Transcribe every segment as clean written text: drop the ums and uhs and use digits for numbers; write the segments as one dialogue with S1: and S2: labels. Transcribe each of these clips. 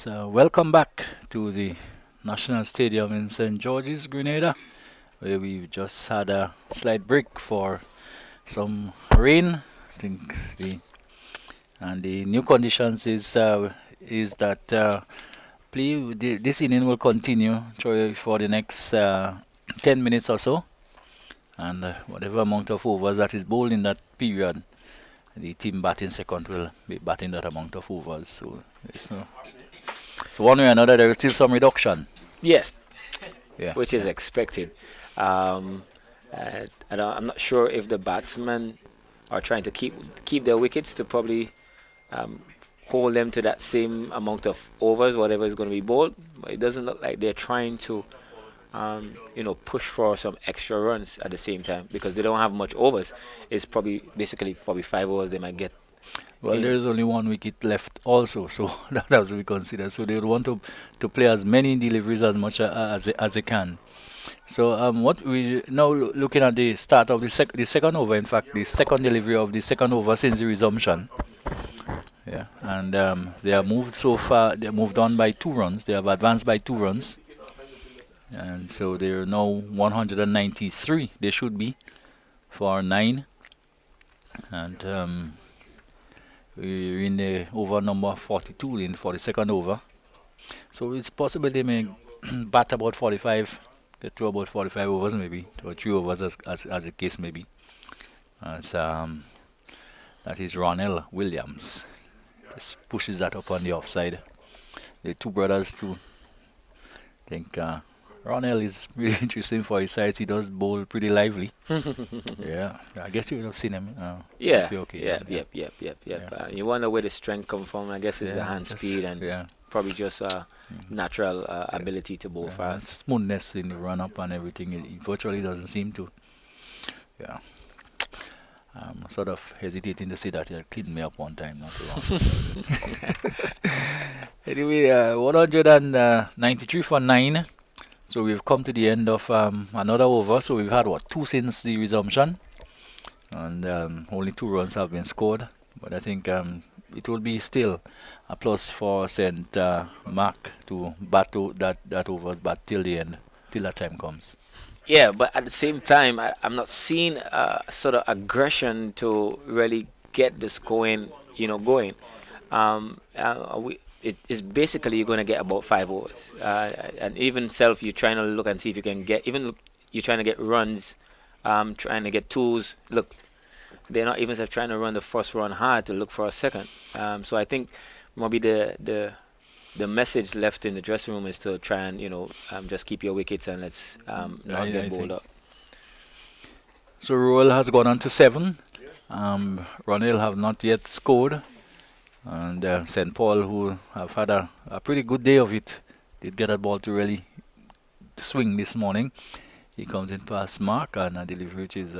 S1: So, welcome back to the National Stadium in St. George's, Grenada, where we've just had a slight break for some rain. I think the new conditions is that this inning will continue for the next 10 minutes or so, and whatever amount of overs that is bowled in that period, the team batting second will be batting that amount of overs. So one way or another, there is still some reduction.
S2: Yes,
S1: Yeah,
S2: which is
S1: yeah.
S2: expected. Um, I'm not sure if the batsmen are trying to keep their wickets to probably um, hold them to that same amount of overs, whatever is going to be bowled. But it doesn't look like they're trying to, push for some extra runs at the same time because they don't have much overs. It's probably basically probably 5 overs they might get
S1: Well, there
S2: in.
S1: is only one wicket left also, so that has to be considered. So they would want to play as many deliveries as much as they can. So what we now looking at the start of the second over. In fact, the second delivery of the second over since the resumption. Yeah, and they have moved so far. They have moved on by 2 runs. They have advanced by 2 runs, and so they're now 193. They should be for 9, and we're in the over number 42 for the second over. So it's possible they may bat about 45, get to about 45 overs maybe, or 3 overs as the case may be. As, that is Ronell Williams. Just pushes that up on the offside. The two brothers too. I think Ronell is really interesting for his size. He does bowl pretty lively. Yeah, I guess you would have seen him on a
S2: Yeah,
S1: few
S2: yeah,
S1: occasions. Yeah,
S2: yep.
S1: yeah,
S2: You wonder where the strength come from. I guess it's the
S1: yeah.
S2: hand
S1: Just
S2: speed and
S1: yeah,
S2: probably just
S1: mm,
S2: natural
S1: yeah.
S2: ability to bowl
S1: And
S2: fast.
S1: smoothness in the run up and everything. It virtually doesn't seem to. Yeah. I'm sort of hesitating to say that he had cleaned me up one time, not too long ago. Anyway, 193 for 9. So we've come to the end of another over. So we've had what, two since the resumption, and only 2 runs have been scored. But I think it will be still a plus for Saint Mark to battle that over, but till the end, till that time comes.
S2: Yeah, but at the same time, I'm not seeing sort of aggression to really get this going. It is basically you're going to get about 5 overs, and even self, you're trying to look and see if you can get you're trying to get runs, trying to get twos. Look, they're not even trying to run the first run hard to look for a second. So I think maybe the message left in the dressing room is to try and just keep your wickets and let's not
S1: I
S2: get bowled
S1: think.
S2: up.
S1: So Royal has gone on to 7. Ronell have not yet scored, and St. Paul, who have had a pretty good day of it, did get a ball to really swing this morning. He comes in past Mark and a delivery which is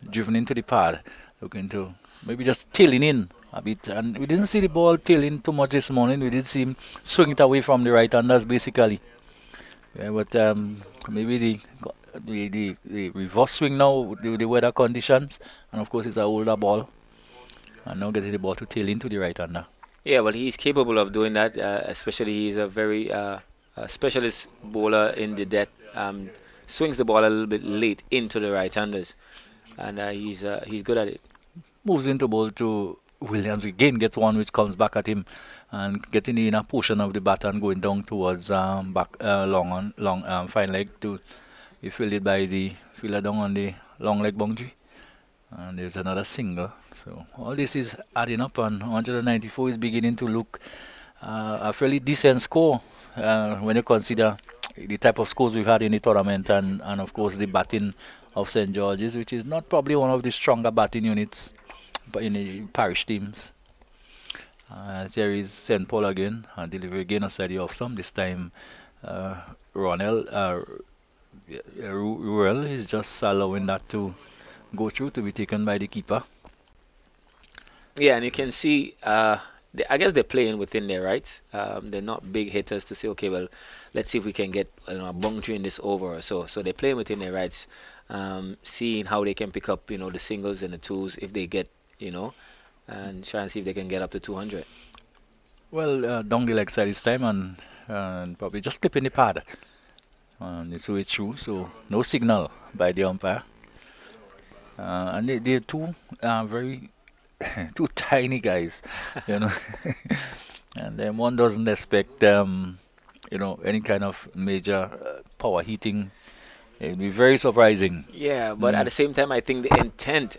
S1: driven into the pad, looking to maybe just tailing in a bit. And we didn't see the ball tailing too much this morning. We did see him swing it away from the right-handers basically. Yeah, but maybe the reverse swing now with the weather conditions, and of course it's an older ball, and now getting the ball to tail into the right-hander.
S2: Yeah, well, he's capable of doing that. Especially he's a very specialist bowler in the death. Swings the ball a little bit late into the right-handers, and he's good at it.
S1: Moves into ball to Williams again, gets one which comes back at him, and getting the inner portion of the bat and going down towards back long fine leg to be fielded by the fielder down on the long leg boundary. And there's another single. So all this is adding up, and 194 is beginning to look a fairly decent score when you consider the type of scores we've had in the tournament, and of course the batting of St. George's, which is not probably one of the stronger batting units but in the parish teams. There is St. Paul again, delivery again aside the off some. This time, uh, Ronell Ruel is just allowing that to go through to be taken by the keeper.
S2: Yeah, and you can see, I guess they're playing within their rights. They're not big hitters to say, okay, well, let's see if we can get a boundary in this over or so. So they're playing within their rights, seeing how they can pick up, the singles and the twos if they get, and try and see if they can get up to 200.
S1: Well, down the leg side this time and probably just clipping the pad. And it's way through, so no signal by the umpire. And they're two very two tiny guys, you know. And then one doesn't expect any kind of major power heating. It'd be very surprising.
S2: Yeah, but at
S1: Mm,
S2: the same time, I think the intent,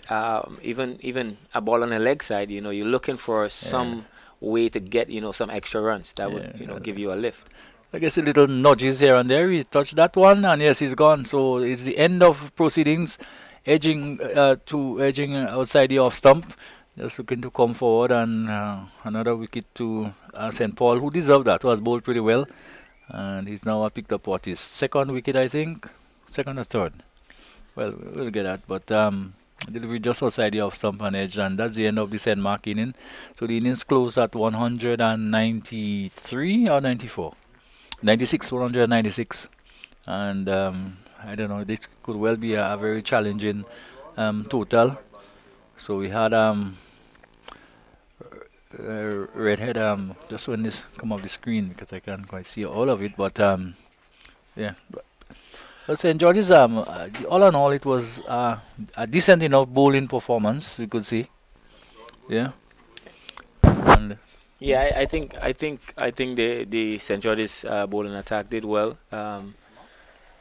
S2: even a ball on the leg side, you're looking for
S1: yeah,
S2: some way to get, some extra runs that would,
S1: yeah.
S2: give you a lift.
S1: I guess a little nudges here and there. He touched that one, and yes, he's gone. So it's the end of proceedings, edging outside the off stump, just looking to come forward, and another wicket to St. Paul, who deserved that. Was bowled pretty well, and he's now picked up what his second wicket, I think, second or third. Well, we'll get that, but delivery just outside the off stump and edge, and that's the end of the St. Mark inning. So the innings closed at 193 or 94. 96, 196. And I don't know, this could well be a very challenging total. So we had Redhead, just when this come off the screen because I can't quite see all of it, but yeah. But St. George's, all in all, it was a decent enough bowling performance, we could see. Yeah. And
S2: Yeah, I think the St. George's bowling attack did well,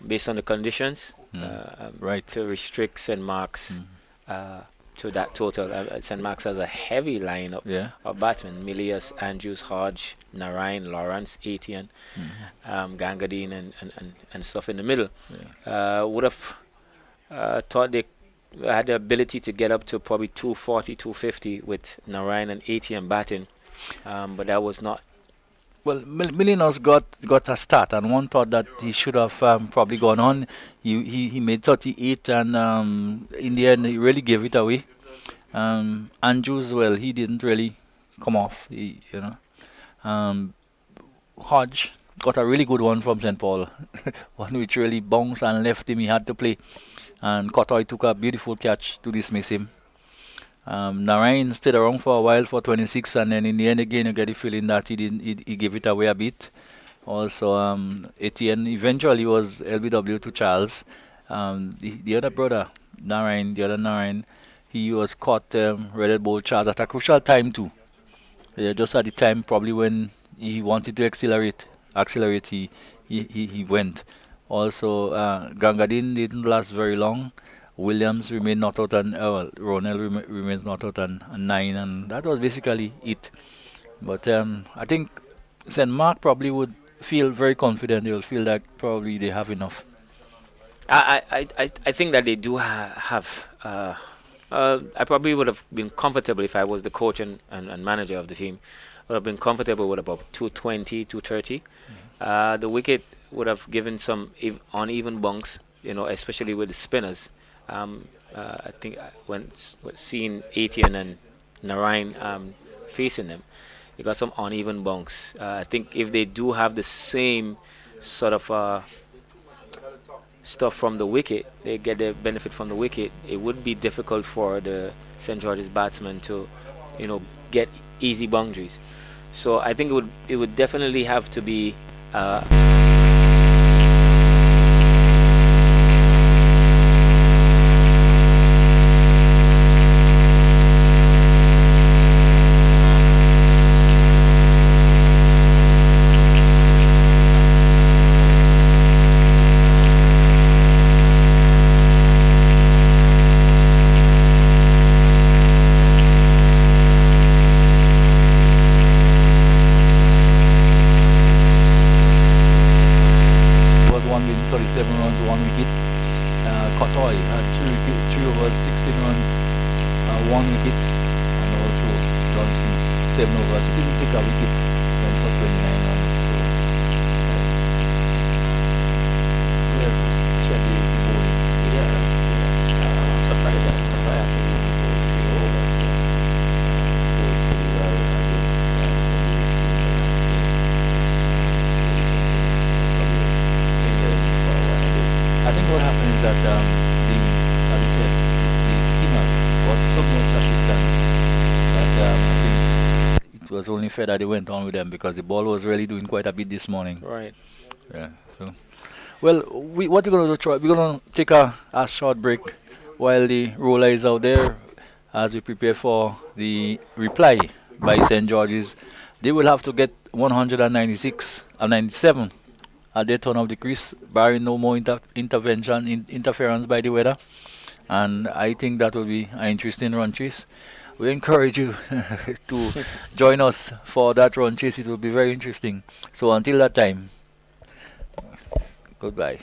S2: based on the conditions,
S1: mm, right.
S2: to restrict St. Mark's
S1: Mm,
S2: uh, to that total. St. Mark's has a heavy lineup
S1: yeah.
S2: of batsmen: Milius, Andrews, Hodge, Narayan, Lawrence, Etienne,
S1: Mm,
S2: Gangadine, and stuff in the middle.
S1: yeah.
S2: Would have thought they had the ability to get up to probably 240, 250 with Narayan and Etienne batting, but that was not.
S1: Well, Milinos got a start, and one thought that he should have probably gone on. He made 38, and in the end, he really gave it away. Andrews, well, he didn't really come off, Um, Hodge got a really good one from St. Paul, one which really bounced and left him. He had to play, and Kotoy took a beautiful catch to dismiss him. Narayan stayed around for a while for 26, and then in the end again, you get the feeling that he didn't. He gave it away a bit. Also, Etienne eventually was LBW to Charles. The other brother, Narayan, the other Narayan, he was caught red ball Charles at a crucial time too. Yeah, just at the time probably when he wanted to accelerate, he went. Also, Gangadin didn't last very long. Williams remained not out, and well, Ronell remains not out, and nine, and that was basically it. But I think St. Mark probably would feel very confident. They will feel that probably they have enough.
S2: I think that they do have. I probably would have been comfortable if I was the coach and manager of the team. Would have been comfortable with about 220, 230. The wicket would have given some uneven bunks, especially with the spinners. I think when seeing Etienne and Narayan facing them, you got some uneven bunks. I think if they do have the same sort of stuff from the wicket, they get the benefit from the wicket. It would be difficult for the St. George's batsmen to, get easy boundaries. So I think it would definitely have to be.
S1: Was one win, 37 runs, one wicket. Kotoy had three overs, 16 runs, one wicket, and also Johnson, 7 overs. He didn't take a wicket, went for 29 runs. So, yes, it's check the bowling.
S2: Yeah, I'm surprised that Kotoy actually only bowled 3 overs. Bowled pretty well against
S1: I think what happened is that as you said, the singer was so much assistant that I think it was only fair that they went on with them because the ball was really doing quite a bit this morning.
S2: Right.
S1: Yeah. So, well, what we're gonna do, Troy? We're gonna take a short break while the roller is out there as we prepare for the reply by St. George's. They will have to get 196 and 97 at their turn of the crease, barring no more interference by the weather. And I think that will be an interesting run chase. We encourage you to join us for that run chase. It will be very interesting. So until that time, goodbye.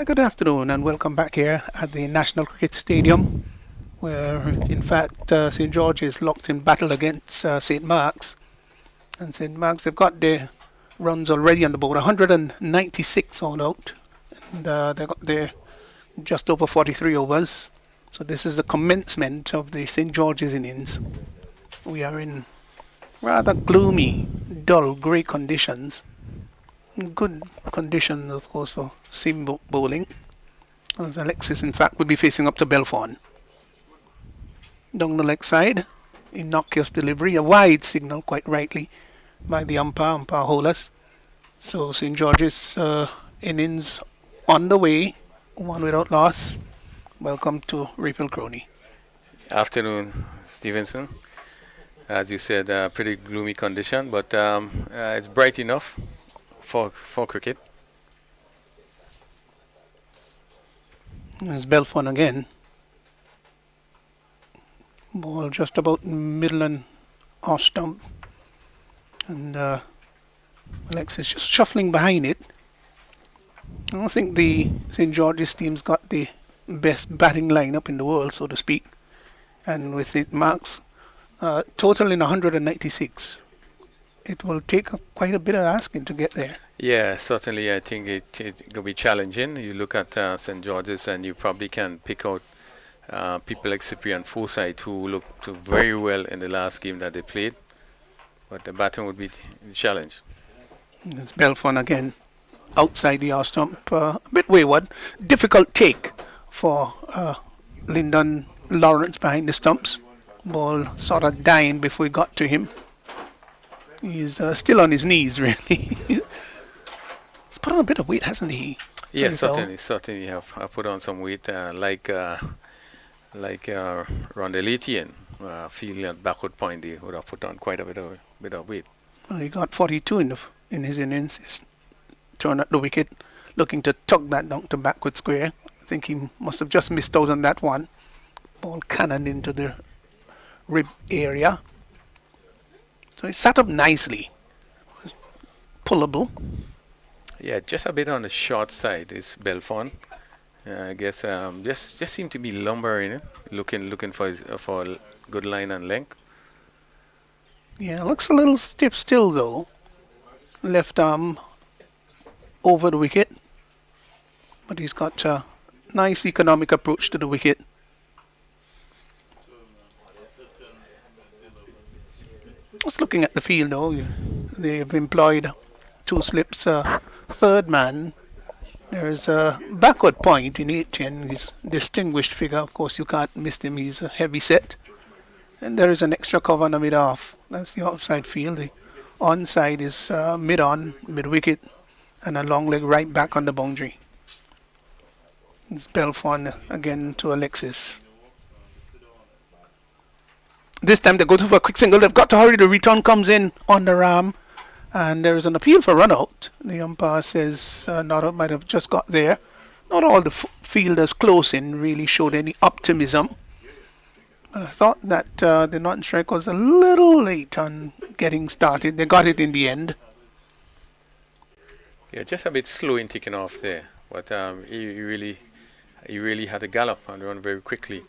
S3: Good afternoon and welcome back here at the National Cricket Stadium, where in fact St George is locked in battle against St Mark's. And St Mark's, they've got their runs already on the board, 196 all out, and they got their just over 43 overs. So this is the commencement of the St George's innings. We are in rather gloomy, dull, grey conditions. Good conditions, of course, for seam bowling. As Alexis, in fact, will be facing up to Belfon. Down the leg side, innocuous delivery, a wide signal, quite rightly, by the umpire Hollis. So St George's innings on the way, one without loss. Welcome to Refill Crony.
S4: Afternoon, Stevenson. As you said, pretty gloomy condition, but it's bright enough for cricket.
S3: There's Belfon again. Ball just about middle and off stump. And Alexis just shuffling behind it. I don't think the St George's team's got the best batting lineup in the world, so to speak. And with it marks total in 196. It will take quite a bit of asking to get there.
S4: Yeah, certainly. I think it will be challenging. You look at St George's, and you probably can pick out people like Cyprian Forsyth, who looked very well in the last game that they played. But the batting would be a challenge.
S3: It's Belfon again, outside the off stump, a bit wayward. Difficult take for Lyndon Lawrence behind the stumps. Ball sort of dying before he got to him. He's still on his knees, really. He's put on a bit of weight, hasn't he?
S4: Yes, certainly have put on some weight, like Rondeletian. Feel that backward point, they would have put on quite a bit of weight.
S3: Well, he got 42 in his innings. He's turned at the wicket, looking to tuck that down to backward square. I think he must have just missed out on that one. Ball cannoned into the rib area. So it sat up nicely. Pullable.
S4: Yeah, just a bit on the short side is Belfon. I guess just seem to be lumbering it, looking for a good line and length.
S3: Yeah, looks a little stiff still though. Left arm over the wicket. But he's got a nice economic approach to the wicket. Just looking at the field though, they've employed two slips, third man. There's a backward point in 8-10. He's a distinguished figure. Of course, you can't miss him. He's a heavy set. And there is an extra cover on the mid-off. That's the outside field. The onside is mid-on, mid-wicket, and a long leg right back on the boundary. It's Belfon again to Alexis. This time they go for a quick single. They've got to hurry. The return comes in on the ram. And there is an appeal for run out. The umpire says not out might have just got there. Not all the fielders close in really showed any optimism. I thought that the non-strike was a little late on getting started. They got it in the end.
S4: Yeah, just a bit slow in taking off there. But he really had a gallop and run very quickly,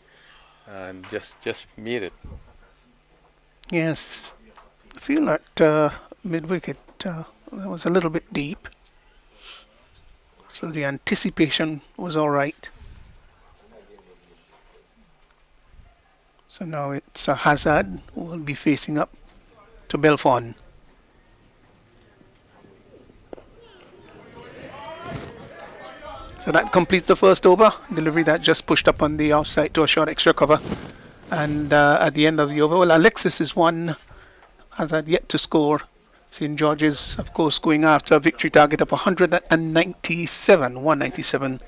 S4: and just made it.
S3: Yes, I feel that mid-wicket that was a little bit deep. So the anticipation was all right. So now it's Hazard who will be facing up to Belfon. So that completes the first over. Delivery that just pushed up on the outside to a short extra cover. And at the end of the over, well, Alexis is one. Hazard yet to score. St George's, of course, going after a victory target of 197.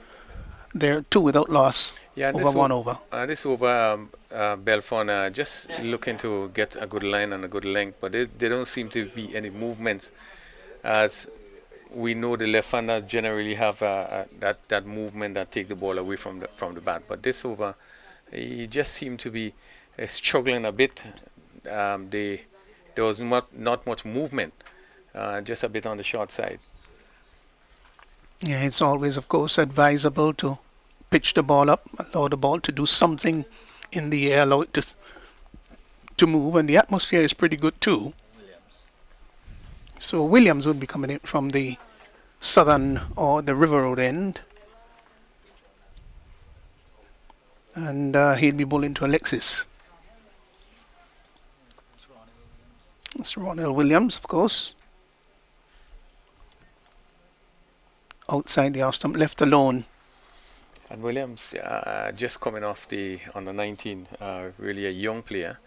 S3: They're two without loss.
S4: Yeah,
S3: over one over.
S4: This over, Belfon just looking to get a good line and a good length, but there don't seem to be any movements. As we know, the left-handers generally have that movement that take the ball away from the bat. But this over, he just seemed to be struggling a bit. There was not much movement, just a bit on the short side.
S3: Yeah, it's always, of course, advisable to pitch the ball up, allow the ball to do something in the air, allow it to move, and the atmosphere is pretty good too. So Williams would be coming in from the southern or the River Road end, and he'll be bowling to Alexis. It's Ronald Williams, of course, outside the off stump, left alone.
S4: And Williams, just coming off the under 19, really a young player,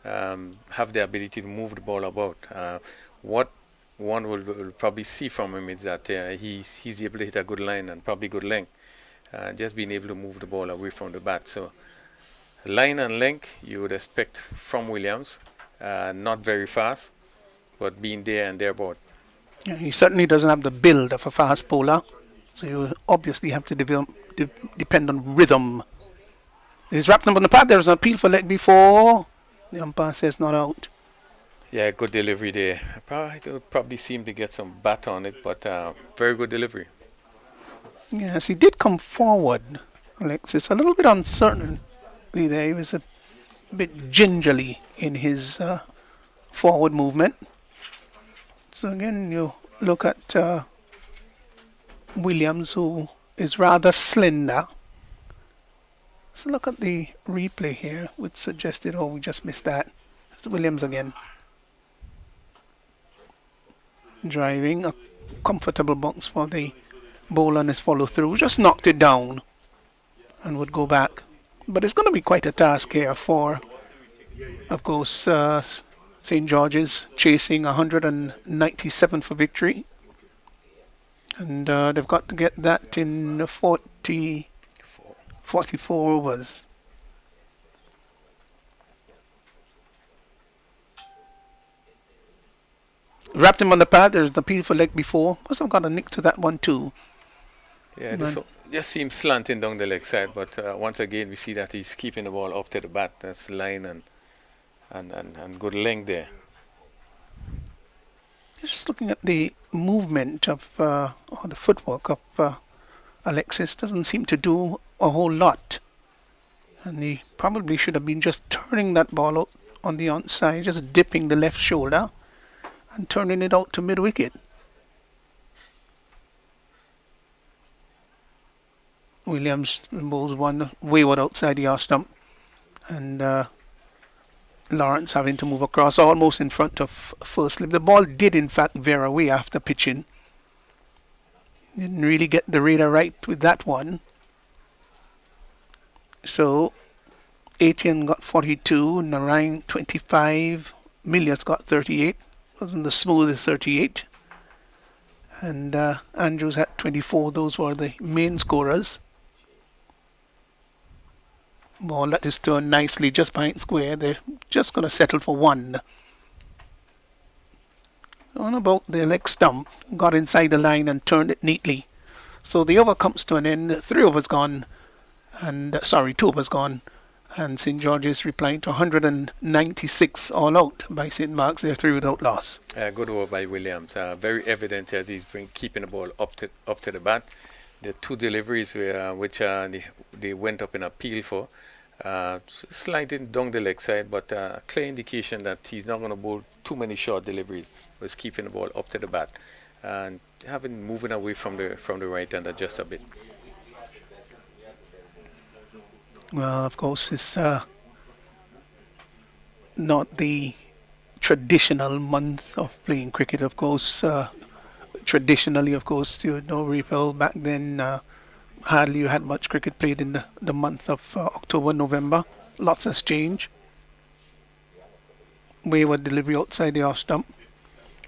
S4: have the ability to move the ball about. What one will probably see from him is that he's able to hit a good line and probably good length. Just being able to move the ball away from the bat. So line and length you would expect from Williams. Not very fast, but being there and thereabout.
S3: Yeah, he certainly doesn't have the build of a fast bowler, so you obviously have to depend on rhythm. He's wrapped him on the pad. There's an appeal for leg before. The umpire says not out.
S4: Yeah, good delivery there. Probably seem to get some bat on it, but very good delivery.
S3: Yes, he did come forward, Alexis. A little bit uncertain there. He was a bit gingerly in his forward movement. So again, you look at Williams, who is rather slender. So look at the replay here, which suggested, oh, we just missed that. It's Williams again. Driving a comfortable box for the bowler on his follow through. Just knocked it down and would go back. But it's going to be quite a task here for, of course, St. George's chasing 197 for victory. And they've got to get that in 44 overs. Wrapped him on the pad. There's the appeal for leg before. Must have got a nick to that one too.
S4: Yeah, this just seems slanting down the leg side, but once again we see that he's keeping the ball up to the bat. That's line and good length there.
S3: Just looking at the movement of or the footwork of Alexis, doesn't seem to do a whole lot, and he probably should have been just turning that ball out on the onside, just dipping the left shoulder and turning it out to mid wicket. Williams bowls one wayward outside the off stump, and Lawrence having to move across almost in front of first slip. The ball did in fact veer away after pitching. Didn't really get the radar right with that one. So Etienne got 42, Narayan 25, Milius got 38. Wasn't the smoothest 38. And Andrews had 24. Those were the main scorers. Ball that is turned nicely just behind square. They're just going to settle for one. On about the leg stump, got inside the line and turned it neatly. So the over comes to an end. 3 overs gone, and 2 overs gone, and St. George's replying to 196 all out by St. Mark's. They're 3 without loss.
S4: Good over by Williams. Very evident that he's keeping the ball up to the bat. The 2 deliveries which they went up in appeal for. Sliding down the leg side, but clear indication that he's not going to bowl too many short deliveries. Was keeping the ball up to the bat and moving away from the right hander just a bit.
S3: Well, of course, it's not the traditional month of playing cricket. Of course, traditionally, of course, you know, Repel back then. Hardly you had much cricket played in the month of October, November. Lots has changed. Wayward delivery outside the off stump.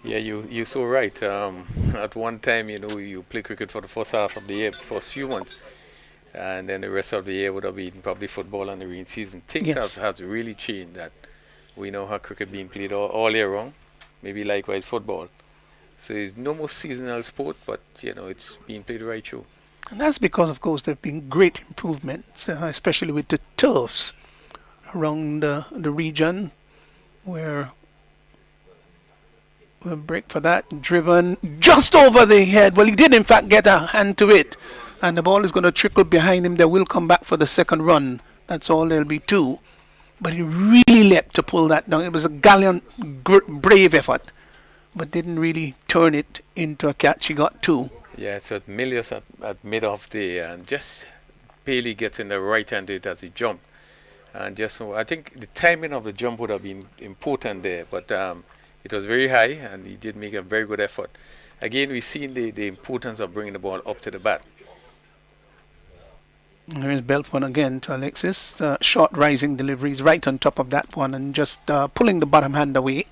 S4: Yeah, you're so right. At one time, you know, you play cricket for the first half of the year, first few months, and then the rest of the year would have been probably football and the rain season. Things have really changed. That we know how cricket being played all year round. Maybe likewise football. So it's no more seasonal sport, but you know it's being played right through.
S3: And that's because, of course, there have been great improvements, especially with the turfs around the region, where Will break for that. Driven just over the head. Well, he did in fact get a hand to it. And the ball is going to trickle behind him. They will come back for the second run. That's all. There'll be two. But he really leapt to pull that down. It was a gallant, brave effort. But didn't really turn it into a catch. He got two.
S4: Yeah, so Milius at mid off there and just barely gets in the right hand it as he jumped. And just so I think the timing of the jump would have been important there, but it was very high and he did make a very good effort. Again, we've seen the importance of bringing the ball up to the bat.
S3: Here's Belfon again to Alexis. Short rising deliveries right on top of that one and just pulling the bottom hand away.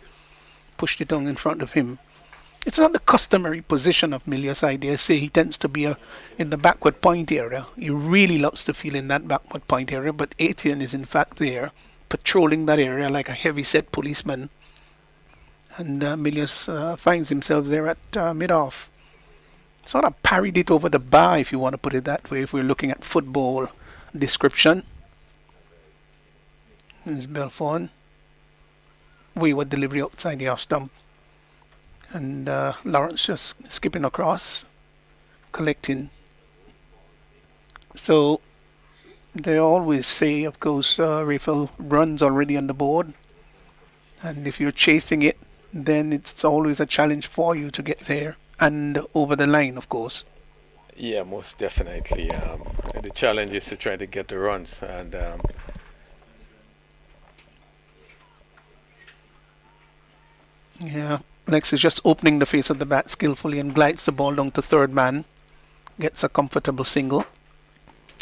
S3: Pushed it on in front of him. It's not the customary position of Milius, I dare say. He tends to be in the backward point area. He really loves to feel in that backward point area, but Etienne is in fact there, patrolling that area like a heavy-set policeman. And Milius finds himself there at mid-off. Sort of parried it over the bar, if you want to put it that way, if we're looking at football description. There's Belfon. Wayward delivery outside the off stump. And Lawrence just skipping across, collecting. So they always say, of course, Rafael runs already on the board. And if you're chasing it, then it's always a challenge for you to get there and over the line, of course.
S4: Yeah, most definitely. The challenge is to try to get the runs. And
S3: yeah, Lex is just opening the face of the bat skillfully and glides the ball down to third man. Gets a comfortable single.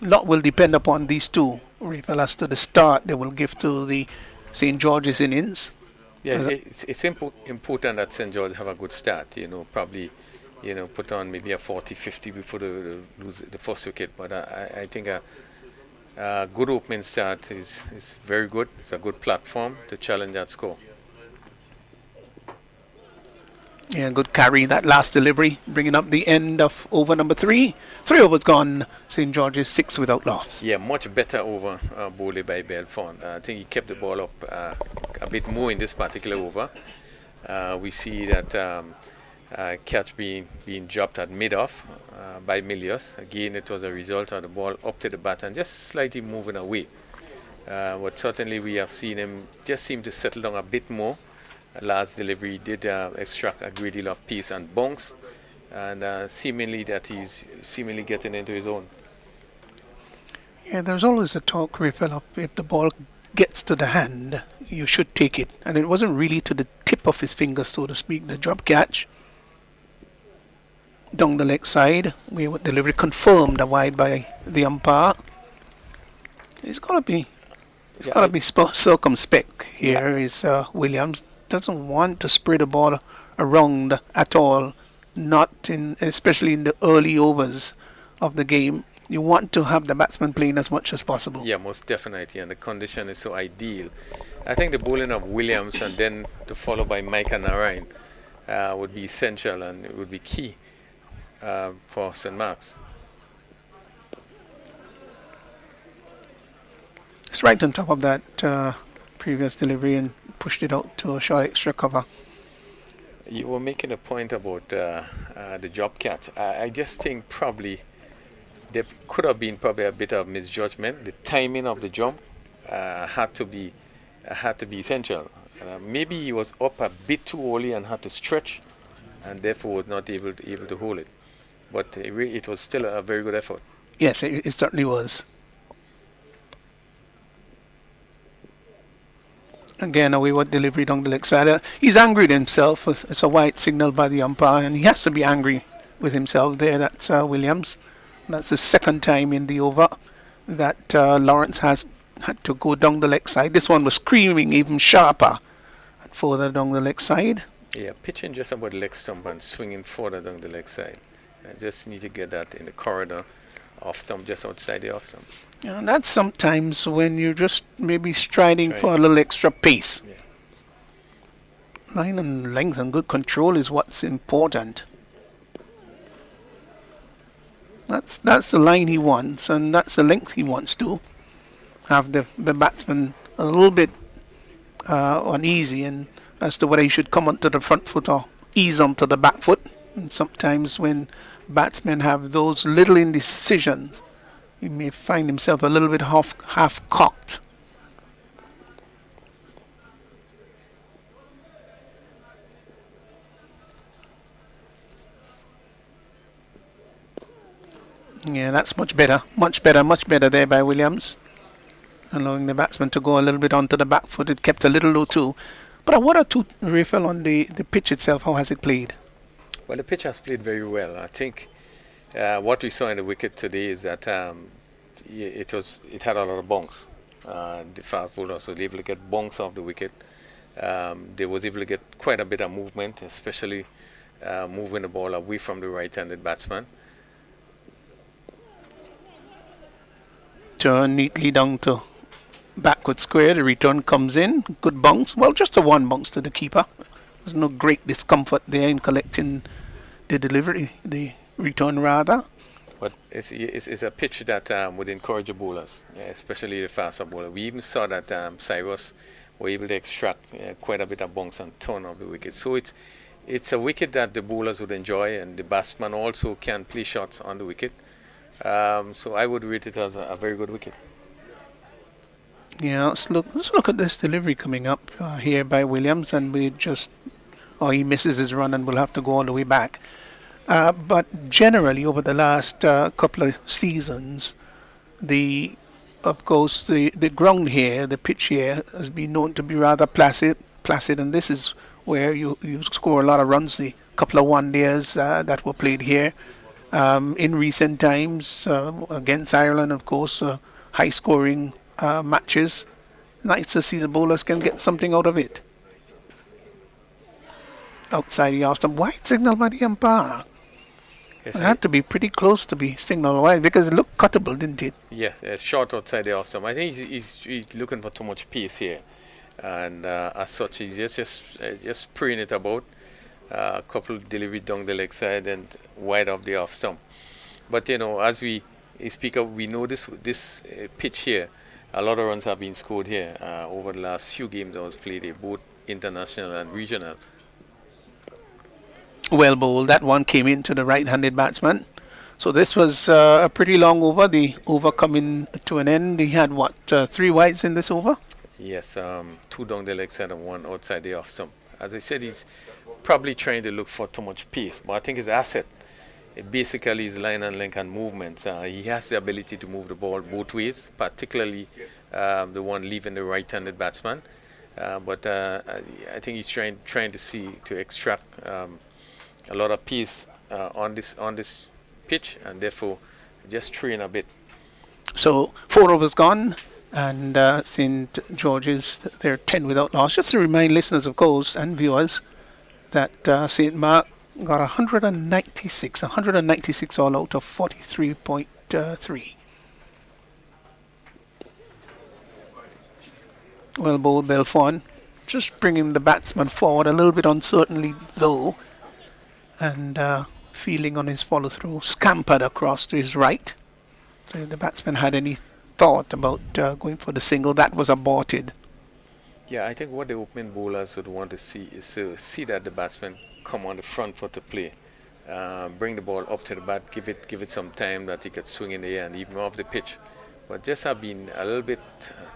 S3: A lot will depend upon these two, Rafael, as to the start they will give to the St. George's innings.
S4: yeah, it's important that St. George have a good start. Probably, put on maybe a 40-50 before they lose the first wicket. But I think a good opening start is very good. It's a good platform to challenge that score.
S3: Yeah, good carry, that last delivery, bringing up the end of over number 3. 3 overs gone, St. George's 6 without loss.
S4: Yeah, much better over bowled by Belfon. I think he kept the ball up a bit more in this particular over. We see that catch being dropped at mid-off by Milius. Again, it was a result of the ball up to the bat and just slightly moving away. But certainly we have seen him just seem to settle down a bit more. Last delivery did extract a great deal of pace and bounce, and seemingly that he's getting into his own.
S3: Yeah, there's always a talk, Rafael, of if the ball gets to the hand, you should take it. And it wasn't really to the tip of his finger, so to speak, the drop catch. Down the leg side, wayward delivery confirmed wide by the umpire. He's got to be circumspect here. Is Williams doesn't want to spread the ball around at all, especially in the early overs of the game. You want to have the batsman playing as much as possible.
S4: Yeah, most definitely, and the condition is so ideal. I think the bowling of Williams and then to follow by Mike and Narayan would be essential and it would be key for St. Mark's.
S3: It's right on top of that previous delivery and pushed it out to a short extra cover.
S4: You were making a point about the drop catch. I just think probably there could have been probably a bit of misjudgment. The timing of the jump had to be essential. Maybe he was up a bit too early and had to stretch, and therefore was not able to hold it. But it was still a very good effort.
S3: Yes, it certainly was. Again, a wayward delivery down the leg side. He's angry with himself. It's a white signal by the umpire, and he has to be angry with himself there. That's Williams. That's the second time in the over that Lawrence has had to go down the leg side. This one was screaming even sharper and further down the leg side.
S4: Yeah, pitching just about leg stump and swinging further down the leg side. I just need to get that in the corridor, off stump, just outside the off stump.
S3: Yeah, and that's sometimes when you're just maybe striding for a little extra pace.
S4: Yeah.
S3: Line and length and good control is what's important. That's the line he wants, and that's the length he wants to have the batsman a little bit uneasy and as to whether he should come onto the front foot or ease onto the back foot. And sometimes when batsmen have those little indecisions, he may find himself a little bit half cocked. Yeah, that's much better. Much better, much better there by Williams. Allowing the batsman to go a little bit onto the back foot. It kept a little low too. But what are two, Rafael, on the pitch itself? How has it played?
S4: Well, the pitch has played very well. I think what we saw in the wicket today is that it had a lot of bonks. The fast bowlers were able to get bonks off the wicket. They was able to get quite a bit of movement, especially moving the ball away from the right-handed batsman.
S3: Turn neatly down to backward square. The return comes in. Good bounce. Well, just a one bounce to the keeper. There's no great discomfort there in collecting the delivery, the return rather.
S4: But it's a pitch that would encourage the bowlers, especially the faster bowler. We even saw that Cyrus were able to extract quite a bit of bounce and turn off the wicket. So it's a wicket that the bowlers would enjoy, and the batsman also can play shots on the wicket. So I would rate it as a very good wicket.
S3: Yeah, let's look at this delivery coming up here by Williams, and he misses his run and will have to go all the way back. But generally, over the last couple of seasons, of course, the ground here, the pitch here, has been known to be rather placid, and this is where you score a lot of runs. The couple of one-days that were played here in recent times against Ireland, of course, high-scoring matches. Nice to see the bowlers can get something out of it. Outside the off-stump, wide signal by the umpire.
S4: Yes,
S3: It had to be pretty close to be signal wide because it looked cuttable, didn't it?
S4: Yes, short outside the off-stump. I think he's looking for too much pace here, and as such, he's just spraying it about. A couple of delivery down the leg side and wide off the off-stump. But as we speak of, we know this pitch here. A lot of runs have been scored here over the last few games that was played here, both international and regional.
S3: Well bowled. That one came into the right-handed batsman. So this was a pretty long over. The over coming to an end. He had three wides in this over?
S4: Yes, two down the leg side and one outside the off-stump. As I said, he's probably trying to look for too much pace, but I think his asset, basically his line and length and movements. He has the ability to move the ball both ways, particularly the one leaving the right-handed batsman. But I think he's trying to extract a lot of pace on this pitch, and therefore just train a bit.
S3: So 4 overs gone, and St. George's, they're 10 without loss. Just to remind listeners, of course, and viewers, that St. Mark got 196 all out of 43.3. Well bowled, Belfon. Just bringing the batsman forward a little bit uncertainly, though, and feeling on his follow-through, scampered across to his right. So if the batsman had any thought about going for the single, that was aborted.
S4: Yeah, I think what the opening bowlers would want to see is to see that the batsman come on the front foot to play, bring the ball up to the bat, give it some time that he could swing in the air and even off the pitch. But just have been a little bit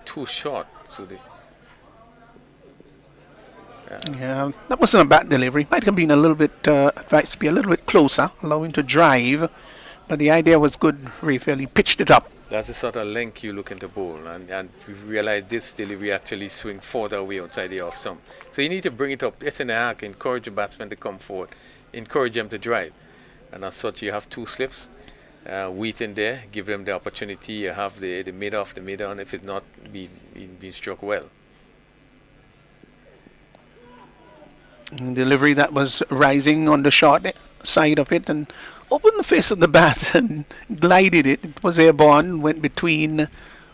S4: too short. So
S3: Yeah, that wasn't a bad delivery. Might have been a little bit advised to be a little bit closer, allowing to drive. But the idea was good, Raphael. He pitched it up.
S4: that's the sort of length you look into bowl, and we realize this delivery actually swing further away outside the off stump. So you need to bring it up. It's in the arc, encourage the batsman to come forward, encourage them to drive. And as such, you have two slips. Wait in there, give them the opportunity. You have the mid off the mid on if it's not being struck well.
S3: Delivery that was rising on the short side of it and opened the face of the bat and glided it. It was airborne, went between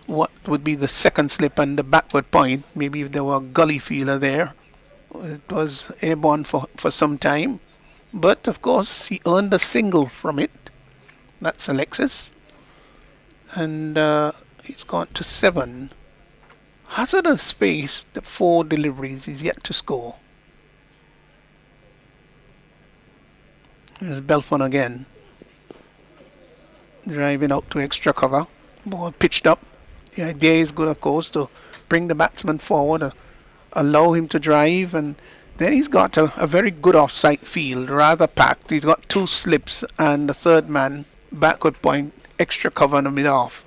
S3: what would be the second slip and the backward point. Maybe if there were a gully feeler there. It was airborne for some time. But of course, he earned a single from it. That's Alexis. And he's gone to 7. Hazardous space, the 4 deliveries, he's yet to score. There's Belfon again, driving out to extra cover. Ball pitched up. The idea is good, of course, to bring the batsman forward, allow him to drive, and then he's got a very good off-side field, rather packed. He's got two slips and the third man backward point, extra cover in the mid-off.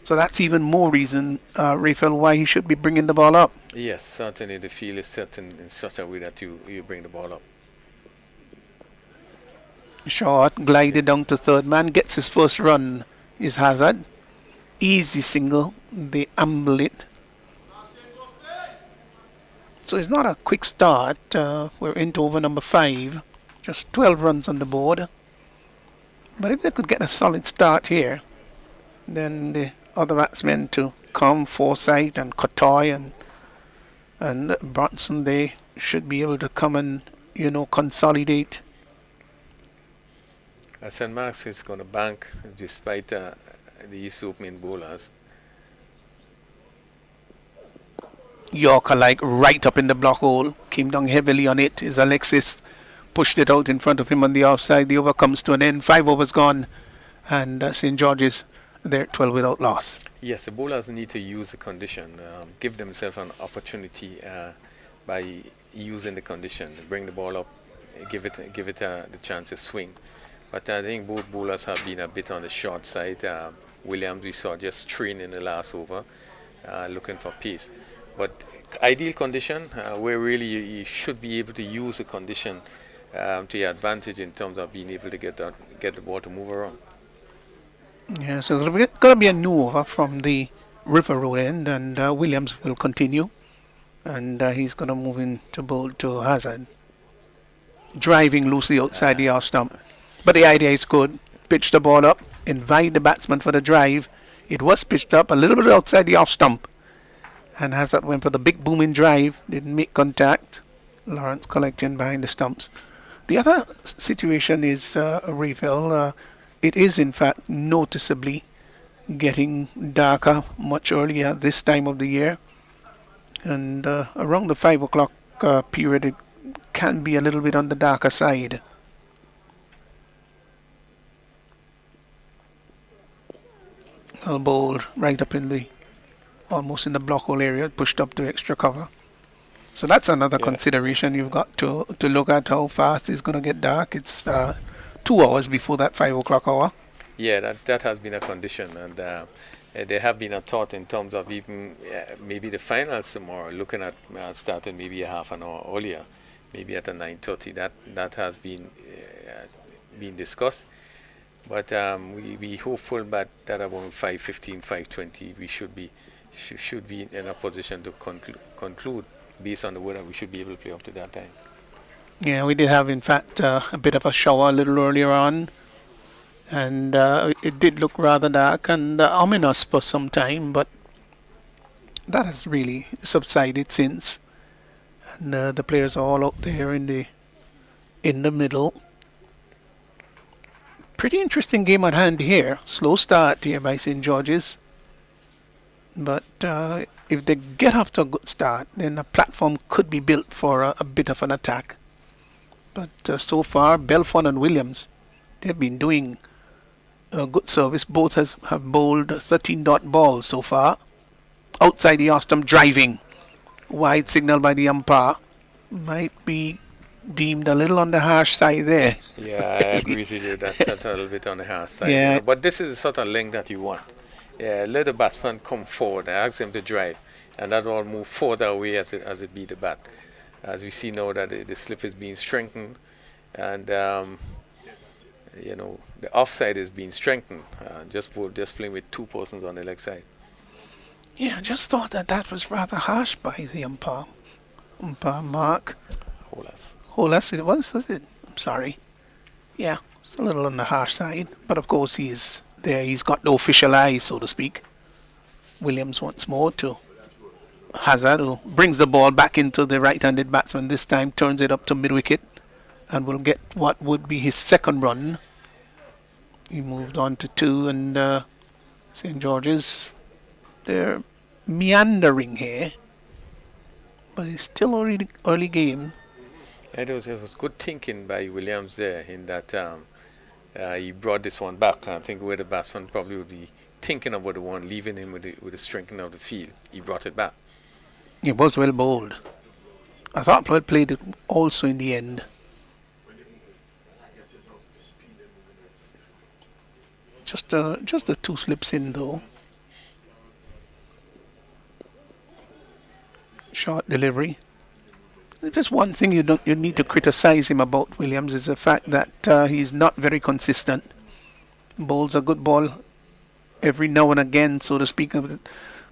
S3: So that's even more reason, Raphael, why he should be bringing the ball up.
S4: Yes, certainly the field is set in such a way that you bring the ball up.
S3: Short, glided down to third man, gets his first run, is Hazard. Easy single, they amble it. So it's not a quick start. We're into over number 5. Just 12 runs on the board. But if they could get a solid start here, then the other batsmen to come, Forsyth and Kotoy and Bronson, they should be able to come and, consolidate.
S4: St. Mark's is going to bank despite the East opening bowlers.
S3: Yorker like right up in the block hole, came down heavily on it. Is Alexis pushed it out in front of him on the offside. The over comes to an end. 5 overs gone, and St. George's there 12 without loss.
S4: Yes, the bowlers need to use the condition, give themselves an opportunity by using the condition, bring the ball up, give it the chance to swing. But I think both bowlers have been a bit on the short side. Williams, we saw just train in the last over, looking for pace. But ideal condition, where really you should be able to use the condition to your advantage in terms of being able to get the ball to move around.
S3: Yeah, so it's going to be a new over from the River Road end, and Williams will continue. And he's going to move in to bowl to Hazard, driving loosely outside the off stump. But the idea is good. Pitch the ball up, invite the batsman for the drive. It was pitched up a little bit outside the off stump. And Hazard went for the big booming drive, didn't make contact. Lawrence collecting behind the stumps. The other situation is, Raphael, it is in fact noticeably getting darker much earlier this time of the year. And around the 5 o'clock period, it can be a little bit on the darker side. Well bowled right up in the almost in the block hole area, pushed up to extra cover. So that's another consideration you've got to look at, how fast it's going to get dark. It's 2 hours before that 5 o'clock hour.
S4: Yeah, that has been a condition, and there have been a thought in terms of even maybe the finals tomorrow, looking at starting maybe a half an hour earlier, maybe at a 9:30. That has been discussed. But we hopeful that around 5:15, 5:20 we should be in a position to conclude based on the weather. We should be able to play up to that time.
S3: Yeah, we did have, in fact, a bit of a shower a little earlier on, and it did look rather dark and ominous for some time, but that has really subsided since. And the players are all out there in the middle. Pretty interesting game at hand here. Slow start here by St. George's. But if they get off to a good start, then a platform could be built for a bit of an attack. But so far, Belfon and Williams, they've been doing a good service. Both have bowled 13-dot balls so far. Outside the off-stump, driving. Wide signal by the umpire. Might be deemed a little on the harsh side there.
S4: Yeah, I agree with you. That's a little bit on the harsh side.
S3: Yeah.
S4: But this is the sort of length that you want. Yeah, let the batsman come forward and ask him to drive, and that will move further away as it be the bat. As we see now that the slip is being strengthened, and the offside is being strengthened. Just playing with 2 persons on the leg side.
S3: Yeah, I just thought that was rather harsh by the umpire. Mark Holas, it was it? I'm sorry. Yeah, it's a little on the harsh side, but of course he's there. He's got the official eye, so to speak. Williams once more to Hazard, who brings the ball back into the right-handed batsman. This time turns it up to mid-wicket and will get what would be his second run. He moved on to 2, and St. George's, they're meandering here, but it's still early game.
S4: It was good thinking by Williams there in that he brought this one back. I think where the batsman probably would be thinking about the one, leaving him with the strengthening of the field. He brought it back.
S3: It was well bowled. I thought Floyd played it also in the end. Just the two slips in though. Short delivery. Just one thing you need to criticize him about Williams is the fact that he's not very consistent. Bowls a good ball every now and again, so to speak. But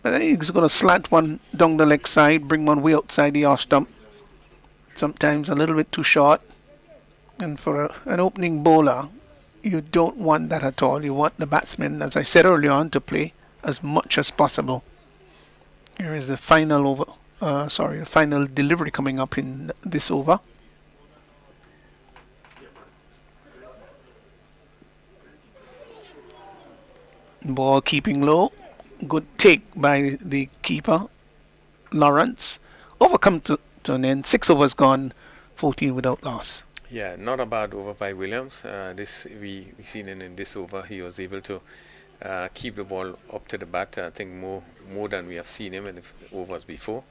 S3: then he's going to slant one down the leg side, bring one way outside the arse stump. Sometimes a little bit too short. And for an opening bowler, you don't want that at all. You want the batsman, as I said earlier on, to play as much as possible. Here is the final over. The final delivery coming up in this over. Ball keeping low. Good take by the keeper, Lawrence. Overcome to an end. 6 overs gone, 14 without loss.
S4: Yeah, not a bad over by Williams. This we seen in this over. He was able to keep the ball up to the bat. I think more than we have seen him in the overs before.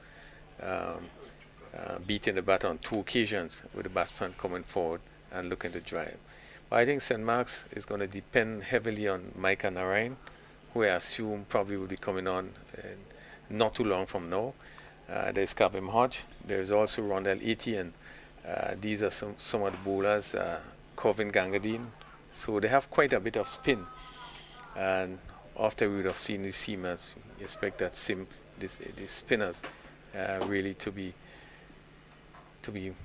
S4: Beating the bat on 2 occasions with the batsman coming forward and looking to drive. But I think St. Mark's is going to depend heavily on Mike and Narayan, who I assume probably will be coming on not too long from now. There's Kavim Hodge. There's also Rondell Etienne. These are some of the bowlers, Corvin Gangadine. So they have quite a bit of spin. And after we would have seen the seamers, we expect that these spinners really to be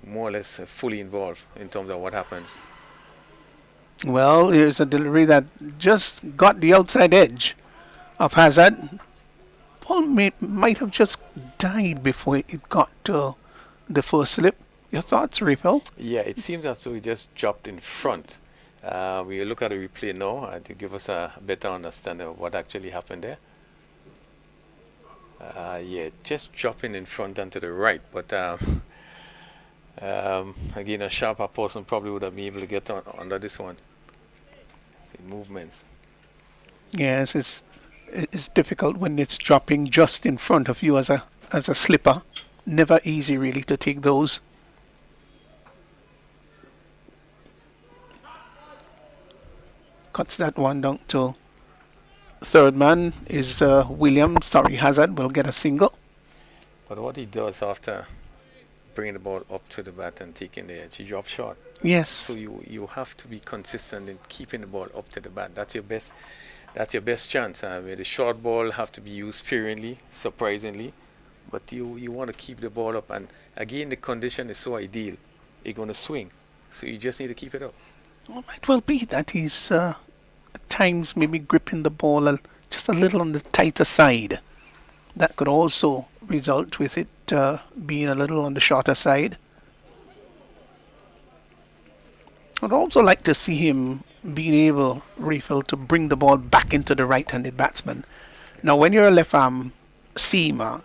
S4: more or less fully involved in terms of what happens.
S3: Well, here's a delivery that just got the outside edge of Hazard. Ball might have just died before it got to the first slip. Your thoughts, Ripple?
S4: Yeah, it seems as though he just dropped in front. We look at the replay now to give us a better understanding of what actually happened there. Yeah, just dropping in front and to the right, but again, a sharper person probably would have been able to get under this one. See, movements.
S3: Yes, it's difficult when it's dropping just in front of you as a slipper. Never easy really to take those. Cuts that one down to third man is Hazard will get a single.
S4: But what he does after bringing the ball up to the bat and taking the edge, he drops short.
S3: Yes.
S4: So you have to be consistent in keeping the ball up to the bat. That's your best chance. The short ball have to be used sparingly, surprisingly, but you want to keep the ball up. And again, the condition is so ideal. It's going to swing, so you just need to keep it up.
S3: Well, it might well be that he's at times maybe gripping the ball just a little on the tighter side. That could also result with it being a little on the shorter side. I'd also like to see him being able, Refill, to bring the ball back into the right-handed batsman. Now, when you're a left-arm seamer,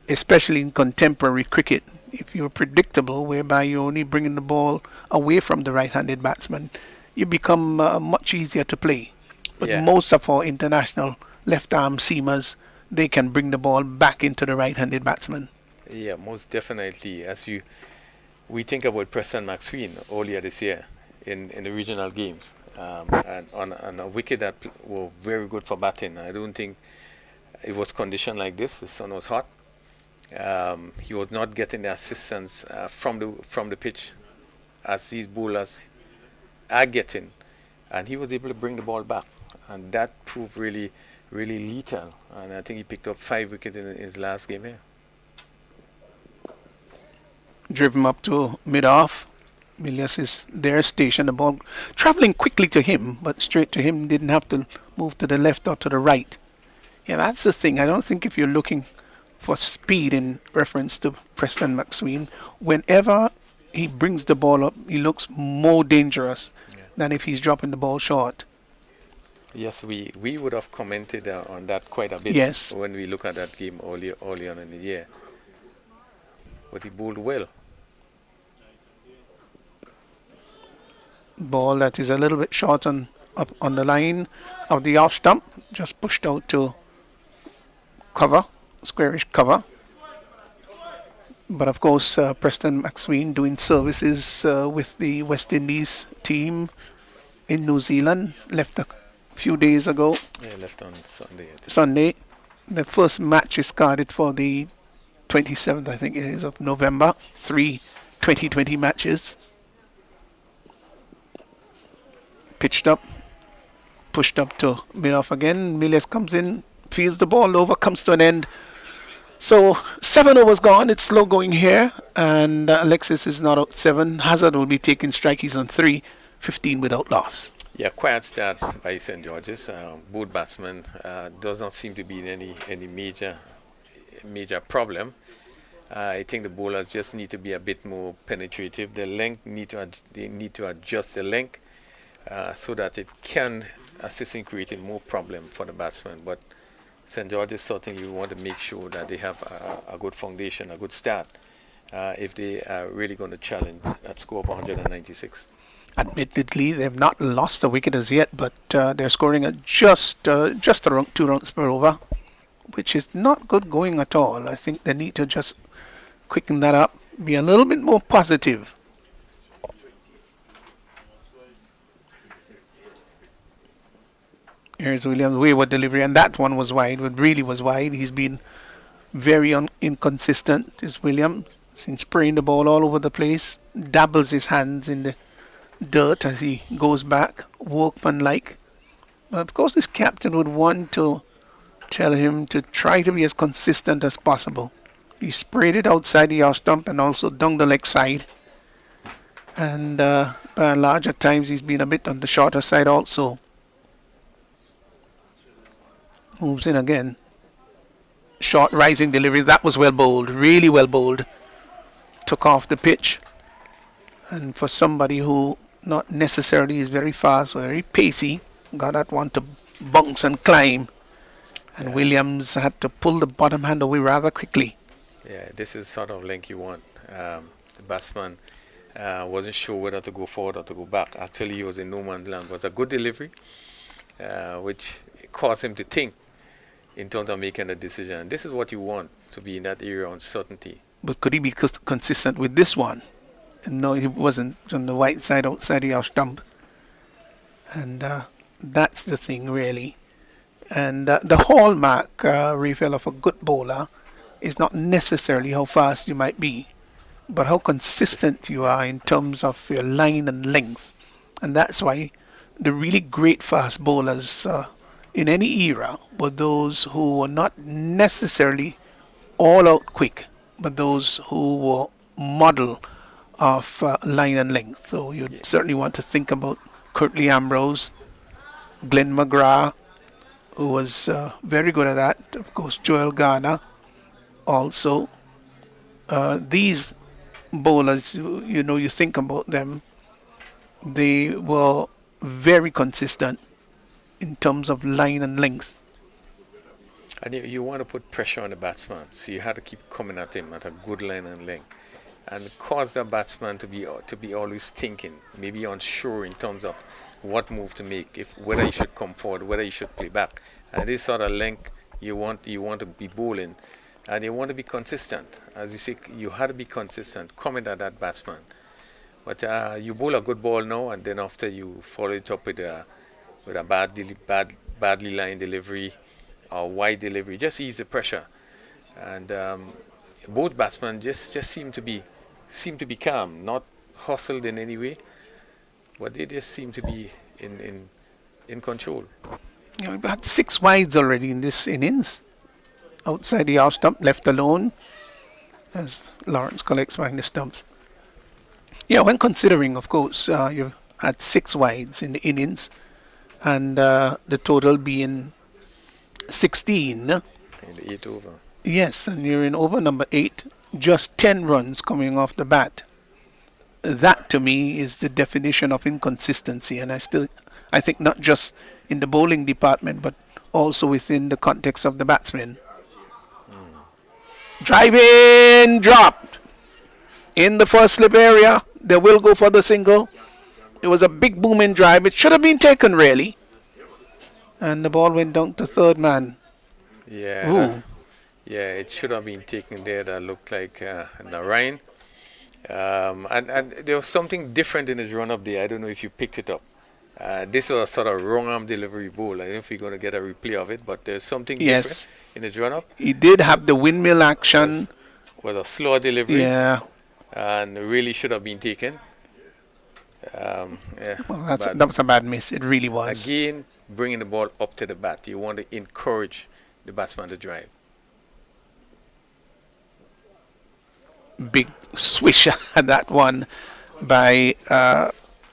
S3: especially in contemporary cricket, if you're predictable, whereby you're only bringing the ball away from the right-handed batsman, you become much easier to play. But most of our international left-arm seamers, they can bring the ball back into the right-handed batsman.
S4: Yeah, most definitely. We think about Preston McSween earlier this year in the regional games, and on a wicket that were very good for batting. I don't think it was conditioned like this. The sun was hot. He was not getting the assistance from the pitch as these bowlers are getting, and he was able to bring the ball back, and that proved really, really lethal. And I think he picked up 5 wickets in his last game here.
S3: Driven up to mid-off. Milius is there, stationed the ball, travelling quickly to him, but straight to him, didn't have to move to the left or to the right. Yeah, that's the thing. I don't think if you're looking for speed in reference to Preston McSween, whenever he brings the ball up, he looks more dangerous than if he's dropping the ball short.
S4: Yes, we would have commented on that quite a bit when we look at that game early on in the year. But he bowled well.
S3: Ball that is a little bit short on up on the line of the off stump, just pushed out to cover, squarish cover. But of course, Preston McSween doing services with the West Indies team in New Zealand. Left a few days ago,
S4: Yeah, left on Sunday. I think.
S3: Sunday. The first match is carded for the 27th, I think it is, of November. 3 2020 matches. Pitched up, pushed up to mid-off again. Miles comes in, fields the ball over, comes to an end. So 7 overs gone. It's slow going here, and Alexis is not out 7. Hazard will be taking strike. He's on 3, 15 without loss.
S4: Yeah, quiet start by St. George's. Both batsmen does not seem to be in any major problem. I think the bowlers just need to be a bit more penetrative. The length they need to adjust the length so that it can assist in creating more problem for the batsman. But St. George's certainly want to make sure that they have a good foundation, a good start, if they are really going to challenge that score of 196.
S3: Admittedly, they've not lost a wicket as yet, but they're scoring at just around 2 runs per over, which is not good going at all. I think they need to just quicken that up, be a little bit more positive. Here's Williams' wayward delivery, and that one was wide. It really was wide. He's been very inconsistent, is Williams. He's spraying the ball all over the place, dabbles his hands in the dirt as he goes back, workman-like. But of course, this captain would want to tell him to try to be as consistent as possible. He sprayed it outside the off stump and also down the leg side. And by and large, at times, he's been a bit on the shorter side also. Moves in again. Short rising delivery. That was well bowled. Really well bowled. Took off the pitch. And for somebody who not necessarily is very fast or very pacey, got that one to bounce and climb. And
S4: Yeah.
S3: Williams had to pull the bottom hand away rather quickly.
S4: Yeah, this is sort of length you want. The batsman wasn't sure whether to go forward or to go back. Actually, he was in no man's land. It was a good delivery, which caused him to think in terms of making a decision. This is what you want to be in that area of uncertainty.
S3: But could he be consistent with this one? No, he wasn't on the white side outside the off stump. And that's the thing, really. And the hallmark, Raphael, of a good bowler is not necessarily how fast you might be, but how consistent you are in terms of your line and length. And that's why the really great fast bowlers in any era were those who were not necessarily all out quick, but those who were model of line and length. So you'd certainly want to think about Curtly Ambrose, Glenn McGrath, who was very good at that. Of course, Joel Garner also. These bowlers, you think about them, they were very consistent in terms of line and length.
S4: And you want to put pressure on the batsman, so you had to keep coming at him at a good line and length, and cause the batsman to be always thinking, maybe unsure in terms of what move to make, whether he should come forward, whether he should play back. And this sort of length you want to be bowling, and you want to be consistent. As you say, you had to be consistent, coming at that batsman. But you bowl a good ball now, and then after you follow it up with a badly lined delivery or wide delivery, just ease the pressure. And both batsmen just seem to be calm, not hustled in any way, but they just seem to be in control.
S3: We've had 6 wides already in this innings. Outside the off stump, left alone, as Lawrence collects behind the stumps. Yeah, when considering, of course, you've had 6 wides in the innings, and the total being 16.
S4: In the 8th over.
S3: Yes, and you're in over number 8, just 10 runs coming off the bat. That, to me, is the definition of inconsistency, and I think not just in the bowling department, but also within the context of the batsmen. Drive in, dropped. In the first slip area, they will go for the single. It was a big booming drive. It should have been taken, really. And the ball went down to third man.
S4: Yeah,
S3: Ooh.
S4: yeah, it should have been taken there. That looked like Narayan. And there was something different in his run up there. I don't know if you picked it up. This was a sort of wrong arm delivery ball. I don't know if you're going to get a replay of it, but there's something different
S3: Yes.
S4: in his run up.
S3: He did have the windmill
S4: Was
S3: action.
S4: was a slower delivery
S3: Yeah.
S4: and really should have been taken. Yeah,
S3: Well,
S4: but
S3: that was a bad miss. It really was.
S4: again, bringing the ball up to the bat. You want to encourage the batsman to drive.
S3: Big swisher at that one by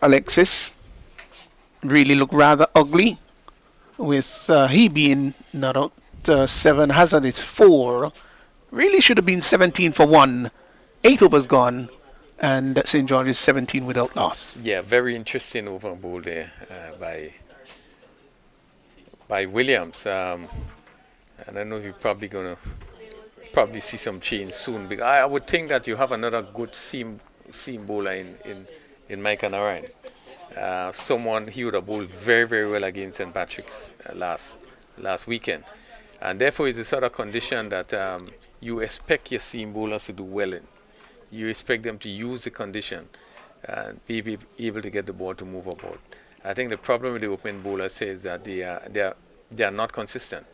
S3: Alexis. Really looked rather ugly with he being not out 7. Hazard is 4. Really should have been 17 for 1. 8 overs gone. And St. George is 17 without loss.
S4: Yeah, very interesting over ball there by Williams. And I know you're probably going to see some change soon. Because I would think that you have another good seam bowler in Mike Narayan. Someone he would have bowled very, very well against St. Patrick's last weekend. And therefore, it's the sort of condition that you expect your seam bowlers to do well in. You expect them to use the condition and be able to get the ball to move aboard. I think the problem with the open bowlers is that they are not consistent.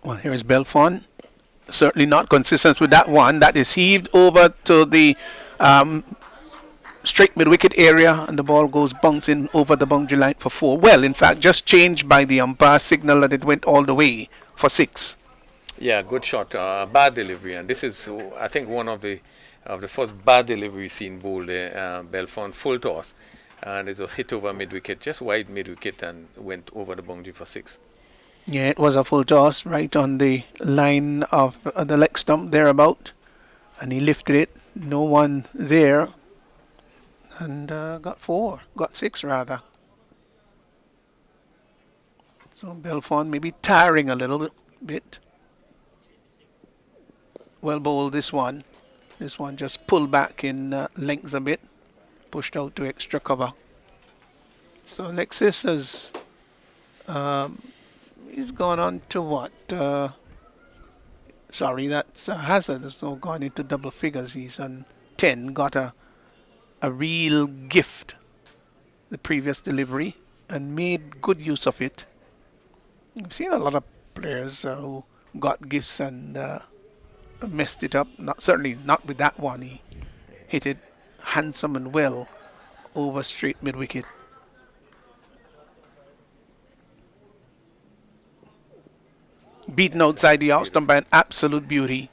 S3: Well, here is Belfont. Certainly not consistent with that one. That is heaved over to the straight mid-wicket area, and the ball goes bouncing over the boundary line for 4. Well, in fact, just changed by the umpire signal that it went all the way for 6.
S4: Yeah, good shot. Bad delivery, and this is, I think, one of the first bad deliveries seen bowled there. Belfont full toss, and it was hit over mid-wicket, just wide mid-wicket, and went over the boundary for 6.
S3: Yeah, it was a full toss right on the line of the leg stump thereabout, and he lifted it. No one there, and got 6 rather. So Belfont maybe tiring a little bit. Well bowled this one. This one just pulled back in length a bit, pushed out to extra cover. So Alexis has he's gone on to what? Sorry, that's Hazard has now gone into double figures. He's on 10. Got a real gift the previous delivery and made good use of it. I've seen a lot of players who got gifts and messed it up. Certainly not with that one. He hit it handsome and well over straight mid-wicket. Beaten outside the off stump by an absolute beauty.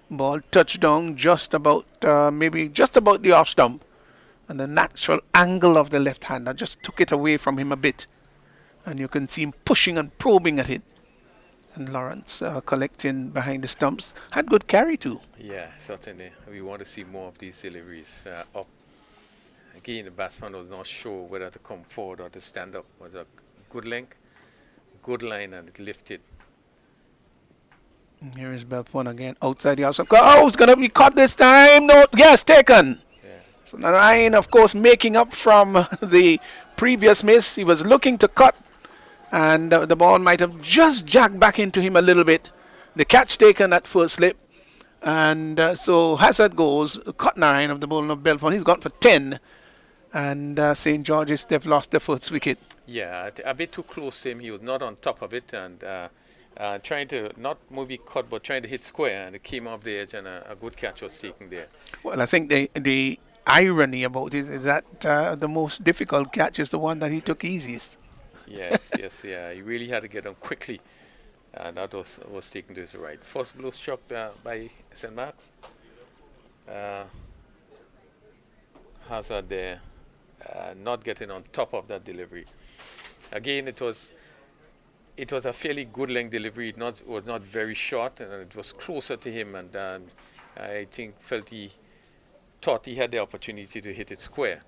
S3: Ball touched down just about the off stump, and the natural angle of the left hander just took it away from him a bit, and you can see him pushing and probing at it. And Lawrence collecting behind the stumps had good carry too.
S4: Yeah, certainly. We want to see more of these deliveries up. Again, the batsman was not sure whether to come forward or to stand up. It was a good length, good line, and it lifted.
S3: And here is Belfont again outside the outside. Oh, it's going to be caught this time. No, yes, taken.
S4: Yeah.
S3: So Narayan, of course, making up from the previous miss. He was looking to cut, and the ball might have just jacked back into him a little bit. The catch taken at first slip, and so Hazard goes, cut Narayan of the bowling of Belfont. He's gone for 10, and St. George's, they've lost their first wicket.
S4: Yeah, a bit too close to him. He was not on top of it, and trying to not maybe cut, but trying to hit square, and it came off the edge, and a good catch was taken there.
S3: Well, I think the irony about it is that the most difficult catch is the one that he took easiest.
S4: Yes, yes, yeah. He really had to get on quickly, and that was taken to his right. First blow struck by St. Mark's. Hazard there, not getting on top of that delivery. Again, it was a fairly good length delivery. It was not very short, and it was closer to him, and I thought he had the opportunity to hit it square.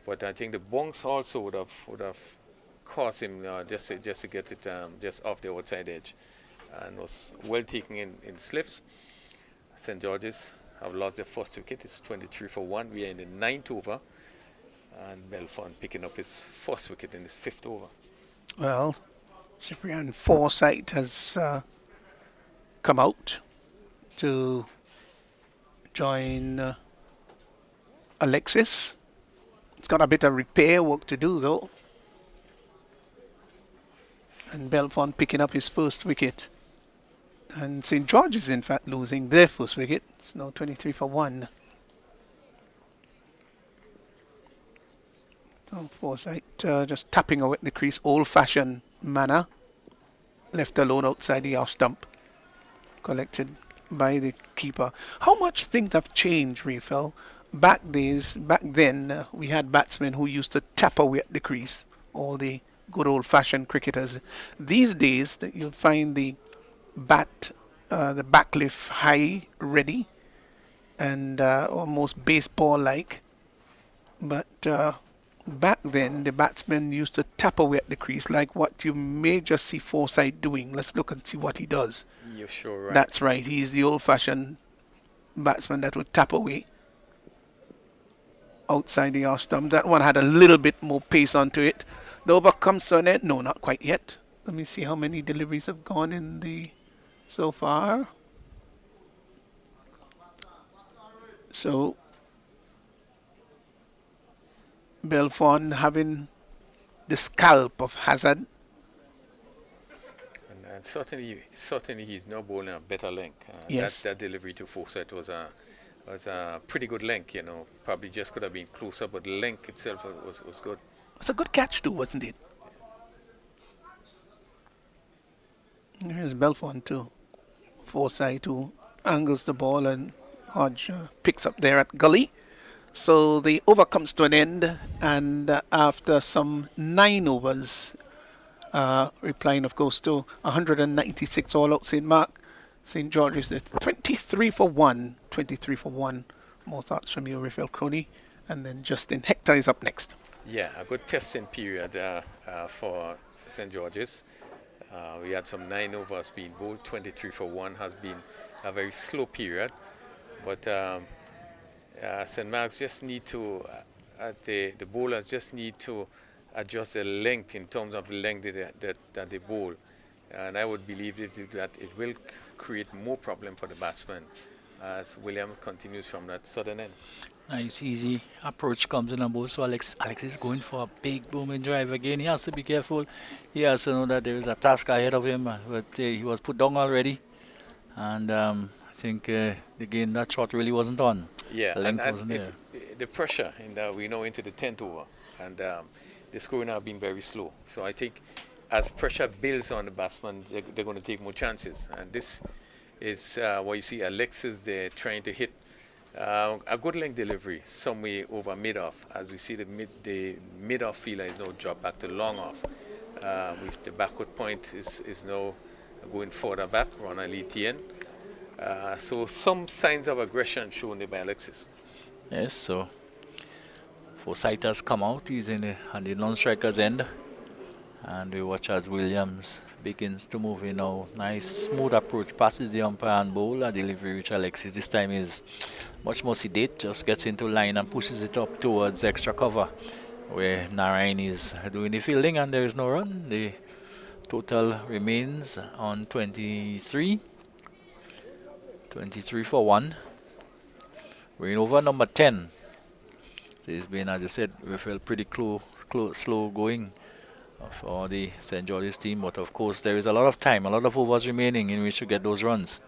S4: But I think the bounce also would have cost him just to get it just off the outside edge, and was well taken in slips. St. George's have lost their first wicket. It's 23 for 1. We are in the 9th over, And Belfont picking up his first wicket in his fifth over.
S3: Well, Cyprian Forsyth has come out to join Alexis. It's got a bit of repair work to do though. And Belfont picking up his first wicket. And St. George is in fact losing their first wicket. It's now 23 for 1. So Forsyth just tapping away at the crease, old-fashioned manner. Left alone outside the off stump. Collected by the keeper. How much things have changed, Raphael? Back then, we had batsmen who used to tap away at the crease. All the good old-fashioned cricketers. These days, you'll find the backlift high, ready, and almost baseball-like. But back then, the batsmen used to tap away at the crease, like what you may just see Forsyth doing. Let's look and see what he does.
S4: You're sure right.
S3: That's right. He's the old-fashioned batsman that would tap away outside the off stump. That one had a little bit more pace onto it. The over comes to an end. No, not quite yet. Let me see how many deliveries have gone in the so far. So Belfont having the scalp of Hazard.
S4: And certainly he's now bowling a better length.
S3: Yes.
S4: That delivery to Forsyth was a pretty good length, Probably just could have been closer, but the length itself was good.
S3: It's a good catch too, wasn't it? Here's Belfont too. Forsyth who angles the ball and Hodge picks up there at gully. So the over comes to an end, and after some 9 overs, replying of course to 196 all out St. Mark, St. George's is 23 for 1. 23 for 1. More thoughts from you, Raphael Crony, and then Justin Hector is up next.
S4: Yeah, a good testing period for St. George's. We had some 9 overs being bowled. 23 for 1 has been a very slow period, but St. Mark's just need to, the bowlers just need to adjust the length in terms of the length that they bowl. And I would believe that it will create more problem for the batsman as William continues from that southern end.
S1: Nice, easy approach comes in on both. So Alex is going for a big booming drive again. He has to be careful. He has to know that there is a task ahead of him, but he was put down already. And I think again that shot really wasn't on.
S4: Yeah,
S1: the length wasn't there.
S4: The pressure, and we know into the 10th over, and the scoring have been very slow. So I think as pressure builds on the batsman, they're going to take more chances. And this is what you see Alexis there trying to hit a good length delivery somewhere over mid-off, as we see the mid-off fielder is now dropped back to long off. The backward point is now going further back, Ronald Etienne. So some signs of aggression shown there by Alexis.
S1: Yes, so Forsyth has come out. He's on the non-striker's end. And we watch as Williams begins to move in now. Nice smooth approach, passes the umpire and bowl. A delivery which Alexis this time is much more sedate, just gets into line and pushes it up towards extra cover, where Narayan is doing the fielding and there is no run. The total remains on 23 for 1. We're in over number 10. It's been, as I said, we felt pretty slow going for the St. George's team, but of course there is a lot of time, a lot of overs remaining in which to get those runs.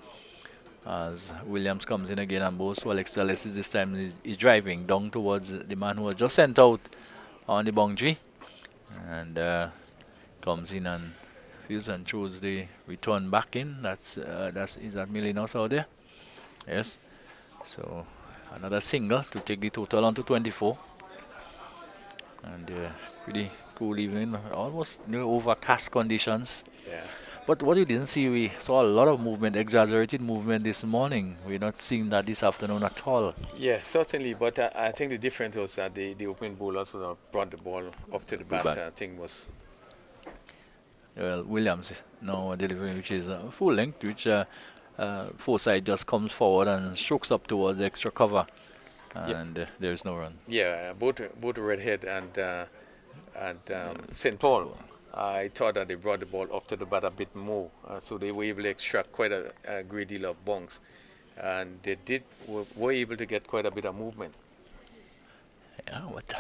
S1: As Williams comes in again and bows, so Alexis this time is driving down towards the man who was just sent out on the boundary, and comes in and fields and throws the return back in. Is that Milinos out there? Yes. So another single to take the total on to 24. And pretty cool evening, almost overcast conditions.
S4: Yeah.
S1: But what you didn't see, we saw a lot of movement, exaggerated movement this morning. We're not seeing that this afternoon at all.
S4: Yeah, certainly. But I think the difference was that the opening bowlers would have brought the ball up to the bat. I think was.
S1: Well, Williams now delivering, which is full length, which Forsyth just comes forward and strokes up towards extra cover
S4: Yeah,
S1: and there's no run.
S4: yeah, both Redhead and St. Paul. I thought that they brought the ball up to the bat a bit more, so they were able to extract quite a great deal of bunks, and they were able to get quite a bit of movement.
S1: Yeah, but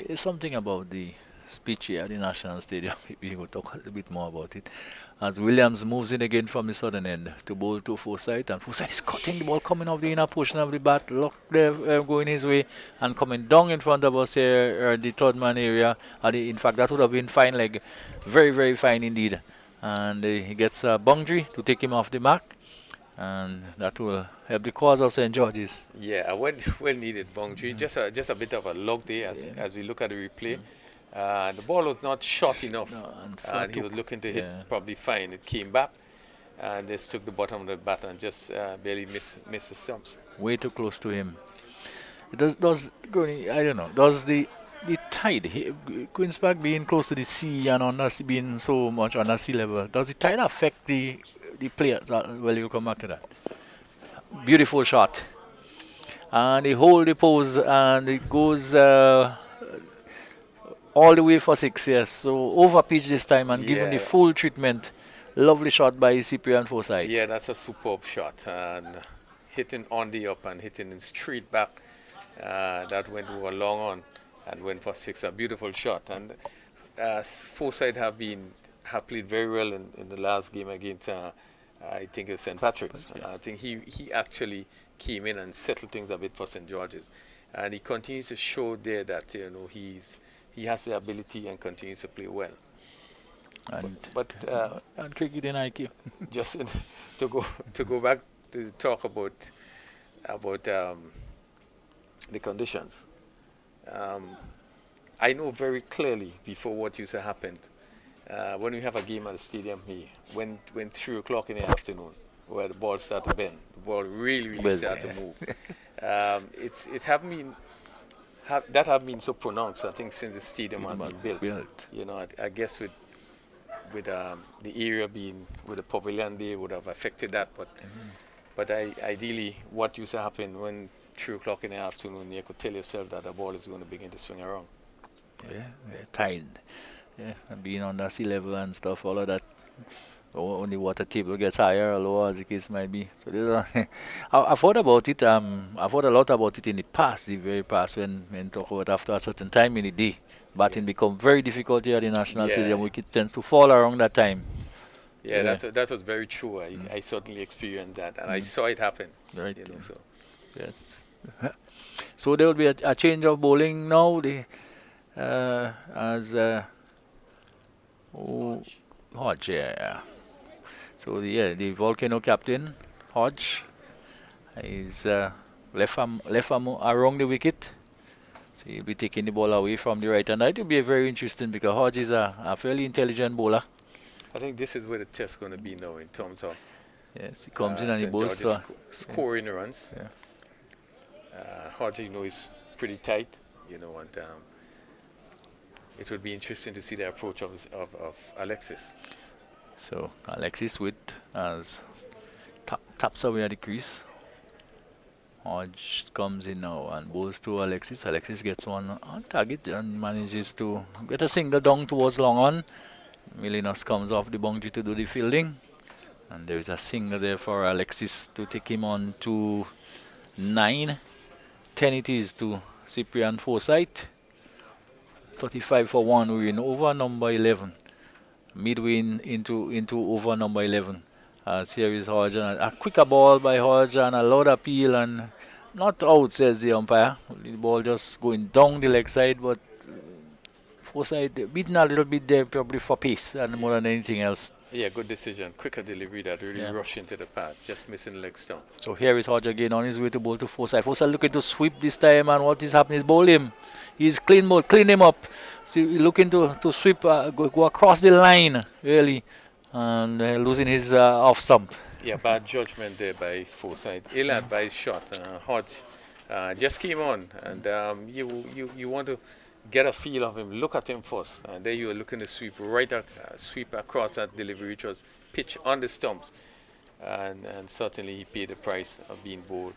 S1: there's something about the speech here at the National Stadium. We will talk a little bit more about it. As Williams moves in again from the southern end to bowl to Forsyth, and Forsyth is cutting the ball coming off the inner portion of the bat, look there going his way and coming down in front of us here, the third man area. In fact, that would have been fine leg, very, very fine indeed. And he gets a boundary to take him off the mark, and that will help the cause of St. George's.
S4: Yeah, a well needed boundary. Just a bit of a log there as we look at the replay. The ball was not short enough,
S1: No, and
S4: and he was looking to hit probably fine. It came back, and just took the bottom of the bat and just barely missed the stumps.
S1: Way too close to him. I don't know, does the tide, Queen's Park being close to the sea and being so much on the sea level, does the tide affect the players? Well, you come back to that. Beautiful shot. And they hold the pose and it goes all the way for 6, yes. So over pitch this time and given the
S4: Yeah.
S1: full treatment. Lovely shot by Cyprian Forsyth.
S4: Yeah, that's a superb shot, and hitting on the up and hitting it straight back. That went over long on and went for 6. A beautiful shot, and Forsyth have played very well in the last game against I think it was St. Patrick's. I think he actually came in and settled things a bit for St. George's, and he continues to show there that he has the ability and continues to play well. But
S1: And cricket in IQ.
S4: just to go back to talk about the conditions. I know very clearly before what used to happen when we have a game at the stadium here, when 3 o'clock in the afternoon, where the ball started to bend, the ball really started to move. It haven't been that have been so pronounced, I think, since the stadium has been built. You know, I guess with the area being with the pavilion there would have affected that, but ideally what used to happen when 3 o'clock in the afternoon, you could tell yourself that the ball is going to begin to swing around.
S1: Yeah, tide. Yeah, and being on the sea level and stuff, all of that. When the water table gets higher or lower, as the case might be. So I've heard about it. I've heard a lot about it in the past, the very past, when talk about after a certain time in the day, batting become very difficult here at the National Stadium. Wicket tends to fall around that time.
S4: Yeah, that was very true. I certainly experienced that, and I saw it happen.
S1: Right.
S4: You know, so.
S1: Yes. So there will be a change of bowling now. Hodge, yeah. So the Volcano captain, Hodge, is left arm around the wicket. So he'll be taking the ball away from the right hand. It will be very interesting because Hodge is a fairly intelligent bowler.
S4: I think this is where the test is going to be now in terms of
S1: Yes, he comes in and he
S4: St.
S1: bowls.
S4: George's scoring runs.
S1: Yeah.
S4: Hodge, is pretty tight, and it would be interesting to see the approach of Alexis.
S1: So Alexis with as taps away at the crease. Hodge comes in now and bowls to Alexis. Alexis gets one on target and manages to get a single down towards long on. Milinos comes off the boundary to do the fielding. And there is a single there for Alexis to take him on to 9. 10 it is to Cyprian Forsyth. 35 for 1. We're in over number 11. Midway into over number 11. Here is Hodge, and a quicker ball by Hodge and a loud appeal, and not out, says the umpire. The ball just going down the leg side, but Forsyth beaten a little bit there, probably for pace and more than anything else.
S4: Yeah, good decision. Quicker delivery that really rushed into the pad, just missing the leg stump.
S1: So here is Hodge again on his way to bowl to Forsyth. Forsyth looking to sweep this time, and what is happening is bowl him. He's clean him up. So looking to sweep, go across the line, really, and losing his off stump.
S4: Yeah, bad judgment there by Forsyth. Ill-advised shot. Hodge just came on, and you want to get a feel of him. Look at him first, and there you are looking to sweep sweep across that delivery, which was pitch on the stumps, and certainly he paid the price of being bowled.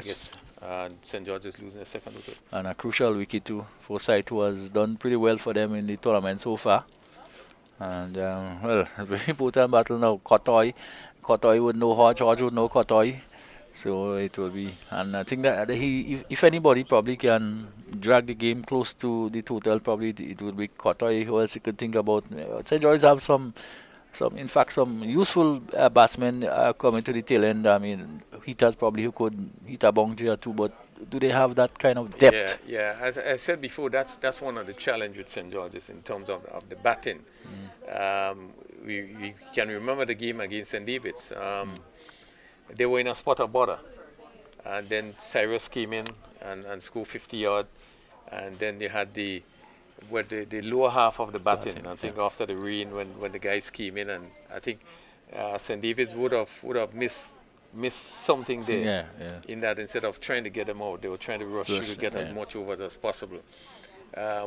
S1: Yes.
S4: and St. George is losing a second wicket.
S1: And a crucial wicket too. Forsyth was done pretty well for them in the tournament so far. And well, a very important battle now. Kotoy would know Hodge, Hodge would know Kotoy. So it will be, and I think that if anybody probably can drag the game close to the total, probably it would be Kotoy. Who else you could think about? St. George have in fact, some useful batsmen coming to the tail end. I mean, hitters probably who could hit a boundary or two, but do they have that kind of
S4: Yeah,
S1: depth?
S4: yeah. As I said before, that's one of the challenge with St. George's in terms of the batting. We can remember the game against St. David's. They were in a spot of bother, and then Cyrus came in and scored 50 yard, and then they had the lower half of the batting. I think after the rain, when the guys came in, and I think St. David's would have missed something there.
S1: Yeah.
S4: In that instead of trying to get them out, they were trying to rush to get as much overs as possible,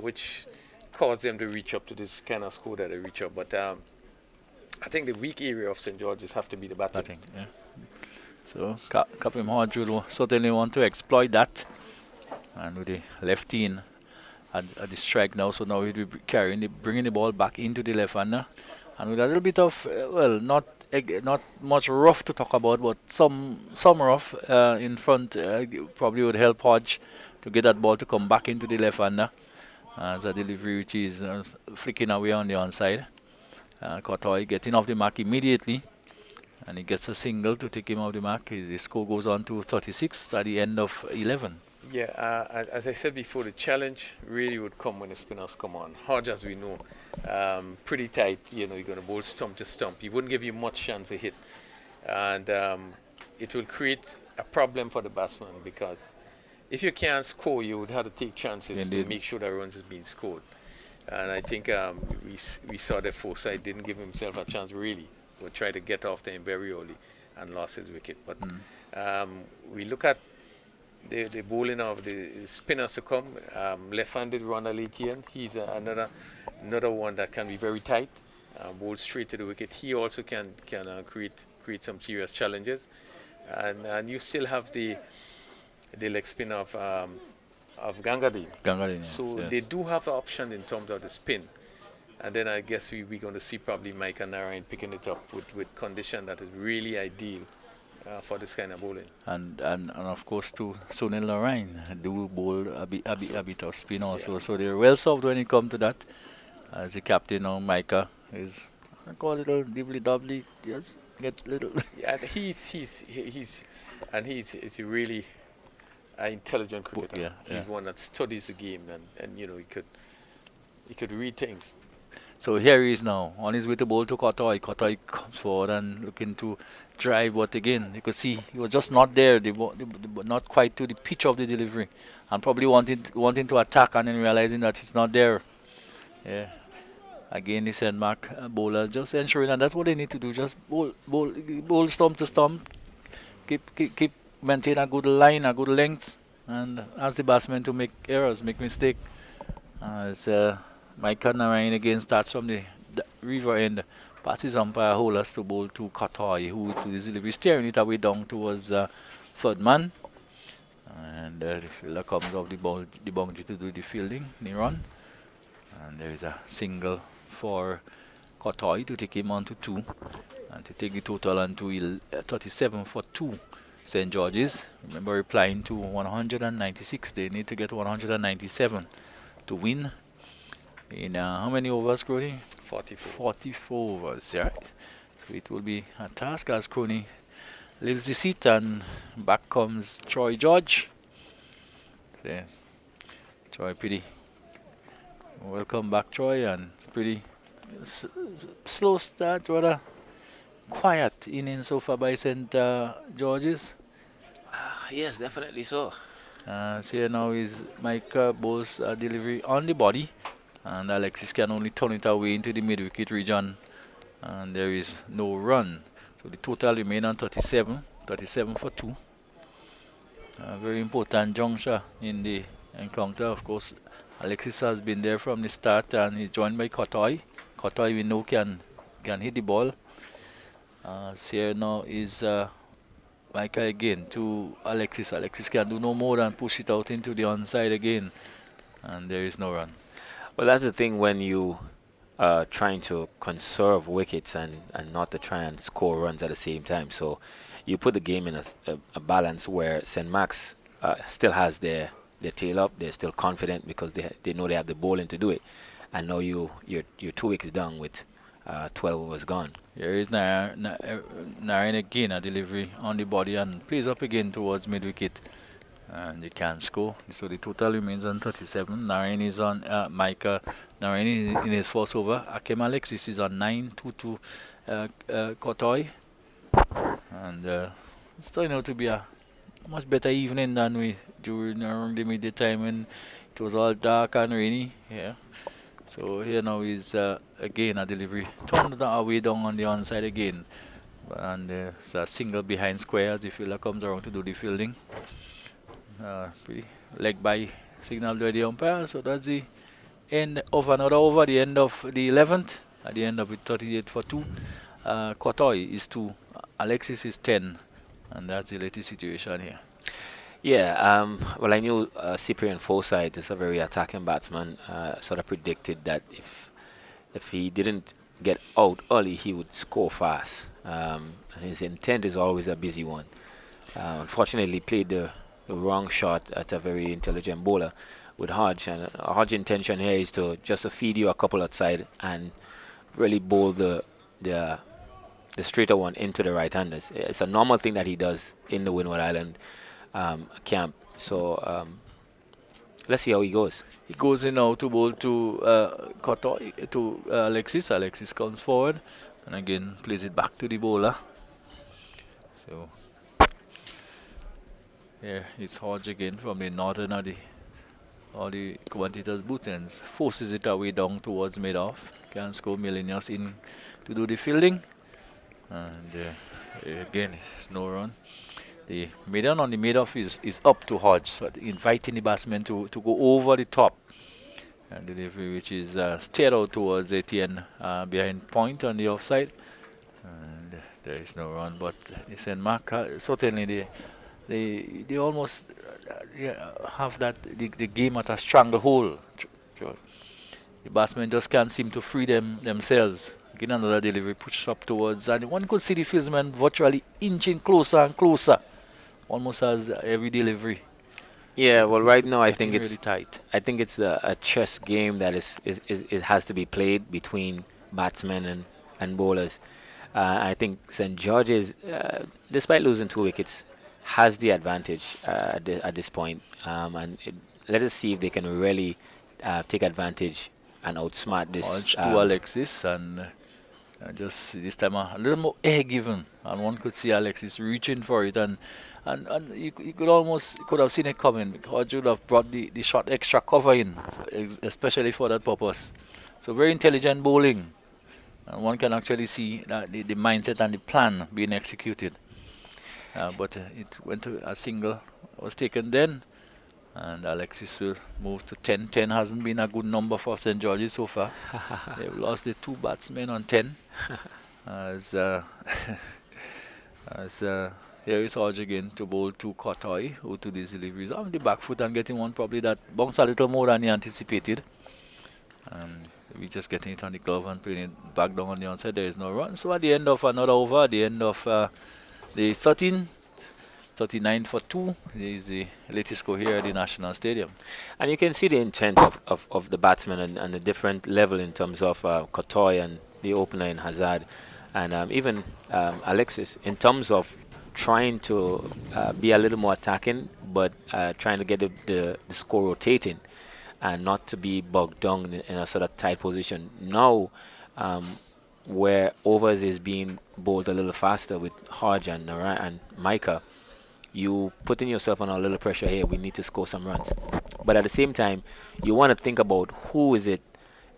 S4: which caused them to reach up to this kind of score that they reach up. But I think the weak area of St. George's have to be the batting.
S1: Yeah. So Captain Hodge will certainly want to exploit that, and with the lefty in at the strike now, so now he'll be bringing the ball back into the left hander, and with a little bit of not much rough to talk about, but some rough in front probably would help Hodge to get that ball to come back into the left hander as a delivery which is flicking away on the onside. Kotoy getting off the mark immediately, and he gets a single to take him off the mark. The score goes on to 36 at the end of 11.
S4: Yeah, as I said before, the challenge really would come when the spinners come on. Hodge, as we know, pretty tight. You're going to bowl stump to stump. He wouldn't give you much chance to hit, and it will create a problem for the batsman, because if you can't score, you would have to take chances to make sure that runs is being scored. And I think we saw that Forsyth didn't give himself a chance really, but tried to get off to him very early and lost his wicket. But we look at the bowling of the spinners to come. Left-handed Ronald Etienne, he's another one that can be very tight, bowl straight to the wicket. He also can create some serious challenges, and you still have the leg spin of Gangadin. So
S1: yes.
S4: they do have the option in terms of the spin. And then I guess we're going to see probably Mike and Narayan picking it up with condition that is really ideal for this kind of bowling.
S1: And of course too, Sunil Narayan do bowl a bit of spin also. Yeah. So they're well served when it comes to that. As the captain now, Micah is I call it a little dibbly-dobbly, just get little.
S4: Yeah, he's a really intelligent cricketer. He's one that studies the game, and he could read things.
S1: So here he is now, on his way to bowl to Kotoy. Kotoy comes forward and looking to drive, but again, you could see he was just not there, not quite to the pitch of the delivery, and probably wanting to attack and then realizing that it's not there. Yeah. Again, the St. Mark bowler just ensuring, and that's what they need to do, just bowl stump to stump, keep maintain a good line, a good length, and ask the batsman to make errors, make mistake. As Mike Narayan again starts from the river end, passes umpire Holders to bowl to Kotoy, who to this delivery steering it away down towards third man. And the fielder comes off the boundary to do the fielding, the run. And there is a single for Kotoy to take him on to 2, and to take the total on to 37 for 2. St. George's, remember, replying to 196. They need to get 197 to win. In how many overs, Crony?
S4: 44.
S1: 44 overs, right? So it will be a task as Crony leaves the seat, and back comes Troy George. So, Troy, pretty welcome back, Troy, and pretty slow start, rather quiet inning so far by St. George's.
S2: Yes, definitely so.
S1: So here now is Mike bowls delivery on the body, and Alexis can only turn it away into the mid-wicket region, and there is no run. So the total remain on 37 for 2. A very important juncture in the encounter. Of course, Alexis has been there from the start, and he's joined by Kotoy. Kotoy, we know, can hit the ball. Here now is Micah again to Alexis. Alexis can do no more than push it out into the onside again, and there is no run.
S2: Well, that's the thing when you trying to conserve wickets and not to try and score runs at the same time. So you put the game in a balance where St. Max still has their tail up. They're still confident because they know they have the bowling to do it. And now you're 2 wickets down with 12 overs gone.
S1: Here is Narayan again, a delivery on the body and plays up again towards mid wicket. And they can't score. So the total remains on 37. Narayan is on Micah. Narayan in his first over. Akem Alexis is on 9, 2 to Kotoy. And it's turning out to be a much better evening than we during around the midday time when it was all dark and rainy. Yeah. So here now is again a delivery. Turned away down on the onside again. And it's a single behind square as the fielder comes around to do the fielding. Pretty leg by signal by the umpire. So that's the end of another over, the end of the 11th. At the end of it, 38 for 2. Kotoy is 2. Alexis is 10. And that's the latest situation here.
S2: Yeah, well, I knew Cyprian Forsyth is a very attacking batsman. Sort of predicted that if he didn't get out early, he would score fast. And his intent is always a busy one. Unfortunately, he played the wrong shot at a very intelligent bowler with Hodge. And Hodge's intention here is to just to feed you a couple outside and really bowl the straighter one into the right-handers. It's a normal thing that he does in the Windward Island camp. So let's see how he goes.
S1: He goes in now to bowl to Kotoy, to Alexis. Alexis comes forward and again plays it back to the bowler. So here it's Hodge again from the northern or the commentator's boot ends. Forces it away down towards mid-off. Can score Millenius in to do the fielding. And again, it's no run. The median on the mid-off is up to Hodge, so inviting the batsman to go over the top. And delivery which is steered out towards ATN behind point on the offside. And there is no run, but St. Mark certainly they almost have the game at a stranglehold. The batsmen just can't seem to free themselves. Again, another delivery pushed up towards, and one could see the fieldsman virtually inching closer and closer, almost as every delivery.
S2: Yeah, well, right now I think
S1: Really
S2: it's
S1: tight.
S2: I think it's a chess game that it has to be played between batsmen and bowlers. I think St. George's, despite losing 2 wickets, has the advantage at this point. And let us see if they can really take advantage and outsmart this.
S1: Hodge to Alexis, and just this time a little more air given, and one could see Alexis reaching for it, and you could have seen it coming. Hodge would have brought the shot extra cover in, especially for that purpose. So very intelligent bowling, and one can actually see that the mindset and the plan being executed. But it went to a single was taken then, and Alexis will move to 10. 10 hasn't been a good number for St. George's so far. They've lost the 2 batsmen on 10. As here is Hodge again to bowl to Kotoy, who to these deliveries on the back foot and getting one probably that bounced a little more than he anticipated. And we just getting it on the glove and putting it back down on the onside. There is no run. So at the end of another over, at the end of the 39 for 2 is the latest score here at the National Stadium.
S2: And you can see the intent of the batsman and the different level in terms of Kotoy and the opener in Hazard, and even Alexis, in terms of trying to be a little more attacking, but trying to get the score rotating and not to be bogged down in a sort of tight position. Now, where overs is being bowled a little faster with Hodge and Micah, you putting yourself on a little pressure here. We need to score some runs. But at the same time, you want to think about who is it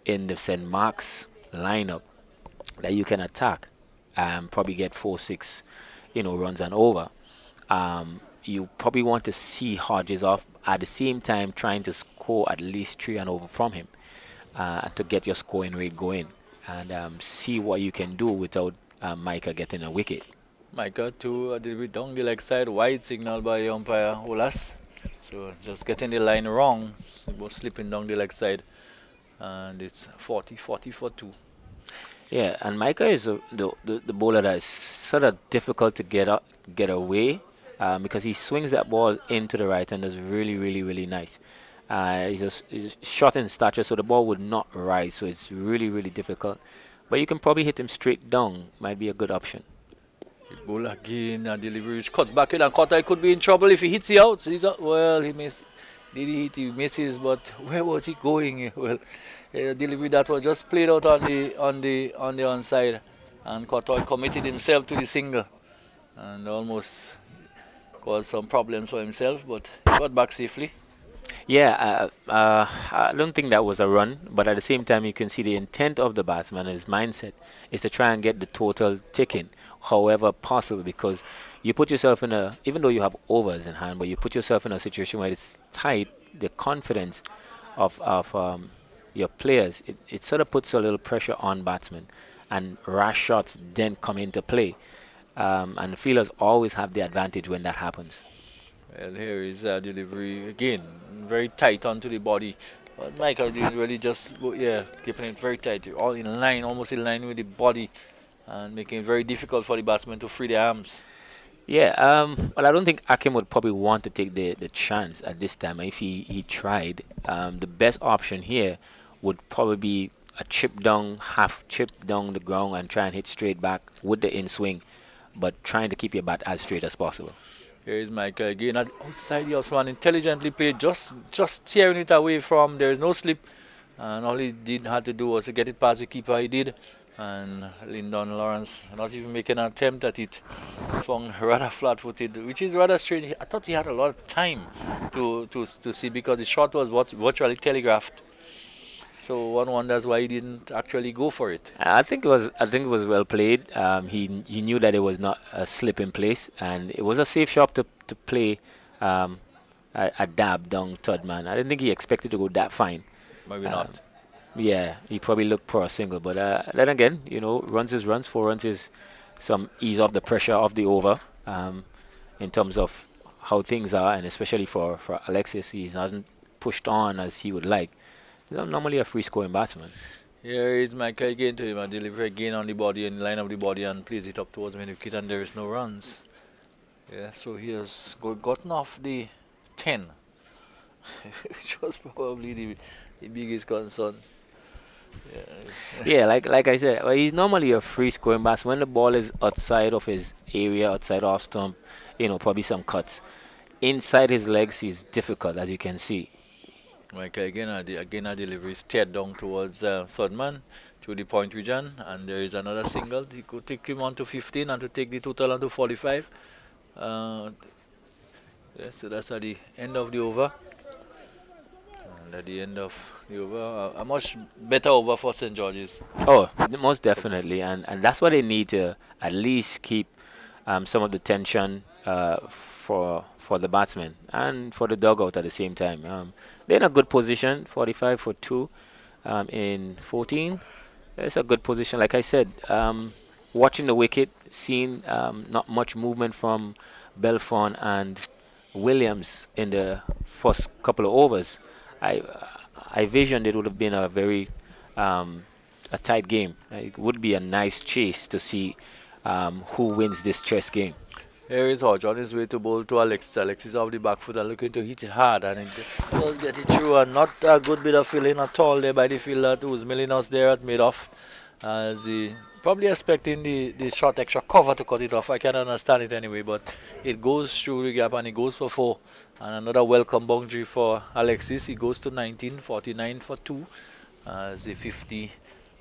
S2: in the St. Mark's lineup that you can attack and probably get 4-6 runs and over. You probably want to see Hodges off at the same time trying to score at least 3 and over from him to get your scoring rate going, and see what you can do without Micah getting a wicket.
S1: Micah to delivery down the leg side, wide signal by umpire Olas. So just getting the line wrong, was slipping down the leg side, and it's 40-40 for two.
S2: Yeah, and Micah is the bowler that is sort of difficult to get away because he swings that ball into the right and is really, really, really nice. He's short in stature, so the ball would not rise, so it's really, really difficult. But you can probably hit him straight down, might be a good option.
S1: Hit ball again, and delivery which cuts back in, and Cotter could be in trouble if he hits the outs. Well, he missed. Did he hit? He misses, but where was he going? Well, delivery that was just played out on the onside, and Cotter committed himself to the single, and almost caused some problems for himself, but he got back safely.
S2: Yeah, I don't think that was a run, but at the same time, you can see the intent of the batsman, his mindset is to try and get the total ticking, however possible, because you put yourself in a, even though you have overs in hand, but you put yourself in a situation where it's tight, the confidence of your players, it sort of puts a little pressure on batsmen, and rash shots then come into play. And fielders always have the advantage when that happens.
S1: Well, here is delivery again, very tight onto the body. But Michael did really just, yeah, keeping it very tight, all in line, almost in line with the body, and making it very difficult for the batsman to free their arms.
S2: Yeah, well, I don't think Akim would probably want to take the chance at this time. If he tried, the best option here would probably be a chip down, half chip down the ground and try and hit straight back with the in swing, but trying to keep your bat as straight as possible.
S1: Here is Michael again outside the Osman, intelligently played, just tearing it away from. There is no slip, and all he had to do was to get it past the keeper. He did, and Lyndon Lawrence not even making an attempt at it. Found rather flat-footed, which is rather strange. I thought he had a lot of time to see because the shot was virtually telegraphed. So one wonders why he didn't actually go for it.
S2: I think it was well played. He knew that there was not a slip in place, and it was a safe shot to play a dab down Tudman. I didn't think he expected to go that fine.
S1: Maybe
S2: Um,
S1: not.
S2: Yeah, he probably looked for a single, but then again, runs is runs. 4 runs is some ease off the pressure of the over in terms of how things are, and especially for Alexis, he's not pushed on as he would like. He's not normally a free scoring batsman.
S1: Here is Michael again to him and deliver again on the body, in the line of the body, and plays it up towards the wicket, and there is no runs. Yeah, so he has gotten off the 10, which was probably the biggest concern. Yeah.
S2: Yeah, like I said, well, he's normally a free scoring batsman. When the ball is outside of his area, outside off stump, probably some cuts. Inside his legs, he's difficult, as you can see.
S1: Michael again, a delivery steered down towards third man through the point region, and there is another single. He could take him on to 15 and to take the total on to 45. Yeah, so that's at the end of the over. And at the end of the over, a much better over for St. George's.
S2: Oh, most definitely, and that's what they need to at least keep some of the tension for the batsmen and for the dugout at the same time. They're in a good position, 45 for 2 in 14. It's a good position. Like I said, watching the wicket, seeing not much movement from Belfon and Williams in the first couple of overs, I visioned it would have been a very a tight game. It would be a nice chase to see who wins this chess game.
S1: Here is Hodge on his way to bowl to Alexis. Alexis off the back foot and looking to hit it hard, and it does get it through, and not a good bit of feeling at all there by the fielder who's milling us there at mid-off. As probably expecting the short extra cover to cut it off. I can understand it anyway, but it goes through the gap and it goes for 4. And another welcome boundary for Alexis. He goes to 19, 49 for 2. As the 50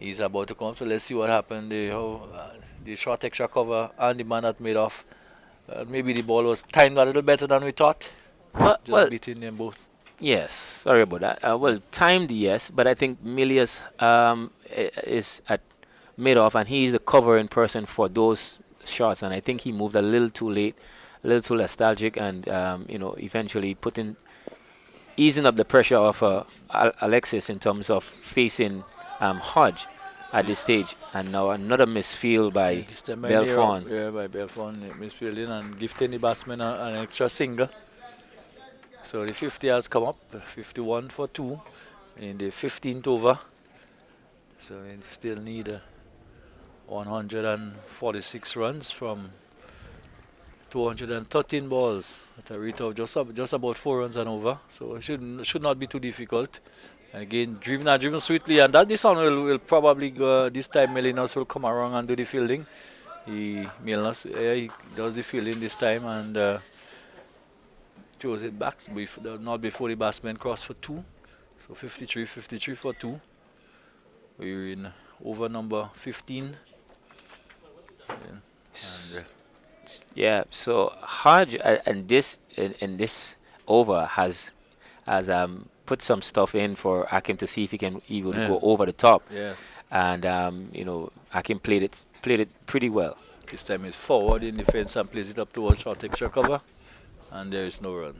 S1: is about to come. So let's see what happens. The short extra cover and the man at mid-off. Maybe the ball was timed a little better than we thought. Just beating them both.
S2: Yes, sorry about that. Well, timed, yes, but I think Milius is at mid-off, and he's the covering person for those shots, and I think he moved a little too late, a little too nostalgic, and eventually easing up the pressure of Alexis in terms of facing Hodge. at this stage. And now another misfield
S1: Yeah,
S2: by
S1: this time by
S2: Belfon.
S1: yeah, by Belfon misfielding and gifting the batsman an extra single. So the 50 has come up, 51 for 2 in the 15th over. So we still need 146 runs from 213 balls at a rate of just about 4 runs and over. So it should not be too difficult. And again, driven sweetly, and that this one will probably go, this time Melinos will come around and do the fielding. Melinos he does the fielding this time and throws it back, not before the batsman crossed for 2. So 53 for 2. We're in over number 15. Yeah. And,
S2: Yeah, so Hodge in this over has put some stuff in for Akim to see if he can even
S1: yeah.
S2: go over the top,
S1: Yes.
S2: and Akim played it pretty well.
S1: This time it's forward in defense and plays it up towards short extra cover, and there is no run.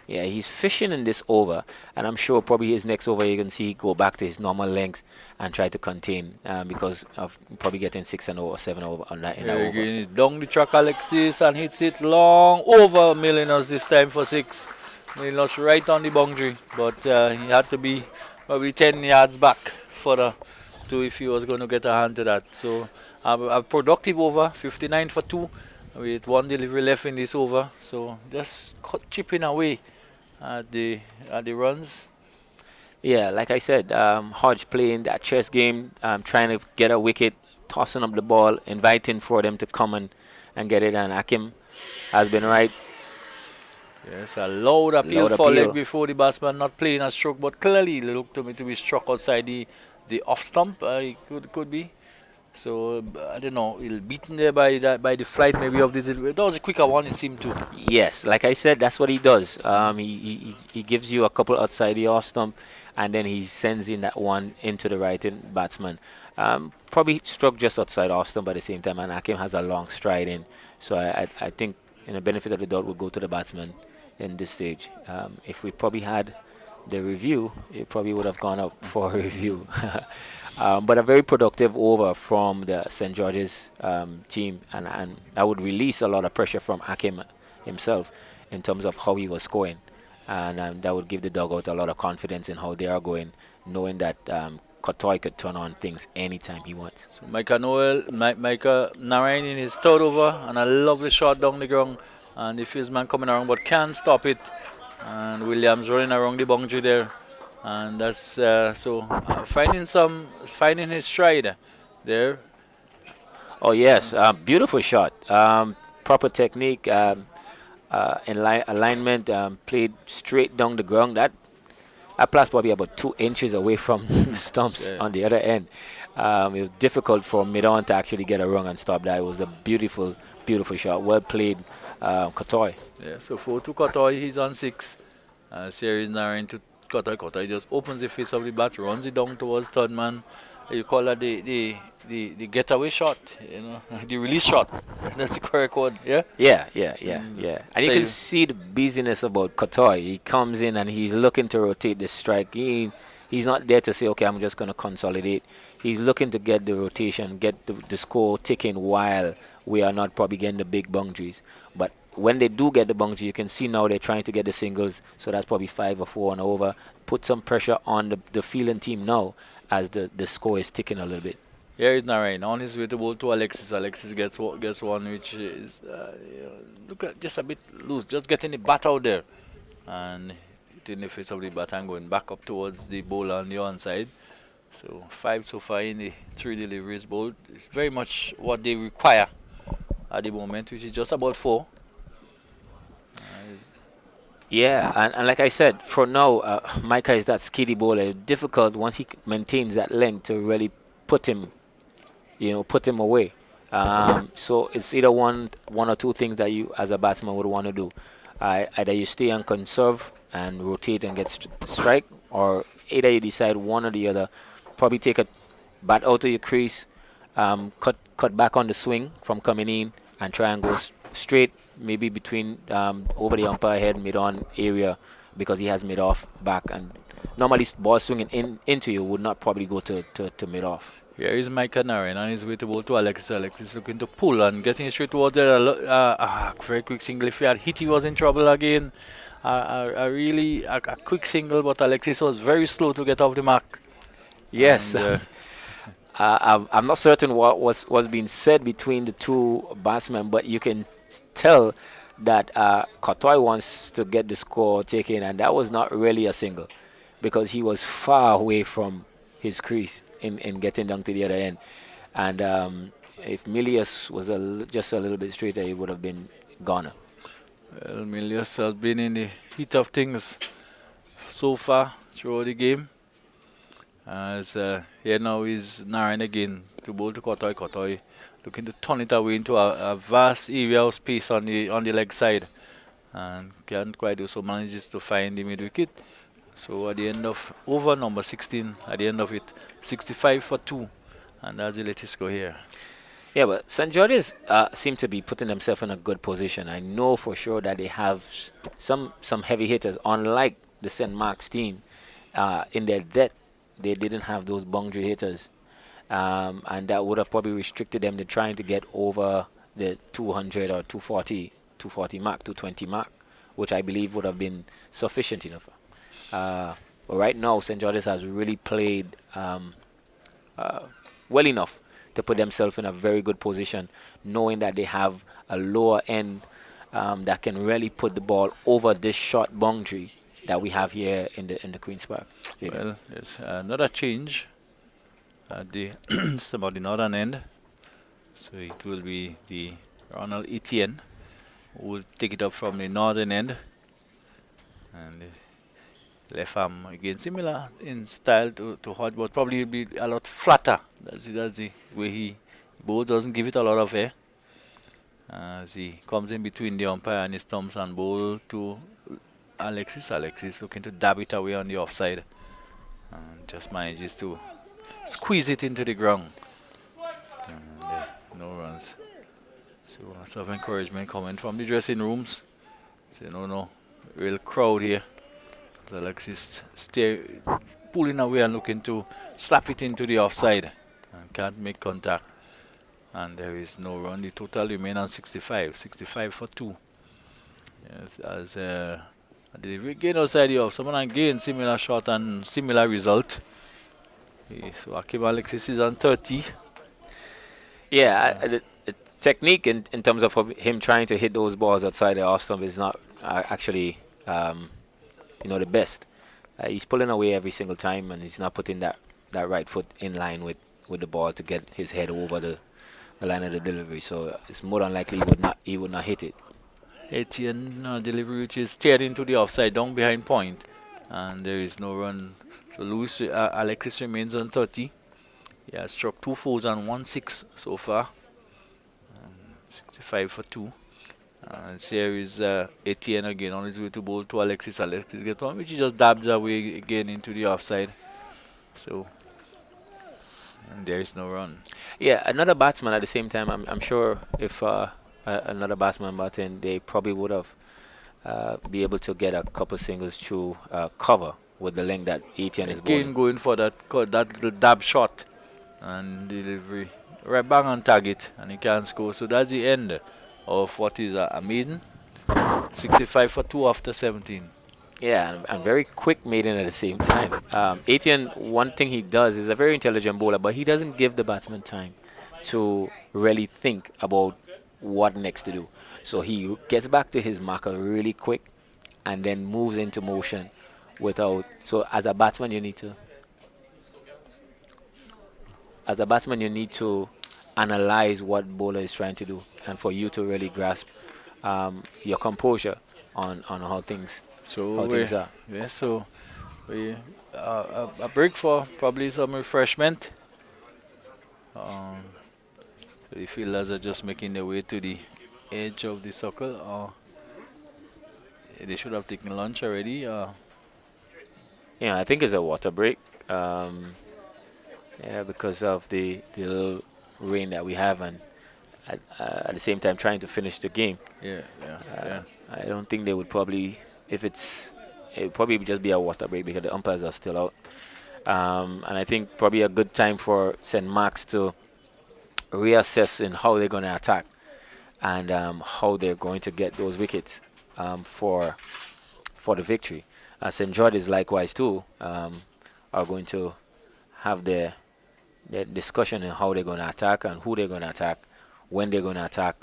S2: Yeah, he's fishing in this over, and I'm sure probably his next over you can see go back to his normal lengths and try to contain because of probably getting 6 and 0 or 7 over on that in that
S1: Here
S2: over.
S1: again, down the track Alexis and hits it long over Milinos this time for 6. Milinos right on the boundary, but he had to be probably 10 yards back further to if he was going to get a hand to that. So a productive over, 59 for 2 with 1 delivery left in this over. So just chipping away at the runs.
S2: Yeah, like I said, Hodge playing that chess game, trying to get a wicket, tossing up the ball, inviting for them to come and get it. And Akim has been right.
S1: Yes, a loud appeal for leg before the batsman, not playing a stroke, but clearly it looked to me to be struck outside the off stump. It could be. So I don't know. He'll beaten there by the flight maybe of this. That was a quicker one. It seemed to.
S2: Yes, like I said, that's what he does. He gives you a couple outside the off stump, and then he sends in that one into the right batsman. Probably struck just outside off stump at the same time, and Akim has a long stride in. So I think in the benefit of the doubt will go to the batsman in this stage. If we probably had the review, it probably would have gone up for a review. But a very productive over from the St. George's team, and that would release a lot of pressure from Akim himself in terms of how he was scoring, and that would give the dugout a lot of confidence in how they are going, knowing that Kotoy could turn on things anytime he wants.
S1: So Micah Narayan in his third over, and a lovely shot down the ground, and the fieldsman coming around but can't stop it, and Williams running around the boundary there. And that's finding his stride there.
S2: Oh yes, beautiful shot. Proper technique, alignment, played straight down the ground. That plus probably about 2 inches away from the stumps on the other end. It was difficult for mid-on to actually get a run and stop that. It was a beautiful, beautiful shot. Well played, Kotoy.
S1: Yeah. So 4 to Kotoy. He's on 6. Series Narayan to Kotoy just opens the face of the bat, runs it down towards third man. You call that the getaway shot, the release shot. That's the correct word, yeah?
S2: Yeah. And you can see the busyness about Kotoy. He comes in and he's looking to rotate the strike. He's not there to say, okay, I'm just going to consolidate. He's looking to get the rotation, get the score ticking while we are not probably getting the big boundaries. But when they do get the boundary, you can see now they're trying to get the singles, so that's probably 5 or 4 and over. Put some pressure on the fielding team now as the score is ticking a little bit.
S1: Here is Narayan on his way to bowl to Alexis. Alexis gets one which is look at just a bit loose, just getting the bat out there and hitting the face of the bat and going back up towards the bowler on the onside. So 5 so far in the 3 deliveries bowled. It's very much what they require at the moment, which is just about 4.
S2: Yeah, and like I said, for now, Micah is that skiddy bowler. Difficult once he maintains that length to really put him away. So it's either one or two things that you, as a batsman, would want to do. Either you stay and conserve and rotate and get strike, or either you decide one or the other. Probably take a bat out of your crease, cut back on the swing from coming in, and try and go straight. Maybe between over the umpire head, mid-on area, because he has mid-off back, and normally ball swinging into you would not probably go to mid-off.
S1: Here is Micah Naren on his way to ball to Alexis. Alexis looking to pull and getting straight towards there. Very quick single. If he had hit, he was in trouble again. A quick single, but Alexis was very slow to get off the mark.
S2: Yes.
S1: And,
S2: I'm not certain what was being said between the two batsmen, but you can tell that Kotoy wants to get the score taken, and that was not really a single because he was far away from his crease in getting down to the other end. And if Milius was just a little bit straighter, he would have been gone.
S1: well, Milius has been in the heat of things so far throughout the game. As here now is Naren again to bowl to Kotoy. Kotoy looking to turn it away into a vast area of space on the leg side, and can't quite do so. Manages to find the mid wicket. So at the end of over number 16, at the end of it, 65 for 2, and that's the latest score here.
S2: Yeah, but St. George's seem to be putting themselves in a good position. I know for sure that they have some heavy hitters, unlike the St. Mark's team. In their depth, they didn't have those boundary hitters, and that would have probably restricted them to trying to get over the 200 or 240 mark, 220 mark, which I believe would have been sufficient enough. But right now, St. George's has really played well enough to put themselves in a very good position, knowing that they have a lower end that can really put the ball over this short boundary that we have here in the Queen's Park.
S1: Well, there's another change at the some of the northern end. So it will be the Ronald Etienne who will take it up from the northern end. And the left arm again similar in style to Hodge, but probably be a lot flatter. That's the way he bowls, doesn't give it a lot of air. As he comes in between the umpire and his thumbs and bowl to Alexis. Alexis looking to dab it away on the offside and just manages to squeeze it into the ground. And no runs. So lots of encouragement coming from the dressing rooms. So no real crowd here. So Alexis pulling away and looking to slap it into the offside and can't make contact. And there is no run. The total remain on 65 for 2. Yes, as the gain outside the off, someone again similar shot and similar result. So Akim Alexis is on 30.
S2: Yeah, the technique in terms of him trying to hit those balls outside the off stump is not actually the best. He's pulling away every single time, and he's not putting that right foot in line with the ball to get his head over the line of the delivery. So it's more than likely he would not hit it.
S1: Etienne delivery which is steered into the offside down behind point, and there is no run. So Alexis remains on 30. He has struck 2 fours and 1 6 so far. 65 for 2. And here is Etienne again on his way to bowl to Alexis. Alexis gets one which he just dabs away again into the offside. So and there is no run.
S2: Yeah, another batsman at the same time. I'm sure if another batsman bat in, they probably would have be able to get a couple singles through cover with the length that Etienne is
S1: Again
S2: bowling.
S1: going for that little dab shot and delivery right bang on target, and he can't score. So that's the end of what is a maiden. 65 for 2 after 17.
S2: Yeah, and very quick maiden at the same time. Etienne, one thing he does is a very intelligent bowler, but he doesn't give the batsman time to really think about what next to do. So he gets back to his marker really quick and then moves into motion without. So as a batsman, you need to analyze what bowler is trying to do, and for you to really grasp your composure on how things are.
S1: Yeah, so we a break for probably some refreshment. So the fielders are just making their way to the edge of the circle, or they should have taken lunch already.
S2: Yeah, I think it's a water break. Because of the little rain that we have, and at the same time trying to finish the game.
S1: Yeah.
S2: I don't think they would probably, it would probably just be a water break because the umpires are still out. And I think probably a good time for St. Mark's to reassess in how they're going to attack and how they're going to get those wickets for the victory. St. George's likewise too are going to have their discussion on how they're going to attack and who they're going to attack, when they're going to attack,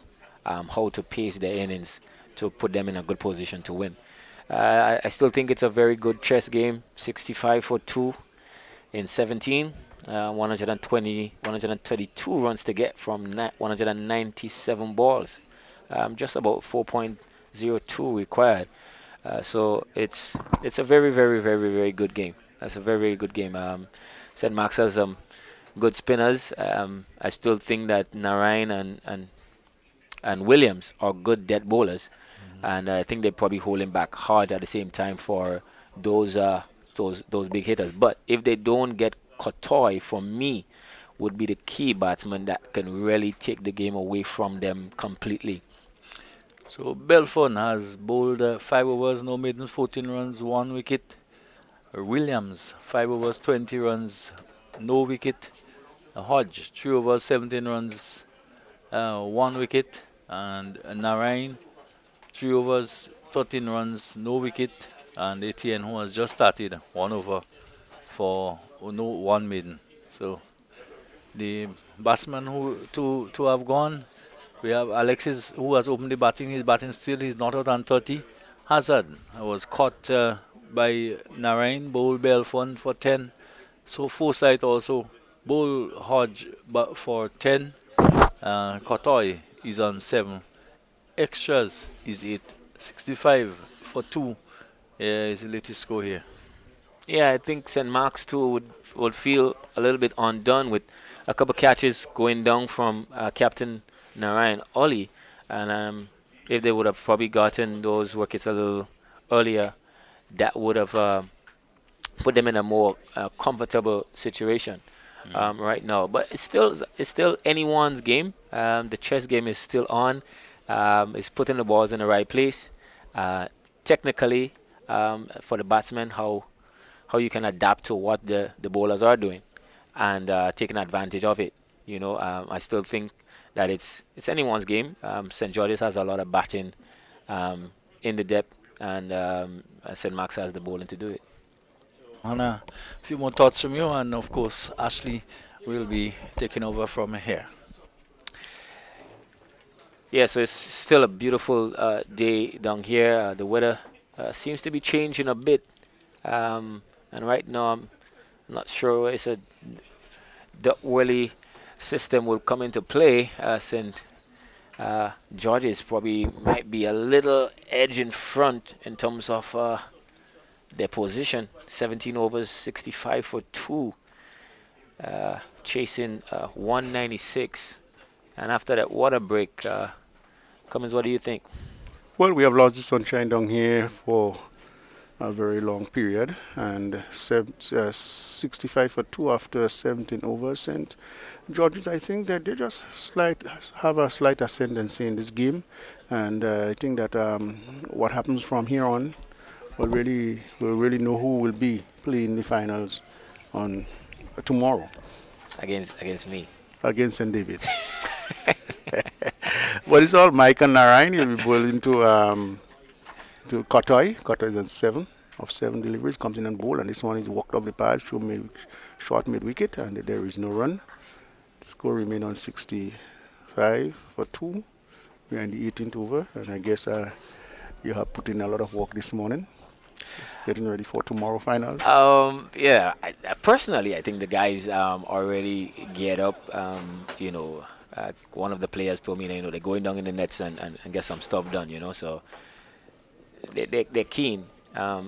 S2: how to pace their innings to put them in a good position to win. I still think it's a very good chess game. 65 for 2 in 17. 132 runs to get from 197 balls. Just about 4.02 required. So it's a very, very, very, very good game. That's a very, very good game. St. Mark's has good spinners. I still think that Narayan and Williams are good dead bowlers, and I think they're probably holding back hard at the same time for those big hitters. But if they don't get Kotoy, for me, would be the key batsman that can really take the game away from them completely.
S1: So Belfon has bowled 5 overs, no maiden, 14 runs, 1 wicket. Williams, 5 overs, 20 runs, no wicket. Hodge, 3 overs, 17 runs, 1 wicket. And Narayan, 3 overs, 13 runs, no wicket. And Etienne, who has just started, 1 over for no 1 maiden. So the batsmen who to have gone, we have Alexis, who has opened the batting. He's batting still. He's not out on 30. Hazard was caught by Narayan, bowl Belfon for 10. So Forsyth also bowl Hodge but for 10. Kotoy is on 7. Extras is 8. 65 for 2 is the latest score here.
S2: Yeah, I think St. Mark's too would feel a little bit undone with a couple catches going down from Captain Narayan Oli, and if they would have probably gotten those wickets a little earlier, that would have put them in a more comfortable situation right now. But it's still anyone's game. The chess game is still on. It's putting the balls in the right place. Technically, for the batsman, how you can adapt to what the bowlers are doing and taking advantage of it. I still think that it's anyone's game. St. George's has a lot of batting in the depth, and St. Mark's has the bowling to do it.
S1: And a few more thoughts from you, and of course, Ashley will be taking over from here.
S2: Yeah, so it's still a beautiful day down here. The weather seems to be changing a bit, and right now I'm not sure it's a duck welly system will come into play. St. George's probably might be a little edge in front in terms of their position. 17 overs, 65 for 2, chasing 196. And after that water break, Cummins, what do you think?
S5: Well, we have lost the sunshine down here for a very long period, and 65 for 2 after 17 overs. And Georges, I think that they just have a slight ascendancy in this game, and I think that what happens from here on will really know who will be playing the finals on tomorrow
S2: Against me.
S5: against St. David. But it's all Mike and Narayan. He'll be bowling to Kotoy. Kotoy is on 7 of 7 deliveries, comes in and bowl, and this one is walked up the pads through short mid wicket, and there is no run. Score remain on 65 for 2. We are in the 18th over, and I guess you have put in a lot of work this morning, getting ready for tomorrow finals.
S2: Yeah, personally, I think the guys already geared up. One of the players told me they're going down in the nets and get some stuff done. So they're keen,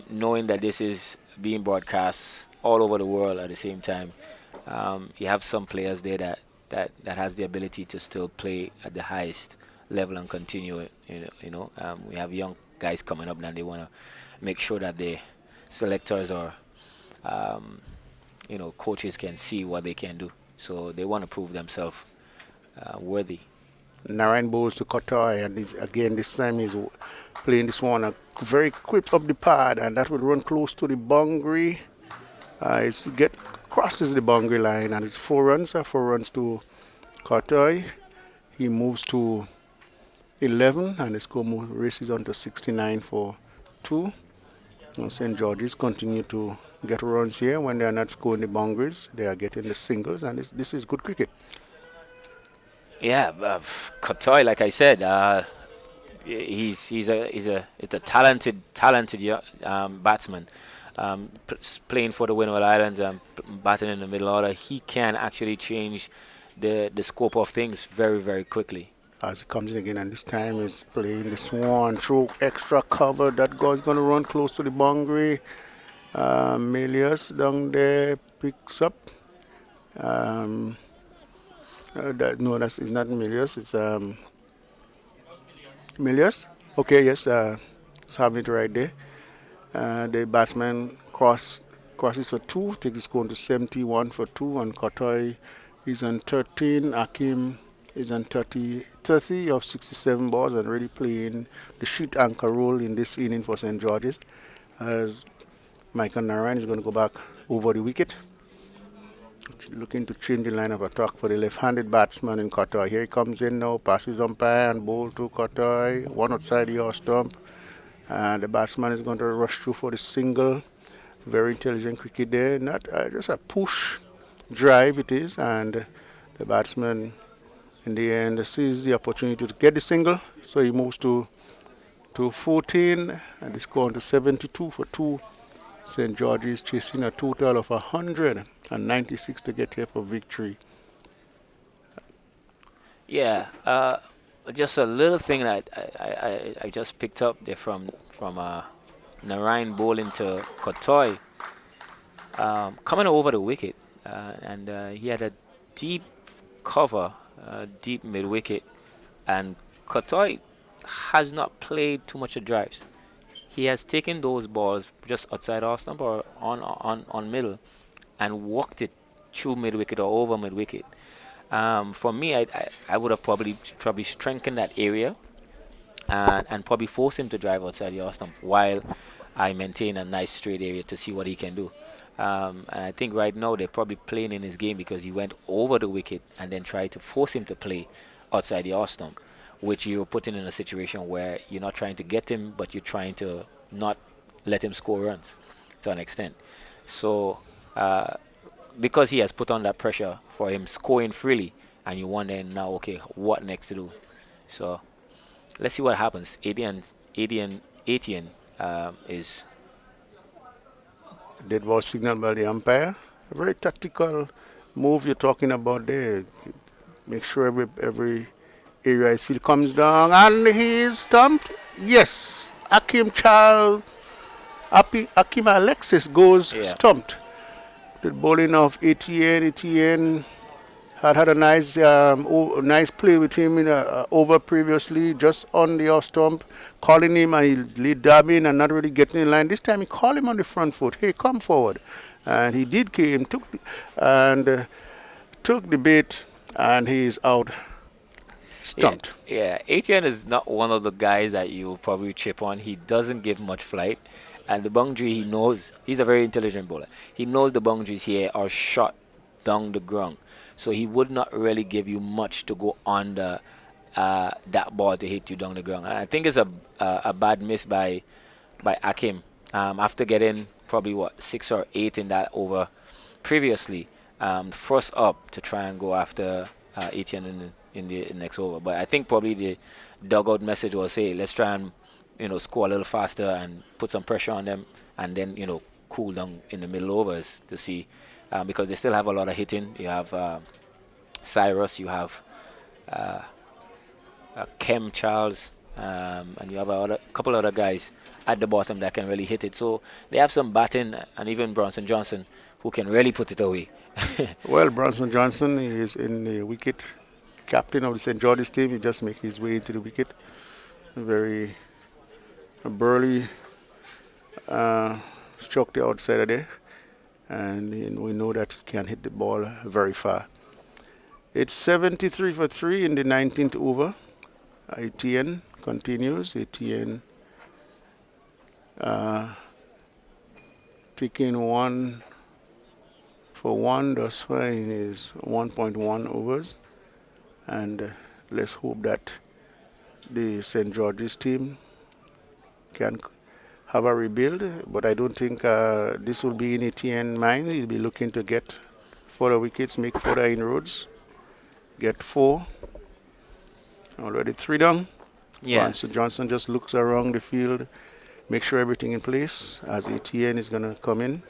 S2: knowing that this is being broadcast all over the world at the same time. You have some players there that has the ability to still play at the highest level and continue it. We have young guys coming up, and they want to make sure that the selectors or coaches can see what they can do. So they want to prove themselves worthy.
S5: Narayan bowls to Kotoy, and again this time he's playing this one very quick up the pad, and that would run close to the boundary. It's get crosses the boundary line and it's 4 runs. 4 runs to Cotoy. He moves to 11 and the score races on to 69 for 2. St. George's continue to get runs here when they are not scoring the boundaries. They are getting the singles, and this is good cricket.
S2: Yeah, Kotoy, like I said, he's a talented batsman. Playing for the Windward Islands and batting in the middle order, he can actually change the scope of things very, very quickly.
S5: As he comes in again, and this time is playing the swan through extra cover. That guy's going to run close to the boundary. Melius down there picks up. No, it's not Melius. It's Melius. Okay, yes, just having it right there. The batsman crosses for 2, takes the score to 71 for 2, and Kotoy is on 13. Akim is on 30 of 67 balls and really playing the sheet anchor role in this inning for St. George's. As Michael Narayan is going to go back over the wicket, looking to change the line of attack for the left-handed batsman in Kotoy. Here he comes in now, passes umpire and bowl to Kotoy, one outside the off stump. And the batsman is going to rush through for the single. Very intelligent cricket there. Not just a push drive it is. And the batsman in the end sees the opportunity to get the single. So he moves to 14 and is going to 72 for 2. St. George's chasing a total of 196 to get here for victory.
S2: Yeah, just a little thing that I just picked up there from Narayan bowling to Kotoy, coming over the wicket, and he had a deep cover, deep mid wicket, and Kotoy has not played too much of drives. He has taken those balls just outside off stump or on middle, and walked it through mid wicket or over mid wicket. For me, I would have probably strengthened that area and probably force him to drive outside the off stump while I maintain a nice straight area to see what he can do. And I think right now they're probably playing in his game because he went over the wicket and then tried to force him to play outside the off stump, which you're putting in a situation where you're not trying to get him, but you're trying to not let him score runs to an extent. So because he has put on that pressure for him scoring freely, and you wonder now, okay, what next to do? So let's see what happens. Etienne is.
S5: That was signaled by the umpire. A very tactical move you're talking about there. Make sure every area is field comes down and he is stumped. Yes, Akim Alexis goes stumped. The bowling of Etienne had a nice nice play with him in over previously, just on the off stump, calling him and he lead dabbing and not really getting in line. This time he called him on the front foot. Hey, come forward, and he did came, took the bait, and he is out, stumped.
S2: Yeah, Etienne is not one of the guys that you probably chip on. He doesn't give much flight. And the boundary he knows, he's a very intelligent bowler. He knows the boundaries here are shot down the ground. So he would not really give you much to go on that ball to hit you down the ground. And I think it's a bad miss by Akim after getting probably 6 or 8 in that over previously. First up to try and go after Etienne in the next over. But I think probably the dugout message was, hey, let's try and score a little faster and put some pressure on them, and then cool down in the middle overs to see, because they still have a lot of hitting. You have Cyrus, you have Kem Charles, and you have a couple other guys at the bottom that can really hit it. So they have some batting, and even Bronson Johnson, who can really put it away.
S5: Well, Bronson Johnson is in the wicket, captain of the St. George's team. He just makes his way into the wicket. Very burly, struck the outside there, and we know that he can hit the ball very far. It's 73 for 3 in the 19th over. Etienne continues. Etienne taking one for one thus far in his 1.1 overs. And let's hope that the St. George's team can have a rebuild. But I don't think this will be in Etienne mind. He'll be looking to get further wickets, make further inroads, get four. Already three down.
S2: Yeah.
S5: Johnson just looks around the field, make sure everything in place as Etienne is going to come in.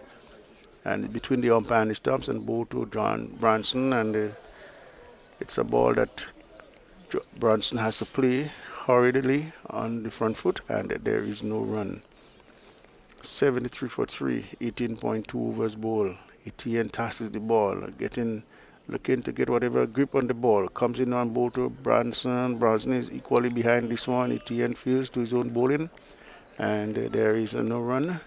S5: And between the umpire and the stumps and ball to John Branson, and it's a ball that Branson has to play hurriedly on the front foot, and there is no run. 73 for 3, 18.2 overs ball. Etienne tosses the ball, looking to get whatever grip on the ball. Comes in on ball to Branson. Branson is equally behind this one. Etienne fields to his own bowling, and there is no run.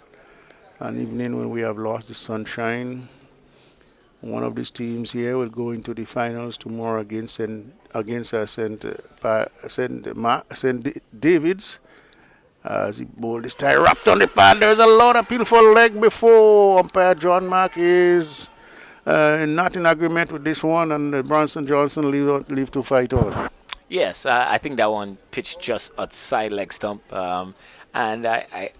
S5: An evening when we have lost the sunshine. One of these teams here will go into the finals tomorrow against St. David's. As he bowled this time, wrapped on the pad. There's a lot of people for leg before umpire John Mark is not in agreement with this one, and Bronson Johnson leave to fight on.
S2: Yes, I think that one pitched just outside leg stump, and I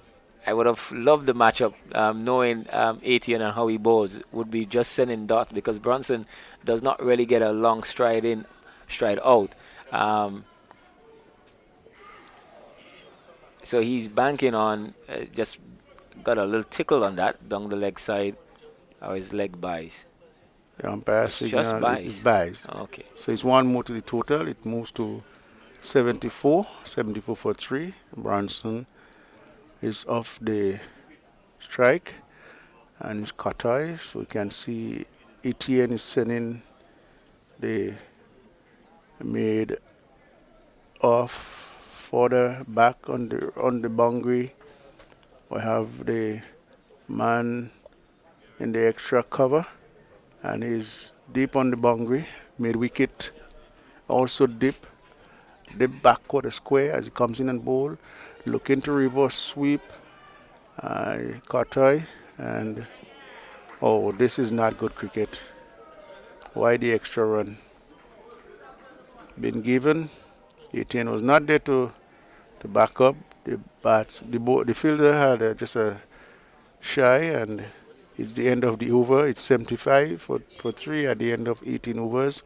S2: would have loved the matchup, knowing Etienne and how he bowls would be just sending dots because Bronson does not really get a long stride in, stride out. So he's banking on just got a little tickle on that down the leg side, or his leg buys.
S5: The umpire
S2: It's
S5: signal
S2: just buys.
S5: is buys.
S2: Okay.
S5: So it's one more to the total. It moves to 74 for 3. Bronson is off the strike and is cut eye. So we can see Etienne is sending the made off further back on the boundary. We have the man in the extra cover and he's deep on the boundary. Made wicket also dip backward a square as he comes in and bowl. Looking to reverse sweep. Kartai and oh, this is not good cricket. Why the extra run? Been given. Etienne was not there to back up. The fielder had just a shy, and it's the end of the over. It's 75 for 3 at the end of 18 overs.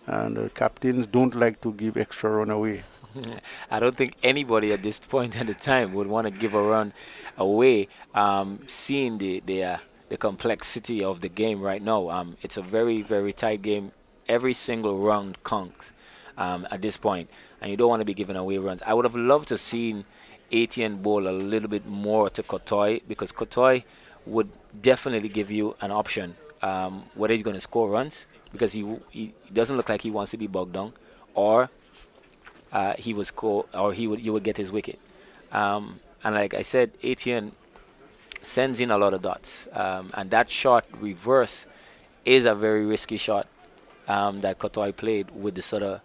S5: And captains don't like to give extra run away.
S2: I don't think anybody at this point in the time would want to give a run away. Seeing the complexity of the game right now, it's a very, very tight game. Every single round counts at this point, and you don't want to be giving away runs. I would have loved to seen Etienne bowl a little bit more to Kotoy, because Kotoy would definitely give you an option whether he's going to score runs, because he doesn't look like he wants to be bogged down, or he would score, or you would get his wicket. And like I said, Etienne sends in a lot of dots, and that shot reverse is a very risky shot that Kotoy played with the sort of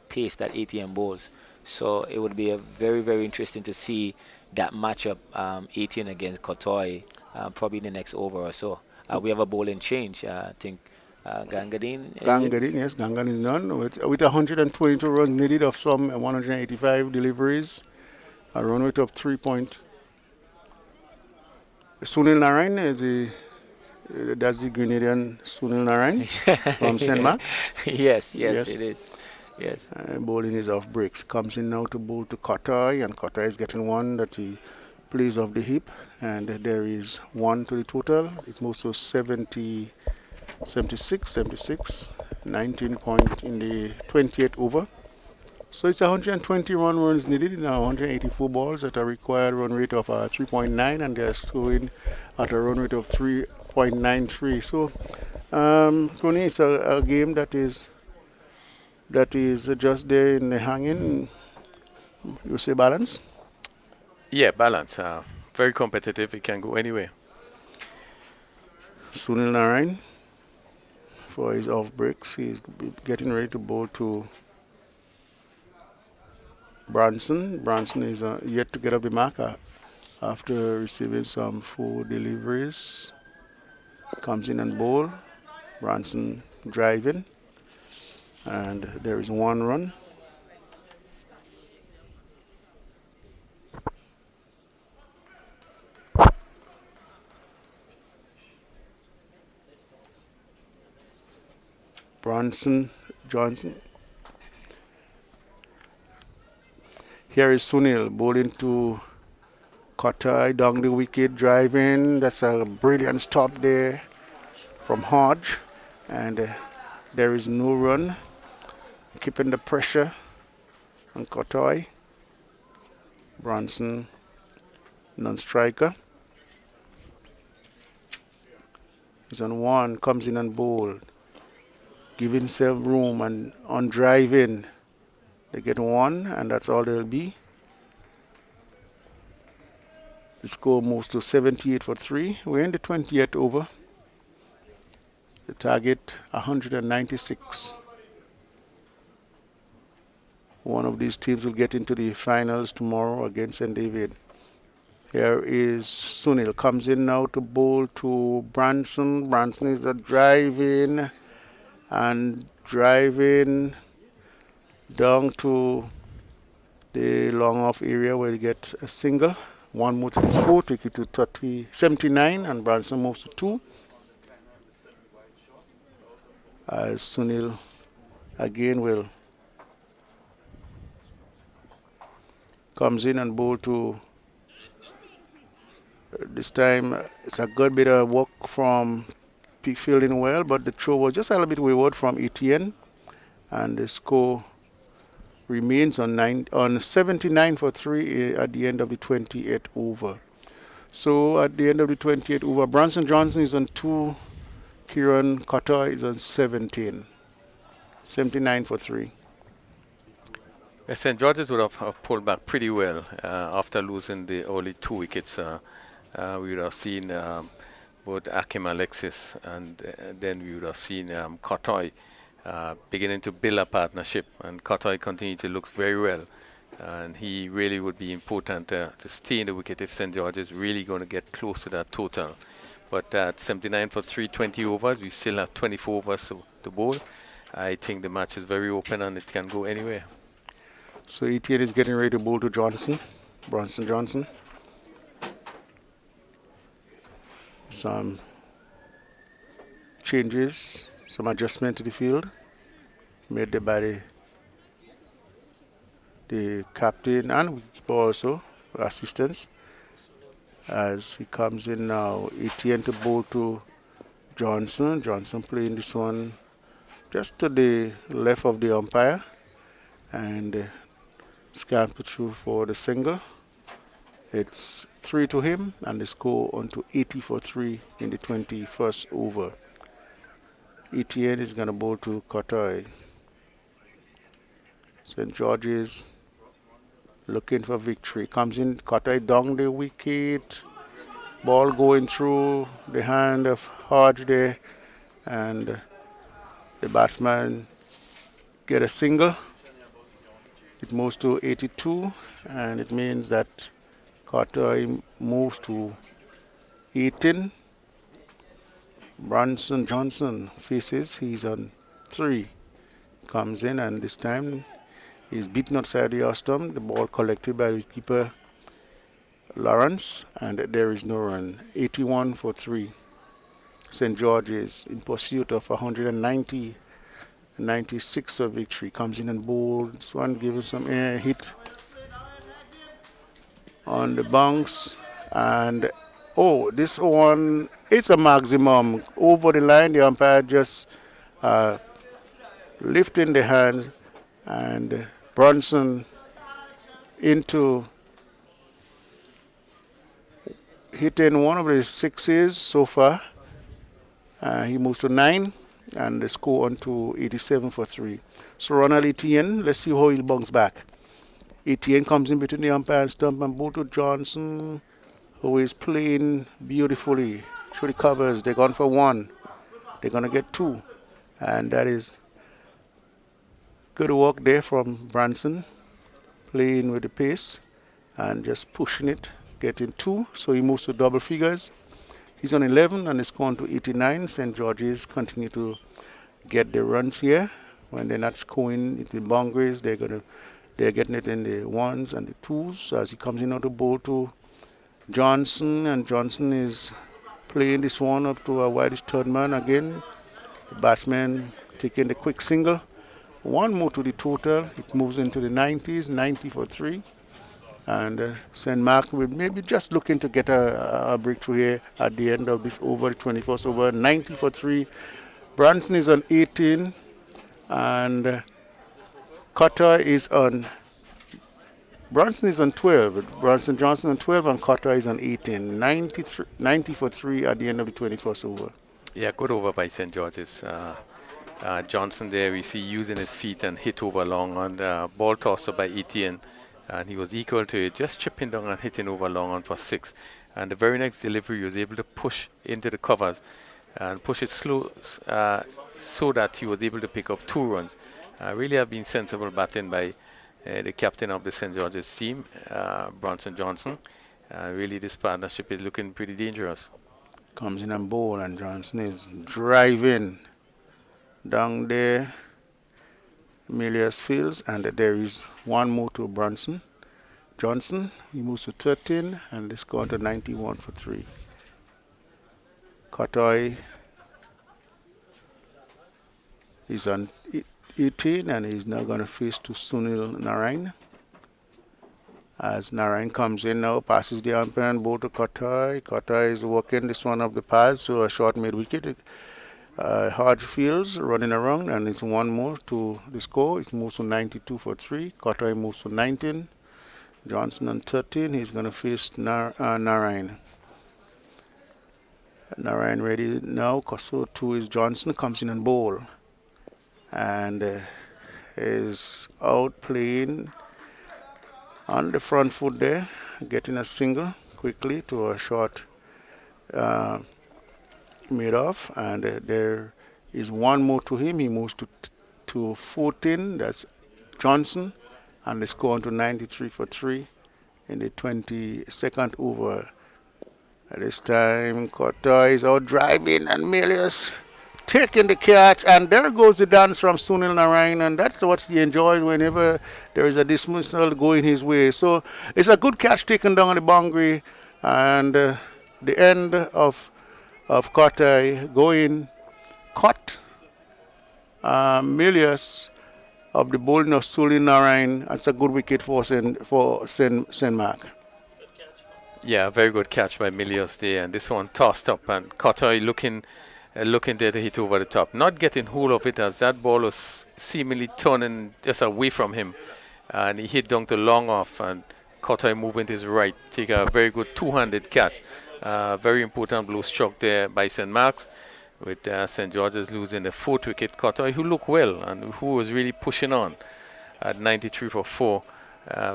S2: pace that Etienne bowls. So it would be a very, very interesting to see that matchup, Etienne against Kotoy, probably in the next over or so. We have a bowling change. I think Gangadin.
S5: Yes, Gangadin is done with 122 runs needed of some 185 deliveries. A run rate of 3 point. Sunil Narayan is that's the Grenadian Sunil Narayan from St. Mark.
S2: Yes, it is. Yes.
S5: Bowling is off breaks. Comes in now to bowl to Kotai, and Kotai is getting one that he plays off the hip, and there is one to the total. It moves to 76, 19 point in the 28th over. So it's 121 runs needed in 184 balls at a required run rate of 3.9, and they're scoring at a run rate of 3.93. So, Tony, it's a game that is just there in the hanging. You say balance?
S4: Yeah, balance. Very competitive. It can go anywhere.
S5: Sunil Narayan for his off breaks. He's getting ready to bowl to Branson. Branson is yet to get up the marker after receiving some full deliveries. comes in and bowl. Branson driving, and there is one run. Bronson Johnson. Here is Sunil bowling to Kotai down the wicket, driving. That's a brilliant stop there from Hodge, and there is no run. Keeping the pressure on Kotai. Bronson, non-striker. He's on one, comes in and bowled. Give himself room and on driving. They get one, and that's all there'll be. The score moves to 78 for 3. We're in the 20th over. The target 196. One of these teams will get into the finals tomorrow against St. David. Here is Sunil. Comes in now to bowl to Branson. Branson is a driving and driving down to the long off area where you get a single. One more to the score, take it to 79, and Branson moves to 2. As Sunil again will comes in and bowl to this time it's a good bit of work from fielding well, but the throw was just a little bit wayward from Etienne, and the score remains on 79 for 3 at the end of the 28th over. So at the end of the 28th over, Branson Johnson is on 2, Kieran Cotter is on 17. 79 for 3.
S4: St. George's would have pulled back pretty well after losing the only 2 wickets. We would have seen both Akim Alexis, and then we would have seen Kotoy beginning to build a partnership, and Kotoy continued to look very well, and he really would be important to stay in the wicket if St. George is really going to get close to that total. But at 79 for 320 overs, we still have 24 overs to bowl. I think the match is very open and it can go anywhere.
S5: So Etienne is getting ready to bowl to Johnson, Bronson Johnson. Some changes, some adjustment to the field made there by the captain and wicketkeeper also, assistants. As he comes in now, Etienne to bowl to Johnson. Johnson playing this one just to the left of the umpire, and scamper through for the single. It's 3 to him, and the score on to 80 for 3 in the 21st over. Etienne is going to bowl to Kotoy. St. George's looking for victory. Comes in, Kotoy down the wicket. Ball going through the hand of Hodge there, and the batsman get a single. It moves to 82, and it means that Kotoy moves to 18. Bronson Johnson faces, he's on 3. Comes in, and this time he's beaten outside the off stump. The ball collected by the keeper Lawrence, and there is no run. 81 for 3. St. George is in pursuit of 190, 96 for victory. Comes in and bowls. This one gives some air hit on the bounce, and this one, it's a maximum over the line. The umpire just lifting the hand, and Bronson into hitting one of the 6s so far. He moves to 9, and the score on to 87 for 3. So Ronald Etienne, let's see how he'll bounce back. Etienne comes in between the umpire and stump and ball to Johnson, who is playing beautifully through the covers. They're gone for 1. They're going to get 2. And that is good work there from Branson, playing with the pace and just pushing it, getting 2. So he moves to double figures. He's on 11 and it's gone to 89. St. George's continue to get the runs here. When they're not scoring it in boundaries, they're getting it in the ones and the twos as he comes in out the bowl to Johnson, and Johnson is playing this one up to a widest third man again. The batsman taking the quick single. One more to the total. It moves into the 90s, 90 for 3. And St. Mark will maybe just looking to get a breakthrough here at the end of this over, the 21st over, 90 for 3. Branson is on 18, and Qatar is on. Branson is on 12. Branson Johnson on 12, and Qatar is on 18. 90 for 3 at the end of the 21st over.
S4: Yeah, good over by St. George's. Johnson there, we see using his feet and hit over long on the ball tosser by Etienne. And he was equal to it, just chipping down and hitting over long on for 6. And the very next delivery, he was able to push into the covers and push it slow so that he was able to pick up 2 runs. Really have been sensible batting by the captain of the St. George's team, Bronson Johnson. Really, this partnership is looking pretty dangerous.
S5: Comes in and bowl, and Johnson is driving down there. Milius fields, and there is one more to Bronson Johnson. He moves to 13, and this gone to 91 for 3. Kotoy is on 18, and he's now going to face to Sunil Narain. As Narain comes in now, passes the umpire and ball to Kotoy. Kotoy is working this one up the pads to a short mid wicket. Hard fields running around, and it's one more to the score. It moves to 92 for 3. Kotoy moves to 19. Johnson on 13. He's going to face Narain. Narain ready now. So too is Johnson. Comes in and bowl, and is out playing on the front foot there, getting a single quickly to a short made off, and there is one more to him. He moves to 14. That's Johnson, and the score on to 93 for 3 in the 22nd over. At this time, Kotoy is out driving, and Milius taking the catch, and there goes the dance from Sunil Narain, and that's what he enjoys whenever there is a dismissal going his way. So it's a good catch taken down on the boundary, and the end of Kotoy going caught Milius of the bowling of Sunil Narain. That's a good wicket for St. Mark.
S4: Yeah, very good catch by Milius there, and this one tossed up, and Kotoy looking there to hit over the top, not getting hold of it as that ball was seemingly turning just away from him, and he hit down to long off, and Kotoy moving to his right, take a very good two-handed catch. Very important blue stroke there by St. Mark's, with St. George's losing the 4th wicket. Kotoy, who looked well and who was really pushing on at 93 for 4.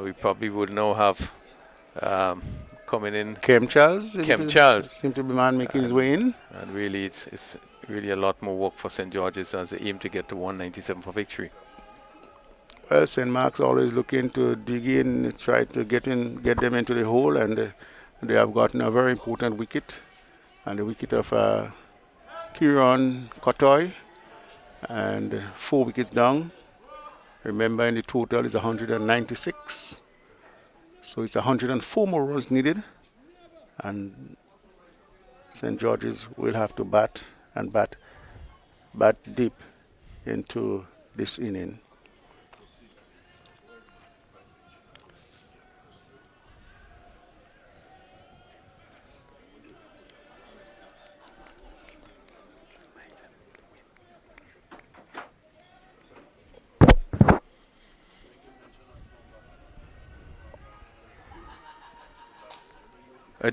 S4: We probably would now have coming in
S5: Kem Charles seems to be man making his way in.
S4: And really, it's really a lot more work for St. George's as they aim to get to 197 for victory.
S5: Well, St. Mark's always looking to dig in, try to get them into the hole, and they have gotten a very important wicket, and the wicket of Kieran Kotoy, and 4 wickets down. Remember, in the total is 196. So it's 104 more runs needed, and St. George's will have to bat deep into this inning.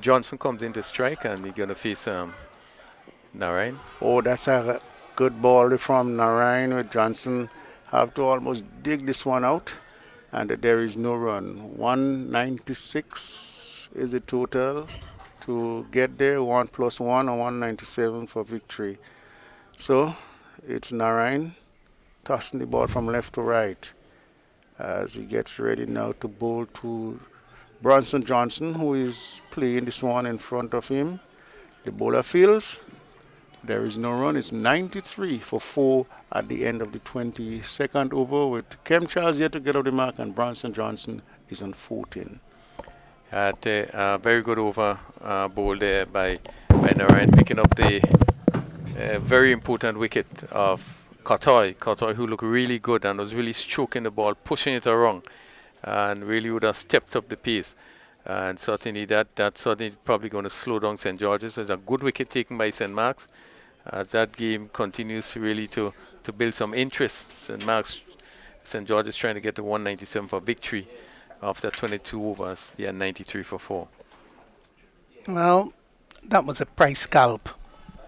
S4: Johnson comes in to strike, and he's going to face Narain.
S5: Oh, that's a good ball from Narain, with Johnson have to almost dig this one out, and there is no run. 196 is the total to get there. 1 plus 1 or 197 for victory. So it's Narain tossing the ball from left to right as he gets ready now to bowl to Bronson Johnson, who is playing this one in front of him. The bowler fields. There is no run. It's 93 for 4 at the end of the 22nd over, with Kem Charles yet to get off the mark and Bronson Johnson is on 14.
S4: At a very good over ball there by Narayan, picking up the very important wicket of Kotoy, who looked really good and was really stroking the ball, pushing it around, and really would have stepped up the pace. And certainly that's certainly probably going to slow down St. George's. It's a good wicket taken by St. Mark's. That game continues really to build some interest. St. Mark's, St. George's trying to get to 197 for victory after 22 overs. Yeah, 93 for 4.
S3: Well, that was a price scalp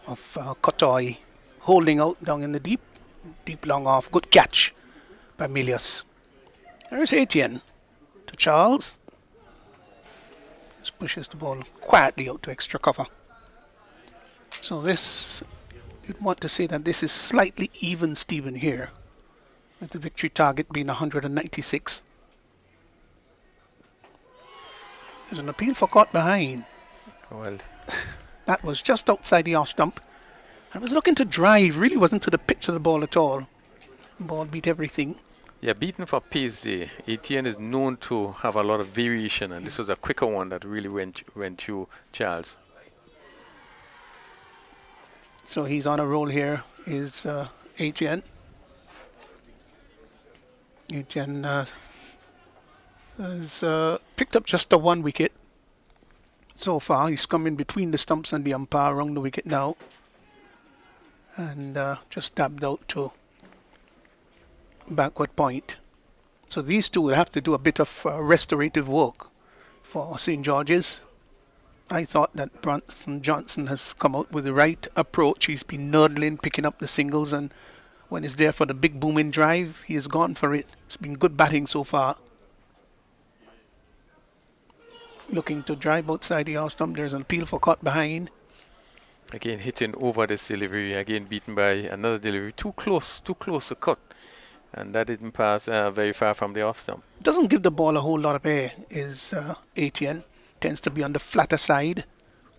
S3: of Kotoy holding out down in the deep long off. Good catch by Milius. There's Etienne to Charles. Just pushes the ball quietly out to extra cover. So this, you'd want to say that this is slightly even Steven here, with the victory target being 196. There's an appeal for caught behind.
S4: Well,
S3: That was just outside the off stump. I was looking to drive, really wasn't to the pitch of the ball at all. The ball beat everything.
S4: yeah, beaten for pace there. Etienne is known to have a lot of variation, and this was a quicker one that really went through Charles.
S3: So he's on a roll here, is Etienne. Etienne has picked up just the 1 wicket so far. He's come in between the stumps and the umpire around the wicket now. And just tapped out to backward point. So these two will have to do a bit of restorative work for St. George's. I thought that Bronson Johnson has come out with the right approach. He's been nurdling, picking up the singles, and when he's there for the big booming drive, he has gone for it. It's been good batting so far. Looking to drive outside the off stump. There's an appeal for caught behind.
S4: Again, hitting over this delivery. Again, beaten by another delivery. Too close to cut. And that didn't pass very far from the off stump.
S3: Doesn't give the ball a whole lot of air, is Etienne. Tends to be on the flatter side.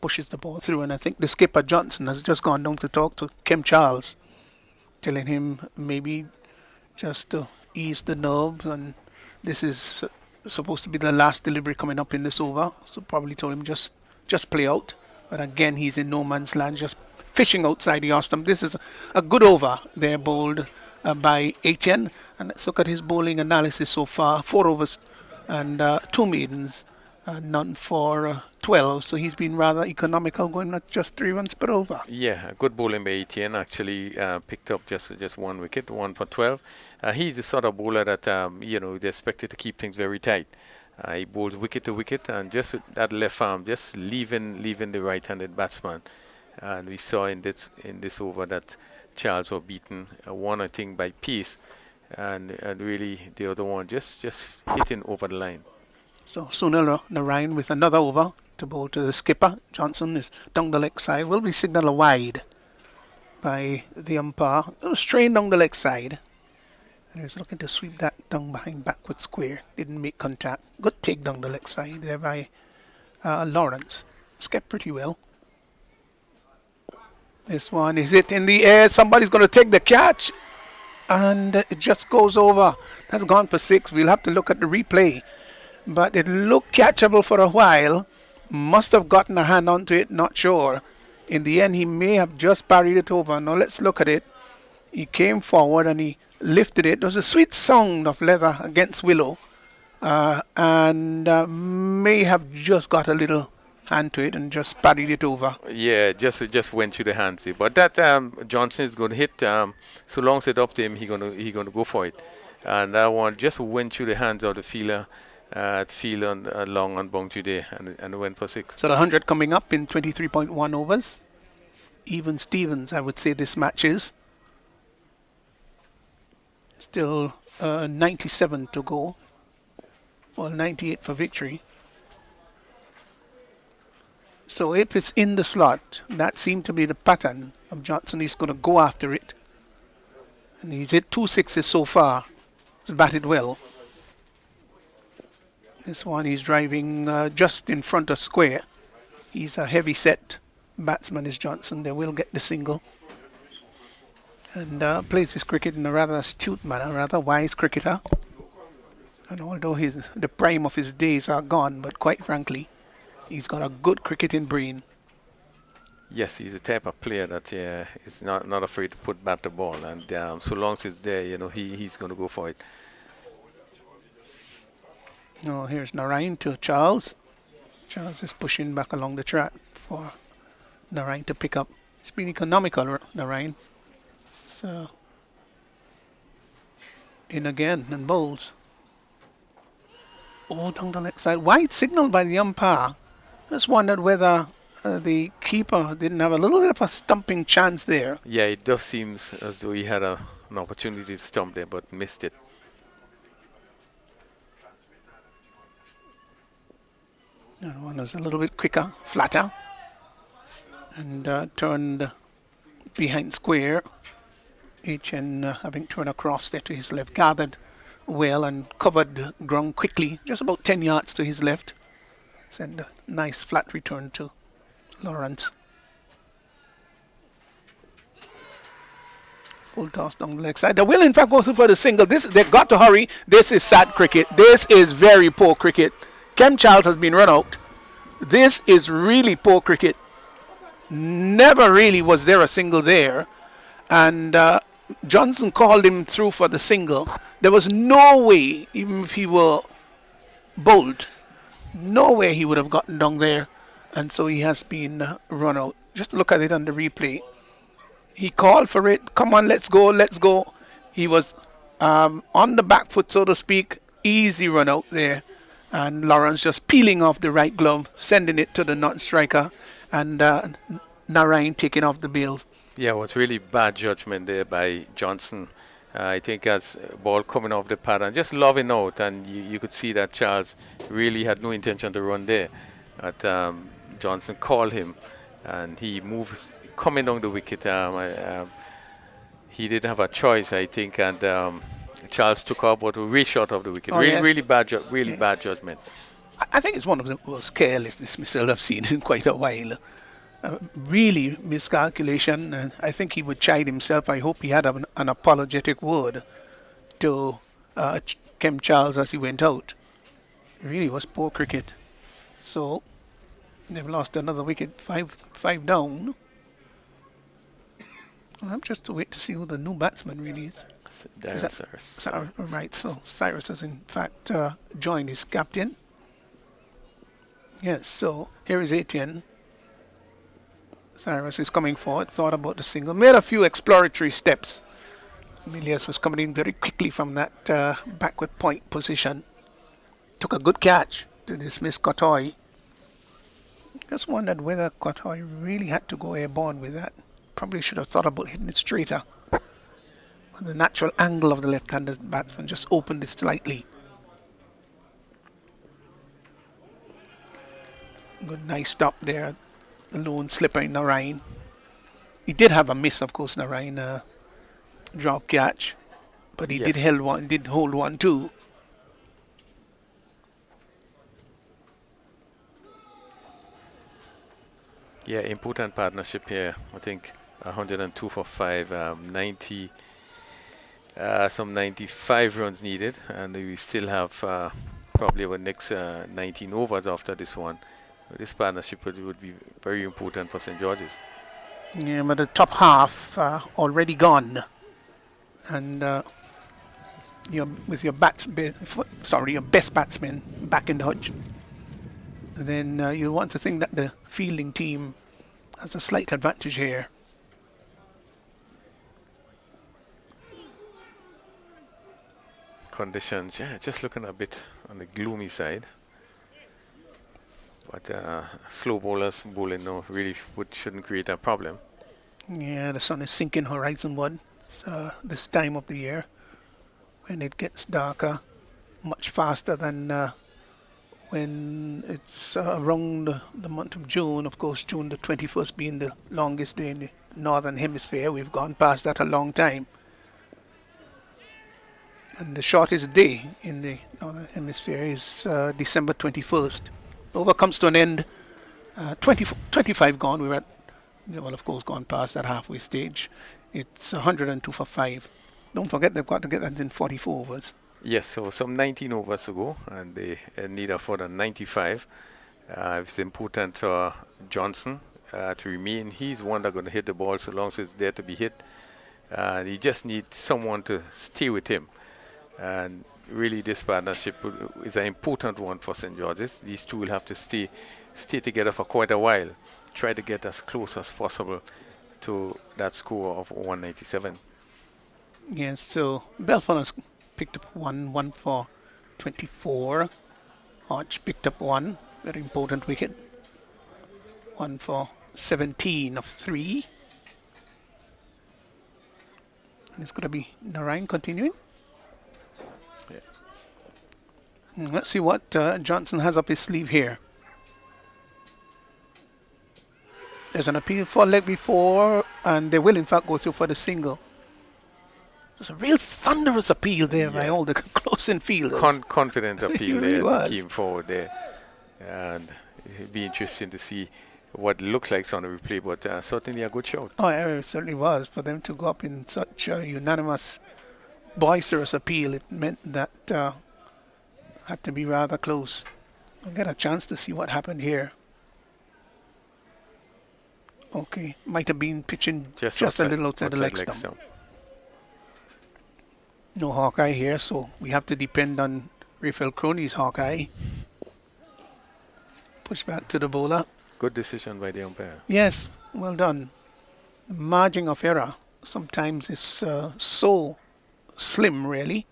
S3: Pushes the ball through, and I think the skipper Johnson has just gone down to talk to Kem Charles, telling him maybe just to ease the nerves, and this is supposed to be the last delivery coming up in this over, so probably told him just play out. But again, he's in no man's land, just fishing outside the off stump. This is a good over there, bowled by Etienne. And let's look at his bowling analysis so far. 4 overs and 2 maidens, none for 12. So he's been rather economical, going at just 3 runs per over.
S4: Yeah, good bowling by Etienne. Actually picked up just 1 wicket, 1 for 12. He's the sort of bowler that is expected to keep things very tight. He bowls wicket to wicket, and just with that left arm, just leaving the right-handed batsman. And we saw in this over that Charles was beaten, one I think by pace, and really the other one just hitting over the line.
S3: So Sunil Narayan with another over to bowl to the skipper. Johnson is down the leg side. Will be signalled a wide by the umpire. It was strained down the leg side. And he was looking to sweep that down behind backward square. Didn't make contact. Good take down the leg side there by Lawrence. Skipped pretty well. This one is it in the air. Somebody's going to take the catch. And it just goes over. That's gone for 6. We'll have to look at the replay. But it looked catchable for a while. Must have gotten a hand onto it. Not sure. In the end, he may have just parried it over. Now let's look at it. He came forward and he lifted it. It was a sweet sound of leather against willow. And may have just got a little hand to it and just parried it over.
S4: Yeah, just went through the hands. But that Johnson is going to hit. So long as it's up to him, he gonna go for it. And that one just went through the hands of the fielder. Field on long on boundary there, and went for 6.
S3: So the 100 coming up in 23.1 overs. Even Stevens, I would say this match is. Still 97 to go. Well, 98 for victory. So if it's in the slot, that seemed to be the pattern of Johnson. He's going to go after it. And he's hit 2 sixes so far. He's batted well. This one he's driving just in front of square. He's a heavy set batsman is Johnson, they will get the single. And plays his cricket in a rather astute manner, rather wise cricketer. And although the prime of his days are gone, but quite frankly, he's got a good cricketing brain.
S4: Yes, he's the type of player that is not afraid to put bat to ball, and so long as it's there, he's going to go for it.
S3: Oh, here's Narayan to Charles. Charles is pushing back along the track for Narayan to pick up. It's been economical, Narayan. So, in again and bowls. Oh, down the leg side. Wide signal by the umpire. Just wondered whether the keeper didn't have a little bit of a stumping chance there.
S4: Yeah, it does seem as though he had an opportunity to stump there, but missed it.
S3: And one was a little bit quicker, flatter, and turned behind square. HN having turned across there to his left, gathered well and covered ground quickly, just about 10 yards to his left. Send a nice flat return to Lawrence. Full toss down the leg side. They will in fact go through for the single. They've got to hurry. This is sad cricket. This is very poor cricket. Kem Charles has been run out. This is really poor cricket. Never really was there a single there. And Johnson called him through for the single. There was no way, even if he were bowled, no way he would have gotten down there. And so he has been run out. Just look at it on the replay. He called for it. Come on, let's go, let's go. He was on the back foot, so to speak. Easy run out there. And Lawrence just peeling off the right glove, sending it to the non-striker. And Narayan taking off the bail.
S4: Yeah, it was really bad judgment there by Johnson. I think as ball coming off the pad and just loving out, and you could see that Charles really had no intention to run there. But Johnson called him, and he moved, coming down the wicket. He didn't have a choice, I think, and Charles took off, but way short of the wicket.
S3: Oh, yes.
S4: Really bad judgment.
S3: I think it's one of the most careless dismissals I've seen in quite a while. Really miscalculation, and I think he would chide himself. I hope he had an apologetic word to Kem Charles as he went out. It really was poor cricket. So they've lost another wicket, five down. I'm just to wait to see who the new batsman really is.
S4: Cyrus.
S3: Right, so Cyrus has in fact joined his captain. Yes, so here is Etienne. Cyrus is coming forward, thought about the single, made a few exploratory steps. Milius was coming in very quickly from that backward point position. Took a good catch to dismiss Kotoy. Just wondered whether Kotoy really had to go airborne with that. Probably should have thought about hitting it straighter. The natural angle of the left-handed batsman just opened it slightly. Good, nice stop there. The lone slipper in Narayan. He did have a miss, of course, Narayan drop catch, but he
S4: Yes.
S3: did hold one too.
S4: Yeah, important partnership here. I think 102 for 5, 90, some 95 runs needed, and we still have probably our next 19 overs after this one. This partnership would be very important for St. George's.
S3: Yeah, but the top half already gone, and with your your best batsman back in the hutch, then you want to think that the fielding team has a slight advantage here.
S4: Conditions, yeah, just looking a bit on the gloomy side. But slow bowlers bowling really shouldn't create a problem.
S3: Yeah, the sun is sinking horizonward. It's this time of the year when it gets darker much faster than when it's around the month of June. Of course, June the 21st being the longest day in the northern hemisphere. We've gone past that a long time. And the shortest day in the northern hemisphere is December 21st. Over comes to an end. 25 gone. We're at Well, of course, gone past that halfway stage. It's 102 for 5. Don't forget they've got to get that in 44 overs.
S4: Yes, so some 19 overs to go, and they need a further 95. It's important for Johnson to remain. He's one that's going to hit the ball so long as it's there to be hit. He just needs someone to stay with him. And really, this partnership is an important one for St. George's. These two will have to stay together for quite a while. Try to get as close as possible to that score of 197.
S3: Yes, so Belfort has picked up one for 24. Arch picked up one, very important wicket. One for 17 of 3. And it's going to be Narayan continuing.
S4: Yeah.
S3: Let's see what Johnson has up his sleeve here. There's an appeal for leg before, and they will in fact go through for the single. There's a real thunderous appeal there by all the close-in fielders.
S4: Confident appeal
S3: really
S4: there.
S3: was.
S4: Came forward there. And it'd be interesting to see what looks like on the replay, but certainly a good shot.
S3: Oh, yeah, it certainly was. For them to go up in such a unanimous, boisterous appeal, it meant that had to be rather close. I'll get a chance to see what happened here. Okay, might have been pitching just a little outside the leg stump. No Hawkeye here, so we have to depend on Rafael Croni's Hawkeye. Push back to the bowler.
S4: Good decision by the umpire.
S3: Yes, well done. The margin of error sometimes is so slim, really.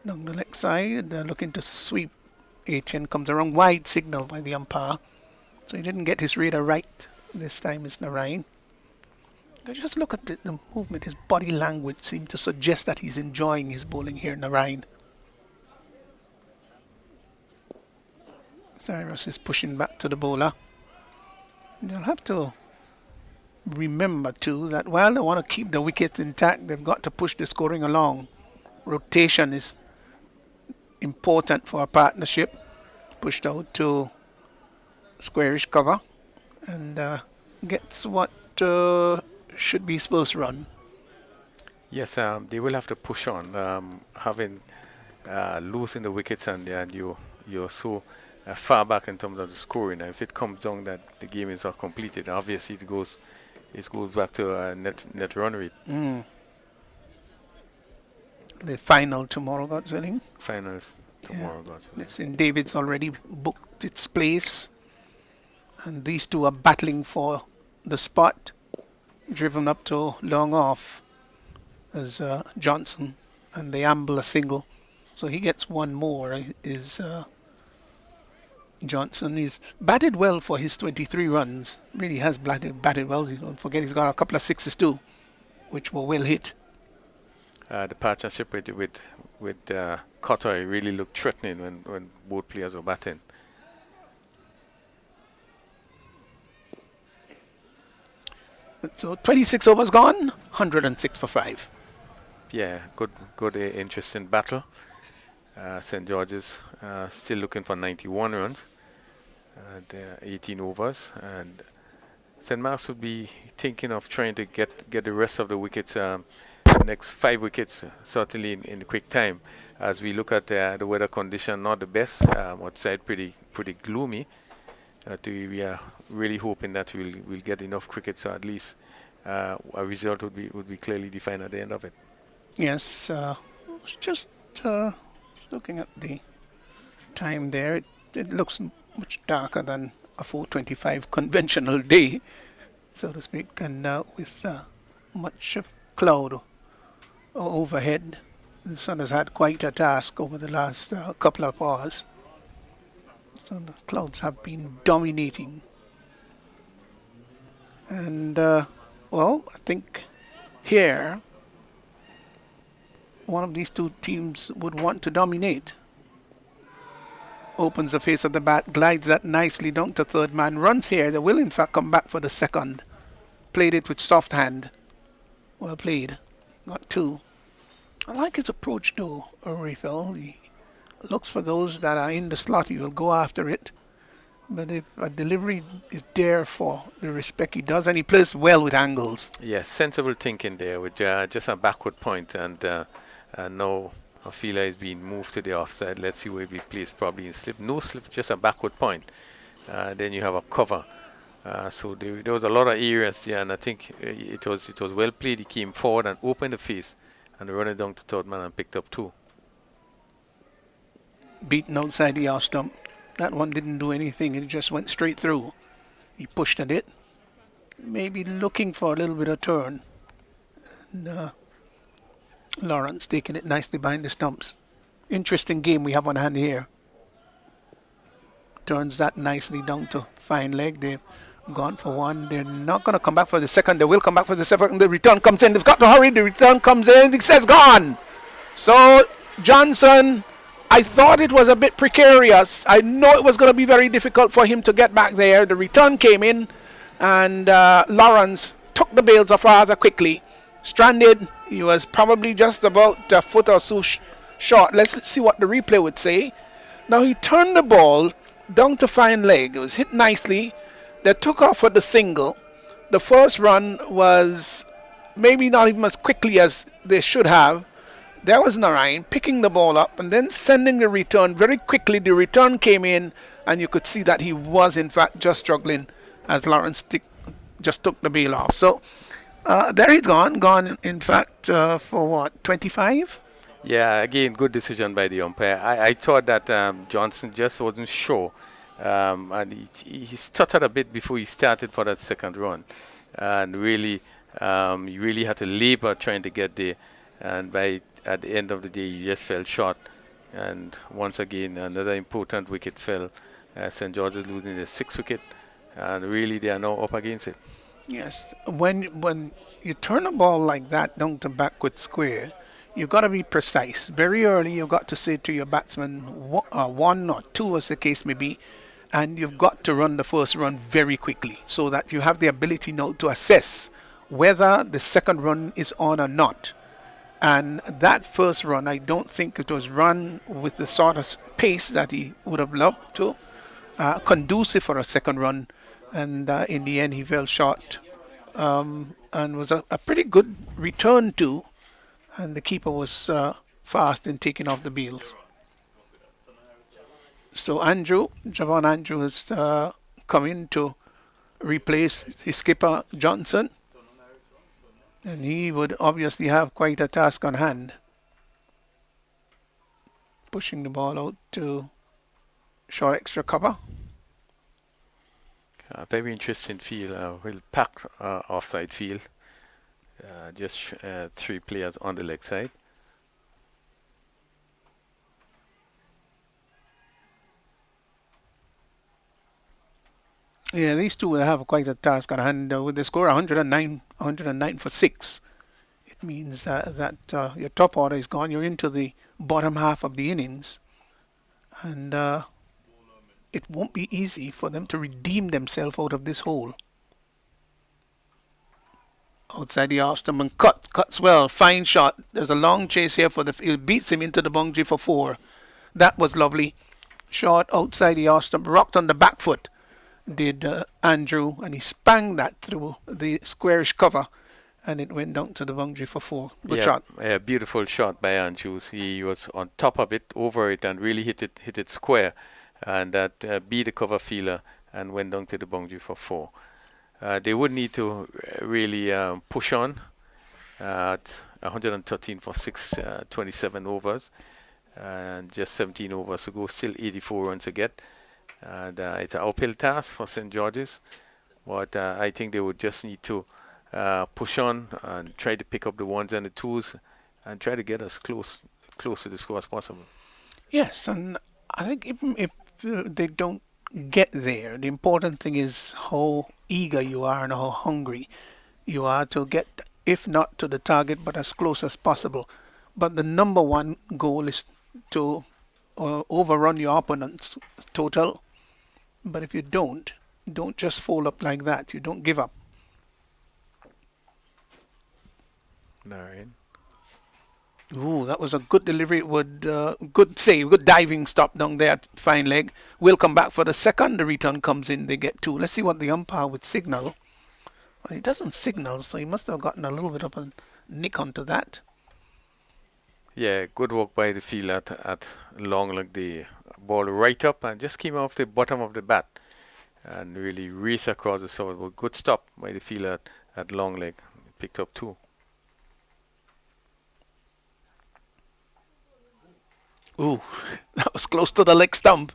S3: Down the leg side, looking to sweep. HN comes around, wide signal by the umpire. So he didn't get his radar right this time, is Narayan. Just look at the movement, his body language seemed to suggest that he's enjoying his bowling here, Narayan. Cyrus is pushing back to the bowler. They'll have to remember too that while they want to keep the wickets intact, they've got to push the scoring along. Rotation is important for a partnership. Pushed out to squarish cover and gets what should be supposed to run.
S4: Yes, they will have to push on, having losing the wickets, and you're so far back in terms of the scoring. And if it comes down that the game is not completed, obviously it goes back to net run rate.
S3: The final tomorrow, God's willing.
S4: Finals tomorrow, God's willing.
S3: St. David's already booked its place, and these two are battling for the spot. Driven up to long off as Johnson, and they amble a single, so he gets one more. Is Johnson is batted well for his 23 runs. Really has batted well. Don't forget he's got a couple of sixes too, which were well hit.
S4: The partnership with Cotter really looked threatening when both players were batting.
S3: So 26 overs gone, 106 for 5.
S4: Yeah, good interesting battle. St. George's still looking for 91 runs at 18 overs, and St. Mark's would be thinking of trying to get the rest of the wickets, the next 5 wickets, certainly in quick time. As we look at the weather condition, not the best, outside pretty gloomy. We are really hoping that we'll get enough cricket, so at least a result would be clearly defined at the end of it.
S3: Yes, just looking at the time there, it looks much darker than a 4:25 conventional day, so to speak, and with much cloud overhead. The sun has had quite a task over the last couple of hours. So the clouds have been dominating. And, well, I think here, one of these two teams would want to dominate. Opens the face of the bat, glides that nicely down to third man, runs here. They will in fact come back for the second. Played it with soft hand. Well played. Got 2. I like his approach though, Rafael. He looks for those that are in the slot. He will go after it. But if a delivery is there for the respect he does, and he plays well with angles.
S4: Yes, sensible thinking there with just a backward point, and now a feeler is being moved to the offside. Let's see where we place, probably in slip. No slip, just a backward point. Then you have a cover. So there was a lot of areas there, and I think it was well played. He came forward and opened the face, and run it down to third man and picked up two.
S3: Beaten outside the off stump. That one didn't do anything. It just went straight through. He pushed at it. Maybe looking for a little bit of turn. And, Lawrence taking it nicely behind the stumps. Interesting game we have on hand here. Turns that nicely down to fine leg. They've gone for one. They're not going to come back for the second. They will come back for the second. The return comes in. They've got to hurry. The return comes in. It says gone. So Johnson, I thought it was a bit precarious. I know it was going to be very difficult for him to get back there. The return came in, and Lawrence took the bails off rather quickly. Stranded. He was probably just about a foot or so short. Let's see what the replay would say. Now he turned the ball down to fine leg. It was hit nicely. They took off for the single. The first run was maybe not even as quickly as they should have. There was Narayan picking the ball up and then sending the return very quickly. The return came in, and you could see that he was in fact just struggling as Lawrence just took the bail off. So there he's gone in fact for what, 25?
S4: Yeah, again, good decision by the umpire. I thought that Johnson just wasn't sure, and he stuttered a bit before he started for that second run, and really, he really had to labor trying to get there, and at the end of the day, he just fell short. And once again, another important wicket fell. St. George's losing the sixth wicket, and really they are now up against it.
S3: Yes, when you turn a ball like that down to backward square, you've got to be precise. Very early, you've got to say to your batsman one or two, as the case may be, and you've got to run the first run very quickly so that you have the ability now to assess whether the second run is on or not. And that first run, I don't think it was run with the sort of pace that he would have loved to, conducive for a second run. And in the end, he fell short, and was a pretty good return too. And the keeper was fast in taking off the bails. So Javon Andrew has come in to replace his skipper Johnson. And he would obviously have quite a task on hand. Pushing the ball out to short extra cover.
S4: Very interesting field. Well packed offside field. Just three players on the leg side.
S3: Yeah, these two will have quite a task on hand. With the score 109 for 6, it means that your top order is gone. You're into the bottom half of the innings, and it won't be easy for them to redeem themselves out of this hole. Outside the off stump and cuts well, fine shot. There's a long chase here for it beats him into the boundary for 4. That was lovely. Shot outside the off stump, rocked on the back foot. Did Andrew, and he spanged that through the squarish cover, and it went down to the boundary for 4. Good shot.
S4: Yeah, beautiful shot by Andrews. He was on top of it, over it, and really hit it square, and that beat the cover fielder and went down to the boundary for 4. They would need to really push on at 113 for 6, 27 overs, and just 17 overs to go. Still 84 runs to get. And it's an uphill task for St. George's, but I think they would just need to push on and try to pick up the ones and the twos and try to get as close to the score as possible.
S3: Yes, and I think even if they don't get there, the important thing is how eager you are and how hungry you are to get, if not to the target, but as close as possible. But the number one goal is to overrun your opponent's total. But if you don't just fold up like that. You don't give up.
S4: All right.
S3: Ooh, that was a good delivery. It would good save, good diving stop down there at fine leg. We'll come back for the second. The return comes in. They get two. Let's see what the umpire would signal. Well, he doesn't signal, so he must have gotten a little bit of a nick onto that.
S4: Yeah, good work by the field at long, like the ball right up and just came off the bottom of the bat and really race across the south. Good stop by the field at long leg. Picked up two.
S3: Ooh, that was close to the leg stump.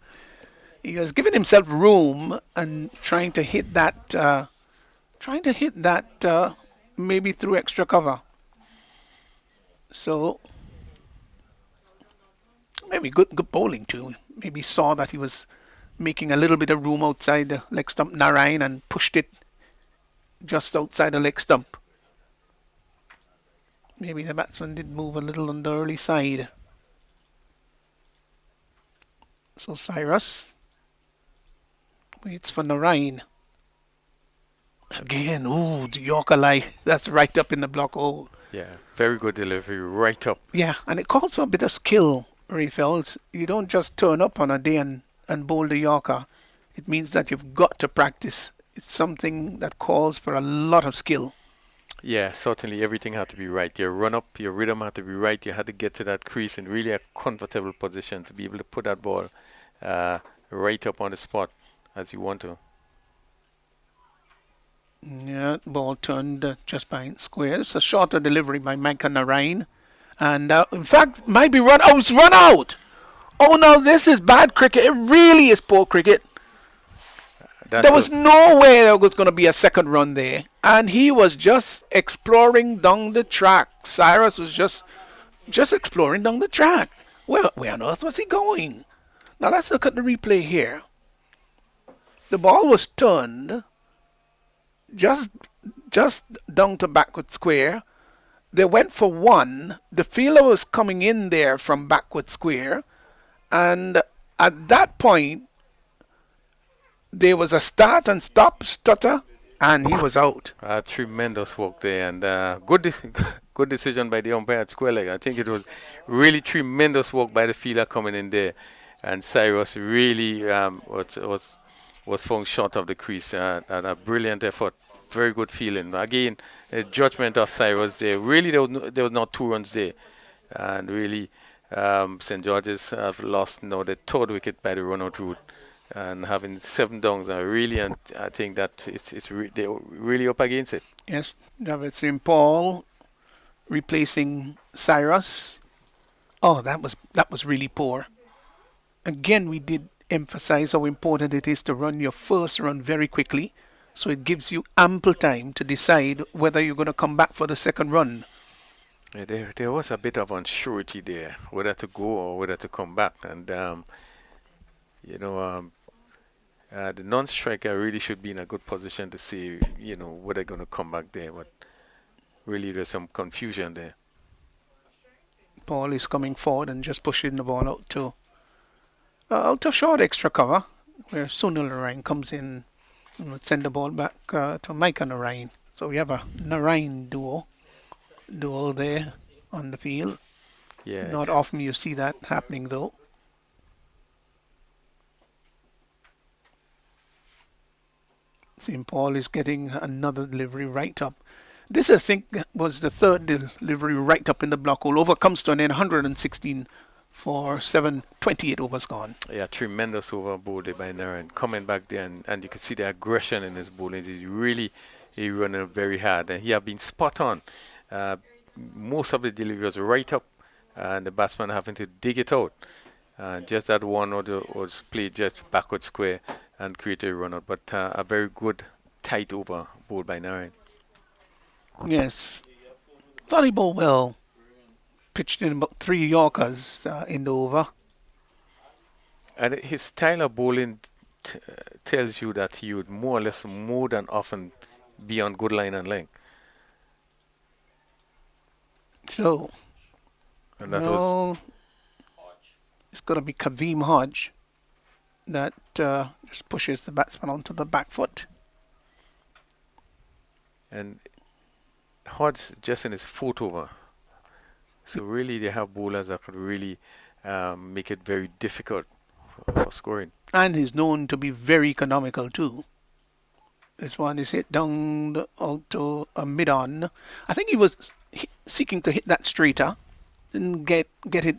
S3: He was giving himself room and trying to hit that, maybe through extra cover. So maybe good bowling too. Maybe saw that he was making a little bit of room outside the leg stump Narayan and pushed it just outside the leg stump. Maybe the batsman did move a little on the early side. So Cyrus waits for Narayan. Again, ooh, the Yorker lie. That's right up in the block hole.
S4: Yeah, very good delivery, right up.
S3: Yeah, and it calls for a bit of skill, Rayfeld. You don't just turn up on a day and bowl the Yorker. It means that you've got to practice. It's something that calls for a lot of skill.
S4: Yeah, certainly everything had to be right. Your run up, your rhythm had to be right. You had to get to that crease in really a comfortable position to be able to put that ball right up on the spot as you want to.
S3: Yeah, ball turned just behind square. It's a shorter delivery by Micah Narayan. And in fact, might be run. Oh, it's run out! Oh no, this is bad cricket. It really is poor cricket. There was no way there was going to be a second run there. And he was just exploring down the track. Cyrus was just exploring down the track. Where on earth was he going? Now let's look at the replay here. The ball was turned just down to backward square. They went for one. The fielder was coming in there from backward square. And at that point, there was a start and stop stutter, and he was out.
S4: Tremendous work there, and good decision by the umpire at square leg. I think it was really tremendous work by the fielder coming in there, and Cyrus really was found short of the crease. And a brilliant effort, very good feeling. Again, the judgment of Cyrus there. Really, there was not 2 runs there, and really, St. George's have lost now the 3rd wicket by the run-out route. And having 7 downs, and I think that they're really up against it.
S3: Yes, David St. Paul replacing Cyrus. Oh, that was really poor. Again, we did emphasize how important it is to run your first run very quickly, so it gives you ample time to decide whether you're going to come back for the second run.
S4: Yeah, there was a bit of unsurety there, whether to go or whether to come back, and the non-striker really should be in a good position to see, whether they're going to come back there. But really, there's some confusion there.
S3: Paul is coming forward and just pushing the ball out to short extra cover, where Sunil Narayan comes in and would send the ball back to Micah Narayan. So we have a Narayan duel there on the field.
S4: Yeah.
S3: Not often you see that happening, though. St. Paul is getting another delivery right up. This, I think, was the 3rd delivery right up in the block hole. Over comes to an end, 116 for 7, 28 overs gone.
S4: Yeah, tremendous over bowling by Narayan. Coming back there, and you can see the aggression in his bowling. He's running very hard, and he has been spot on. Most of the delivery was right up, and the batsman having to dig it out. Just that one was played just backward square and created a run out, but a very good tight over bowled by Narayan.
S3: Yes. Thought he bowled well. Pitched in about 3 Yorkers in the over.
S4: And his style of bowling tells you that he would more or less more than often be on good line and length.
S3: So,
S4: And that
S3: it's going to be Kaveem Hodge that just pushes the batsman onto the back foot.
S4: And Hodge just in his 4th over. So really, they have bowlers that could really make it very difficult for scoring.
S3: And he's known to be very economical too. This one is hit down out to a mid-on. I think he was seeking to hit that straighter. Didn't get it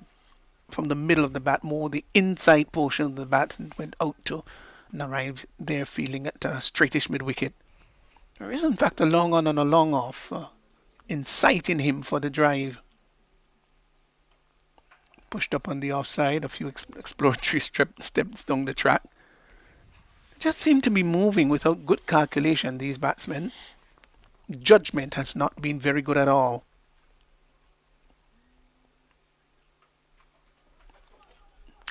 S3: from the middle of the bat, more the inside portion of the bat, and went out to and arrived there feeling at a straightish mid-wicket. There is in fact a long on and a long off, inciting him for the drive. Pushed up on the offside, a few exploratory steps down the track. Just seem to be moving without good calculation, these batsmen. Judgment has not been very good at all.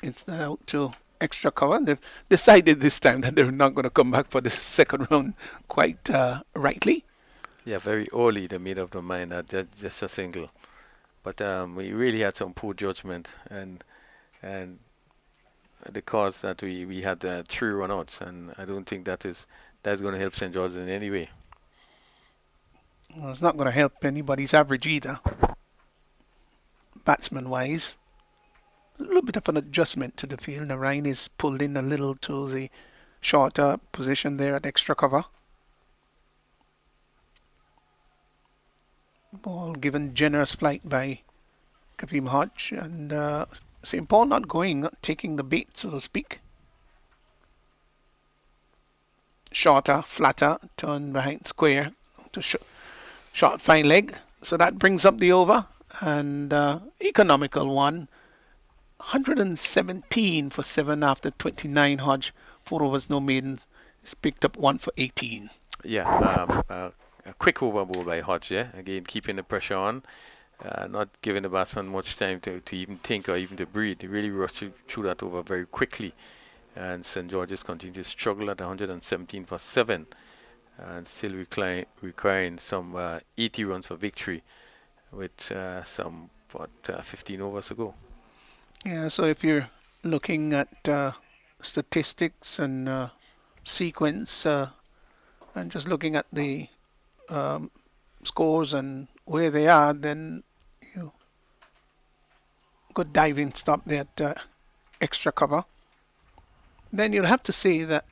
S3: It's now out to extra cover. They've decided this time that they're not going to come back for the second round quite rightly.
S4: Yeah, very early they made up their mind that just a single. But we really had some poor judgment, and the cause that we had 3 run-outs, and I don't think that's going to help St. George in any way.
S3: Well, it's not going to help anybody's average either, batsman-wise. A little bit of an adjustment to the field. Narayan is pulled in a little to the shorter position there at extra cover. Ball given generous flight by Kareem Hodge, and St. Paul not going, not taking the bait, so to speak. Shorter, flatter, turn behind square to short fine leg. So that brings up the over, and economical one. 117 for 7 after 29. Hodge, 4 overs, no maidens. He's picked up 1 for 18.
S4: Yeah, a quick over ball by Hodge, yeah? Again, keeping the pressure on, not giving the batsman much time to even think or even to breathe. He really rushed through that over very quickly. And St. George's continue to struggle at 117 for 7 and still requiring some 80 runs for victory with 15 overs to go.
S3: Yeah, so if you're looking at statistics and sequence and just looking at the scores and where they are, then you could dive in, stop there at extra cover. Then you'll have to say that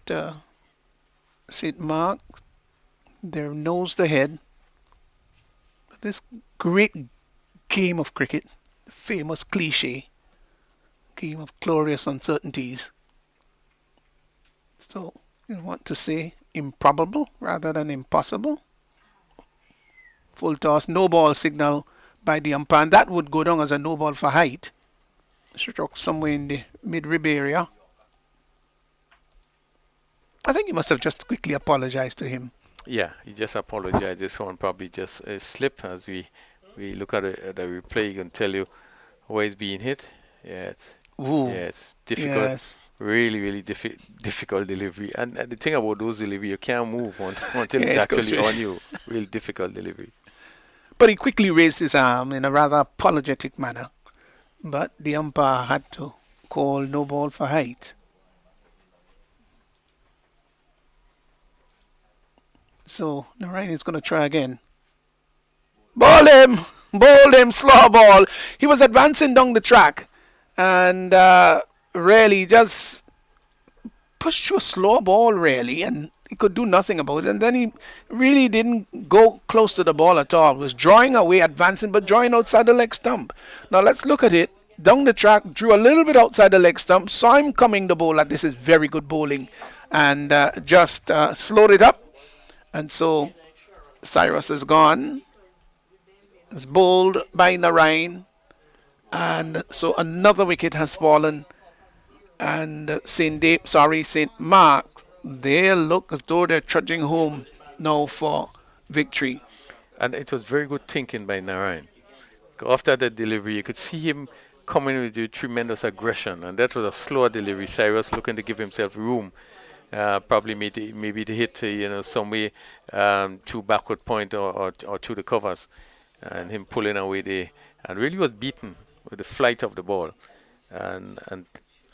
S3: St. Mark, they're nose to head. This great game of cricket, famous cliche, game of glorious uncertainties. So you want to say improbable rather than impossible. Full toss, no ball signal by the umpire, and that would go down as a no ball for height. Struck somewhere in the mid-rib area. I think he must have just quickly apologized to him.
S4: Yeah, he just apologized. This one probably just a slip. As we look at the replay, you can tell you where it's being hit. Yeah, it's difficult.
S3: Yes.
S4: Really difficult delivery. And the thing about those delivery, you can't move until it's actually on you. Real difficult delivery.
S3: But he quickly raised his arm in a rather apologetic manner. But the umpire had to call no ball for height. So Narayan is going to try again. Bowl him, slow ball. He was advancing down the track and really just pushed to a slow ball really, and he could do nothing about it. And then he really didn't go close to the ball at all. He was drawing away, advancing, but drawing outside the leg stump. Now let's look at it. Down the track, drew a little bit outside the leg stump, saw him coming the bowler. This is very good bowling, and just slowed it up. And so Cyrus is gone. It's bowled by Narayan. And so another wicket has fallen. And St. Mark, they look as though they're trudging home now for victory.
S4: And it was very good thinking by Narayan. After that delivery, you could see him coming with tremendous aggression. And that was a slower delivery. Cyrus looking to give himself room. Probably maybe to hit somewhere to backward point or to the covers, and him pulling away and really was beaten with the flight of the ball, and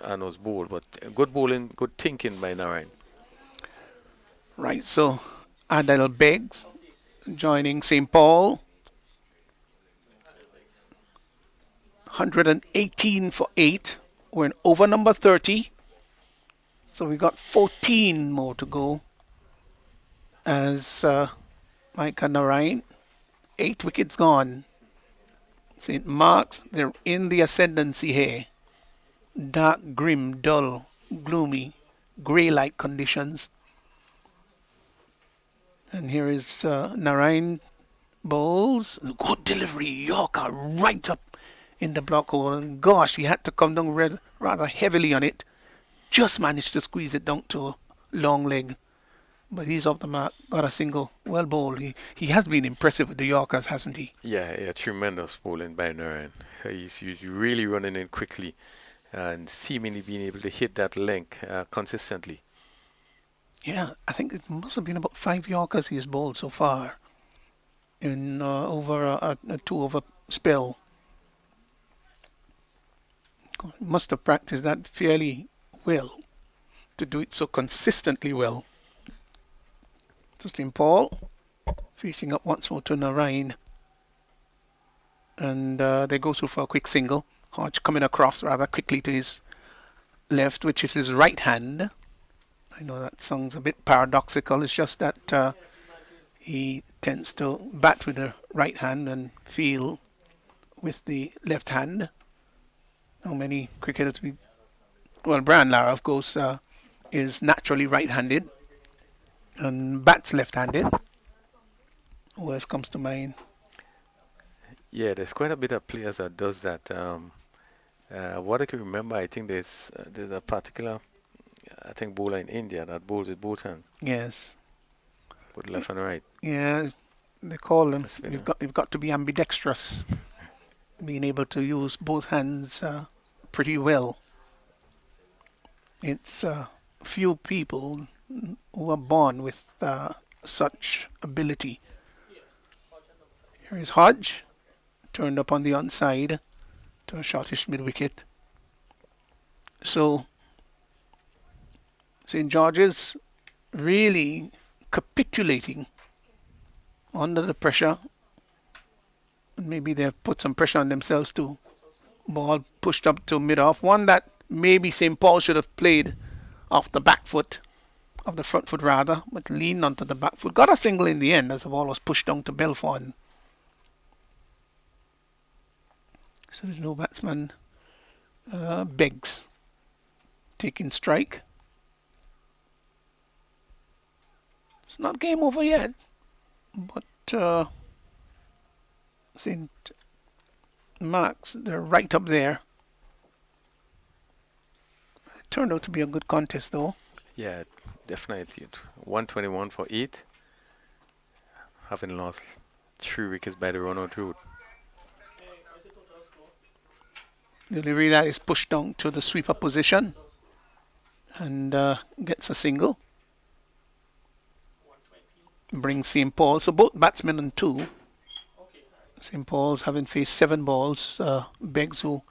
S4: was bowled. But good bowling, good thinking by Narayan.
S3: Right, so Adel Beggs joining St. Paul. 118 for 8. We're in over number 30. So we got 14 more to go as Micah Narain, 8 wickets gone. St. Mark's, they're in the ascendancy here. Dark, grim, dull, gloomy, grey-like conditions. And here is Narain bowls. Good delivery, Yorker right up in the block hole. And gosh, he had to come down rather heavily on it. Just managed to squeeze it down to a long leg. But he's off the mark, got a single. Well bowled. He has been impressive with the Yorkers, hasn't he?
S4: Yeah, tremendous bowling by Narayan. He's really running in quickly and seemingly being able to hit that length consistently.
S3: Yeah, I think it must have been about 5 Yorkers he has bowled so far in over a 2-over spell. Must have practiced that fairly well to do it so consistently well. Justin Paul facing up once more to Narain. And they go through for a quick single. Hodge coming across rather quickly to his left, which is his right hand. I know that sounds a bit paradoxical. It's just that he tends to bat with the right hand and feel with the left hand. How many cricketers well, Brian Lara, of course, is naturally right-handed and bats left-handed. Who else comes to mind?
S4: Yeah, there's quite a bit of players that does that. What I can remember, I think there's a particular, I think, bowler in India that bowls with both hands.
S3: Yes.
S4: Both left and right.
S3: Yeah, they call them.
S4: That's
S3: You've got to be ambidextrous, being able to use both hands pretty well. It's few people who are born with such ability. Here is Hodge, turned up on the onside to a shortish mid-wicket. So St. George's really capitulating under the pressure. Maybe they've put some pressure on themselves too. Ball pushed up to mid-off. One that maybe St. Paul should have played off the back foot, of the front foot rather, but leaned onto the back foot. Got a single in the end as the ball was pushed down to Belfont. So there's no batsman. Beggs taking strike. It's not game over yet, but St. Mark's, they're right up there. It turned out to be a good contest though.
S4: Yeah, definitely. 121 for 8. Having lost 3 wickets by the run-out route.
S3: The delivery that is pushed down to the sweeper position and gets a single. Brings St. Paul. So both batsmen on 2. St. Paul's having faced 7 balls. Beggs, who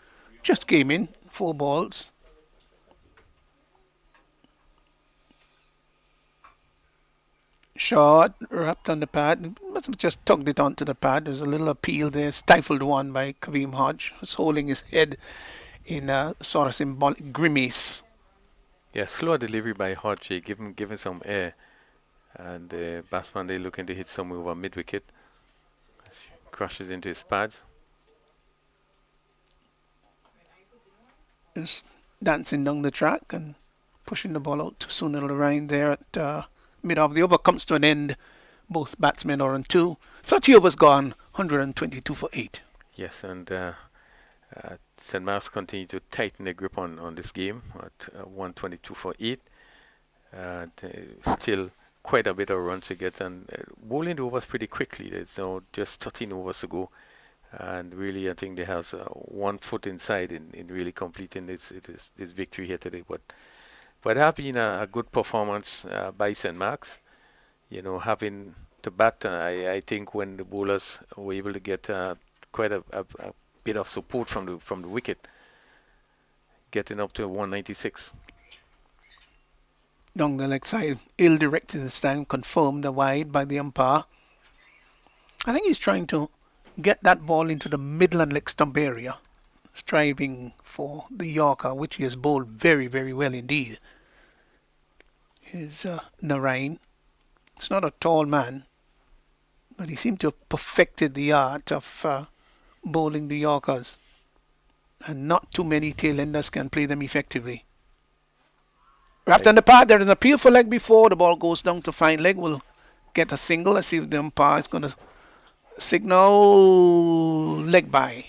S3: just came in, 4 balls. Short, wrapped on the pad. Must have just tugged it onto the pad. There's a little appeal there, stifled one by Kaveem Hodge, who's holding his head in a sort of symbolic grimace.
S4: Yeah, slower delivery by Hodge, giving some air. And batsman, they looking to hit somewhere over mid-wicket. Crashes into his pads.
S3: Just dancing down the track and pushing the ball out to Sunil Ryan there at mid-off. The over comes to an end. Both batsmen are on 2. 30 overs gone, 122 for 8.
S4: Yes, and St. Mark's continue to tighten their grip on this game at 122 for 8. Still quite a bit of runs to get, and bowling the overs pretty quickly. There's now just 13 overs to go, and really I think they have 1 foot inside in really completing this victory here today. But it has been a good performance by St. Mark's. You know, having to bat, I think when the bowlers were able to get quite a bit of support from the wicket, getting up to 196.
S3: Down the leg side, ill directed this time, confirmed the wide by the umpire. I think he's trying to get that ball into the middle and leg stump area striving for the Yorker, which he has bowled very, very well indeed, is Narain. It's not a tall man, but he seemed to have perfected the art of bowling the Yorkers. And not too many tailenders can play them effectively. Wrapped on the pad, there is an appeal for leg before. The ball goes down to fine leg. Will get a single. Let's see if the umpire is going to signal leg by.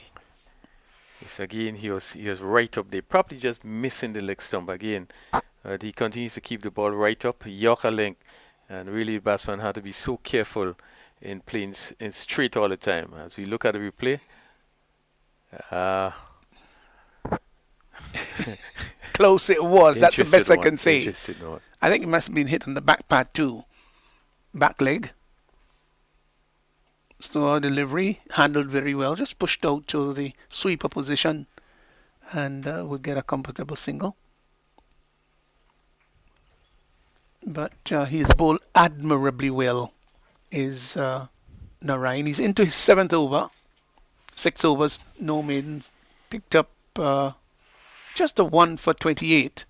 S4: Yes, again, he was right up there, probably just missing the leg stump again. He continues to keep the ball right up, Yorker length, and really the batsman had to be so careful in playing in straight all the time. As we look at the replay,
S3: Close it was. That's the best I can say.
S4: Interesting one.
S3: I think it must have been hit on the back pad too. Back leg. So delivery handled very well. Just pushed out to the sweeper position, and would get a comfortable single. But he's bowled admirably well. Is Narain. He's into his 7th over. 6 overs, no maidens. Picked up just a 1 for 28.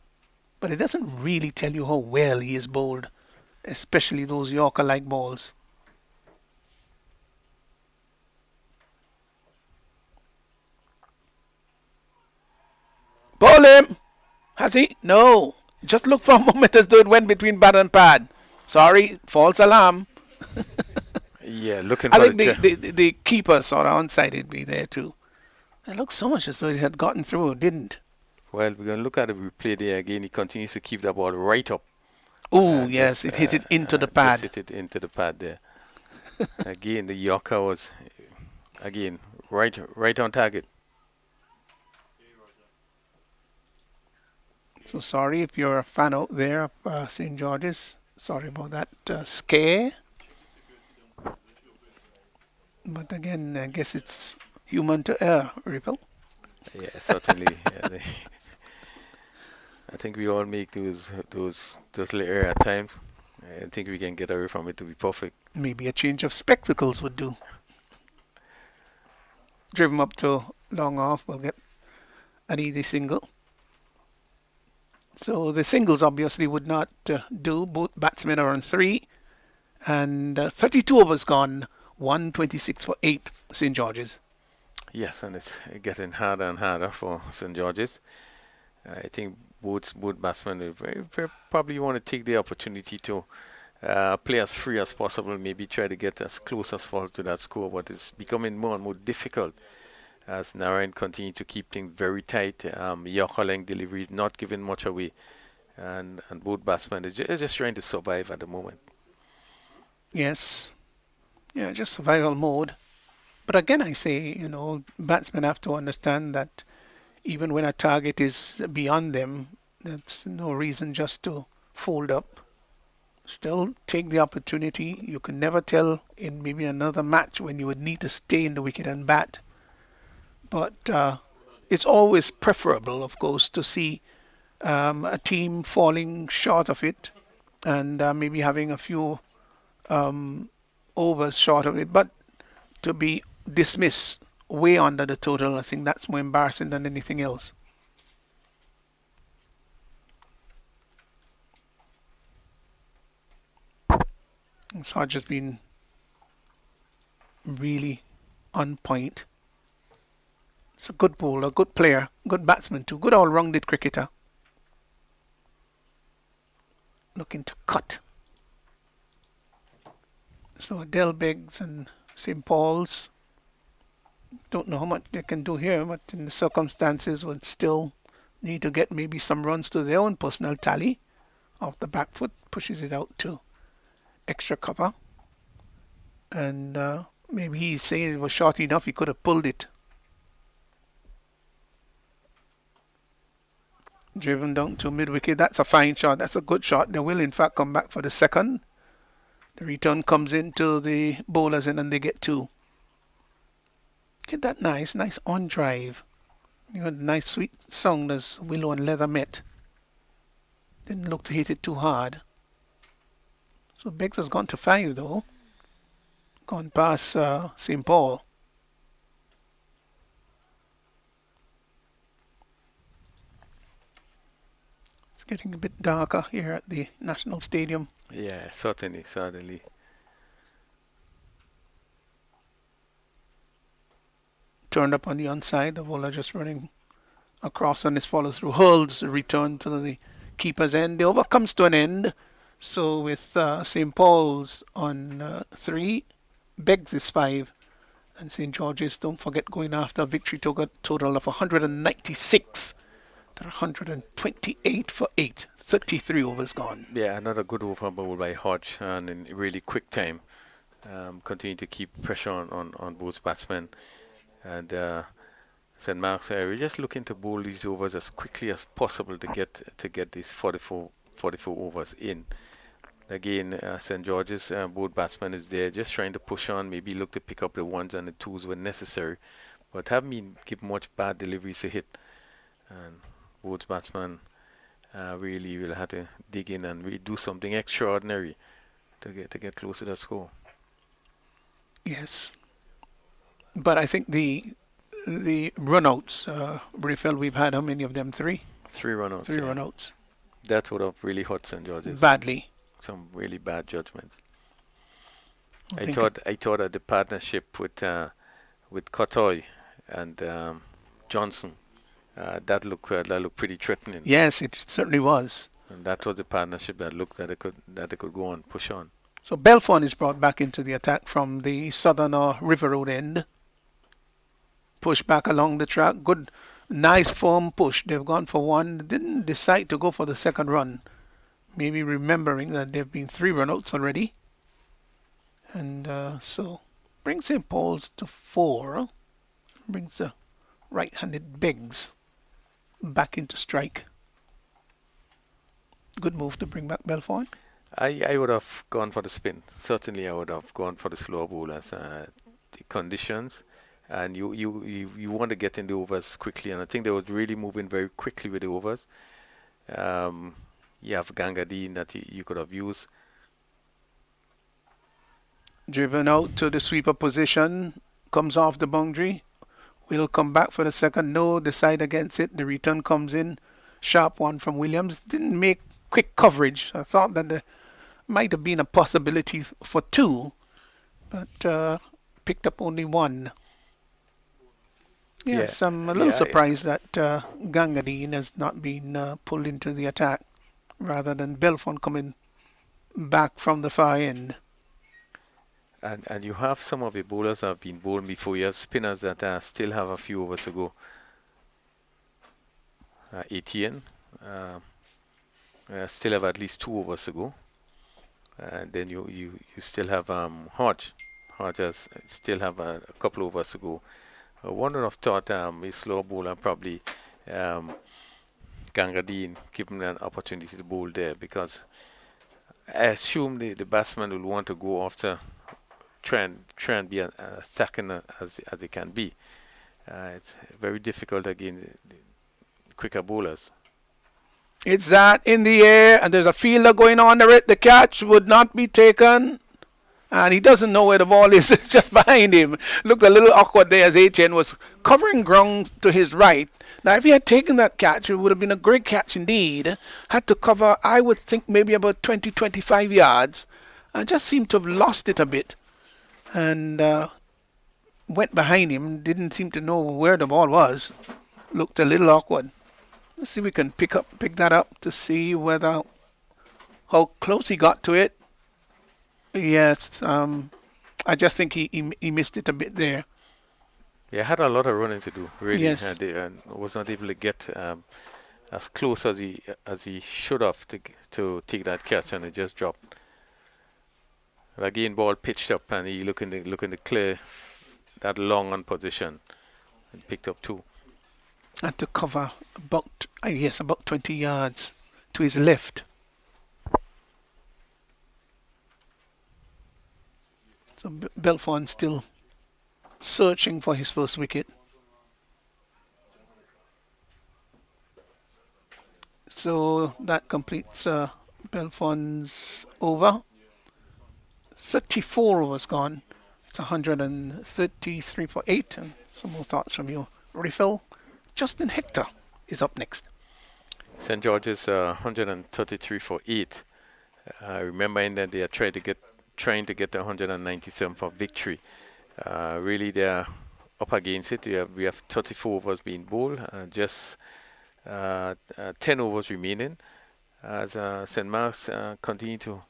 S3: But it doesn't really tell you how well he is bowled, especially those Yorker-like balls. Ball him! Has he? No. Just look for a moment as though it went between bat and pad. Sorry, false alarm.
S4: Yeah, looking
S3: I
S4: for
S3: think the keeper sort of onside be there too. It looks so much as though it had gotten through. It didn't.
S4: Well, we're going to look at the replay there again. He continues to keep the ball right up.
S3: Oh, yes, it hit it into the pad.
S4: Just hit it into the pad there. Again, the Yorker was, again, right on target.
S3: So sorry if you're a fan out there of St. George's. Sorry about that scare. But again, I guess it's human to err, Ripple.
S4: Yeah, certainly. I think we all make those little error at times. I think we can get away from it to be perfect.
S3: Maybe a change of spectacles would do. Driven up to long off, we'll get an easy single. So the singles obviously would not do. Both batsmen are on 3. And 32 overs gone. 126 for 8, St. George's.
S4: Yes, and it's getting harder and harder for St. George's. I think both batsmen very probably want to take the opportunity to play as free as possible, maybe try to get as close as possible to that score, but it's becoming more and more difficult as Narayan continues to keep things very tight. Yorker length delivery is not giving much away, and both batsmen are just trying to survive at the moment.
S3: Yes. Yeah, just survival mode. But again, I say, batsmen have to understand that even when a target is beyond them, that's no reason just to fold up. Still take the opportunity. You can never tell in maybe another match when you would need to stay in the wicket and bat. But it's always preferable, of course, to see a team falling short of it and maybe having a few overs short of it. But to be dismissed way under the total, I think that's more embarrassing than anything else. Sarge has been really on point. It's a good bowler, good player, good batsman too, good all-rounded cricketer. Looking to cut. So Adele Beggs and St. Paul's, don't know how much they can do here, but in the circumstances would still need to get maybe some runs to their own personal tally. Off the back foot, pushes it out to extra cover. And maybe he's saying it was short enough, he could have pulled it. Driven down to mid-wicket, that's a fine shot, that's a good shot. They will in fact come back for the second. The return comes into the bowlers and then they get 2. Get that nice on drive. You had a nice sweet sound as Willow and Leather met. Didn't look to hit it too hard. So Beggs has gone to 5 though. Gone past St. Paul. Getting a bit darker here at the National Stadium.
S4: Yeah, certainly, certainly.
S3: Turned up on the onside. The bowler just running across on his follow through. Hurls the return to the keeper's end. The over comes to an end. So with St. Paul's on 3, Beggs is 5, and St. George's, don't forget, going after a victory total of 196. They're 128 for 8. 33 overs gone.
S4: Yeah, another good over bowl by Hodge, and in really quick time. Continue to keep pressure on both batsmen. And St. Mark's, we're just looking to bowl these overs as quickly as possible to get these 44 overs in. Again, St. George's both batsmen is there, just trying to push on, maybe look to pick up the ones and the twos when necessary, but haven't been given much bad deliveries to hit. And both batsmen really will have to dig in and really do something extraordinary to get close to the score.
S3: Yes. But I think the runouts, Brifel, we've had how many of them? 3?
S4: 3 runouts.
S3: 3 runouts.
S4: That would have really hurt St. George's.
S3: Badly.
S4: Some really bad judgments.
S3: I
S4: I thought that the partnership with Kotoy and Johnson that looked pretty threatening.
S3: Yes, it certainly was.
S4: And that was the partnership that looked that they could go on, push on.
S3: So Belfon is brought back into the attack from the southern or River Road end. Push back along the track. Good, nice firm push. They've gone for 1. Didn't decide to go for the second run. Maybe remembering that there have been 3 runouts already. And so brings St. Paul's to 4. Brings the right-handed Beggs back into strike. Good move to bring back Belfon.
S4: I would have gone for the spin. Certainly, I would have gone for the slow bowlers. The conditions, and you want to get in the overs quickly, and I think they were really moving very quickly with the overs. You have Gangadine that you could have used.
S3: Driven out to the sweeper position, comes off the boundary. Will come back for the second. No, decide against it. The return comes in. Sharp one from Williams. Didn't make quick coverage. I thought that there might have been a possibility for 2, but picked up only 1. Yes, I'm a little surprised that Gangadine has not been pulled into the attack rather than Belfon coming back from the far end.
S4: And you have some of the bowlers that have been bowled before. You have spinners that still have a few overs to go. Etienne still have at least 2 overs to go. And then you still have Hodge. Hodge has still have a couple overs to go. One would have thought a slow bowler probably Gangadine give him an opportunity to bowl there, because I assume the batsman will want to go after try and be attacking as they can be. It's very difficult against the quicker bowlers.
S3: It's that in the air, and there's a fielder going under it. The catch would not be taken, and he doesn't know where the ball is. It's just behind him. Looked a little awkward there as Etienne was covering ground to his right. Now, if he had taken that catch, it would have been a great catch indeed. Had to cover, I would think, maybe about 20, 25 yards. I just seemed to have lost it a bit, and went behind him. Didn't seem to know where the ball was. Looked a little awkward. Let's see if we can pick that up to see whether how close he got to it. Yes, I just think he missed it a bit there.
S4: Yeah, had a lot of running to do. Really,
S3: Yes.
S4: And was not able to get as close as he should have to take that catch, and it just dropped. But again, ball pitched up, and he looking to clear that long on position, and picked up 2.
S3: Had to cover about 20 yards to his left. So Belfon still searching for his first wicket. So that completes Belfon's over. 34 overs gone. It's 133 for 8. And some more thoughts from you. Refill. Justin Hector is up next.
S4: St. George's 133 for 8. Remembering that they are trying to get 197 for victory. Really, they are up against it. We have 34 overs being bowled, just 10 overs remaining. As St. Mark's continue to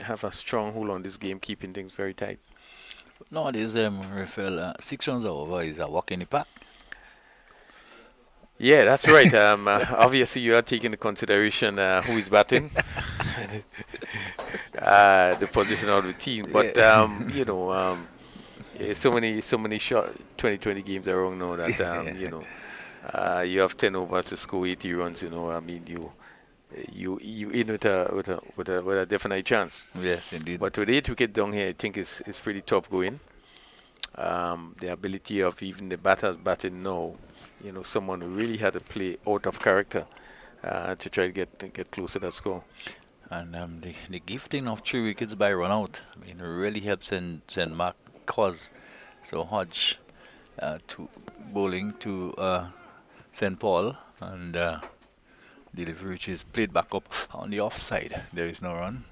S4: have a strong hold on this game, keeping things very tight.
S1: Nowadays, Rafael, 6 runs over is a walk in the park.
S4: Yeah, that's right. Obviously, you are taking into consideration who is batting, the position of the team. But so many short 2020 games are wrong now that you have 10 overs to score 80 runs. I mean, you in with a definite chance.
S1: Yes, indeed.
S4: But with 8 wickets down here, I think it's pretty tough going. The ability of even the batters batting now, someone who really had to play out of character to try to get close to that score.
S1: And the gifting of 3 wickets by run out, I mean, really helps in St. Mark cause. So Hodge to bowling to St. Paul, and delivery which is played back up on the offside. There is no run.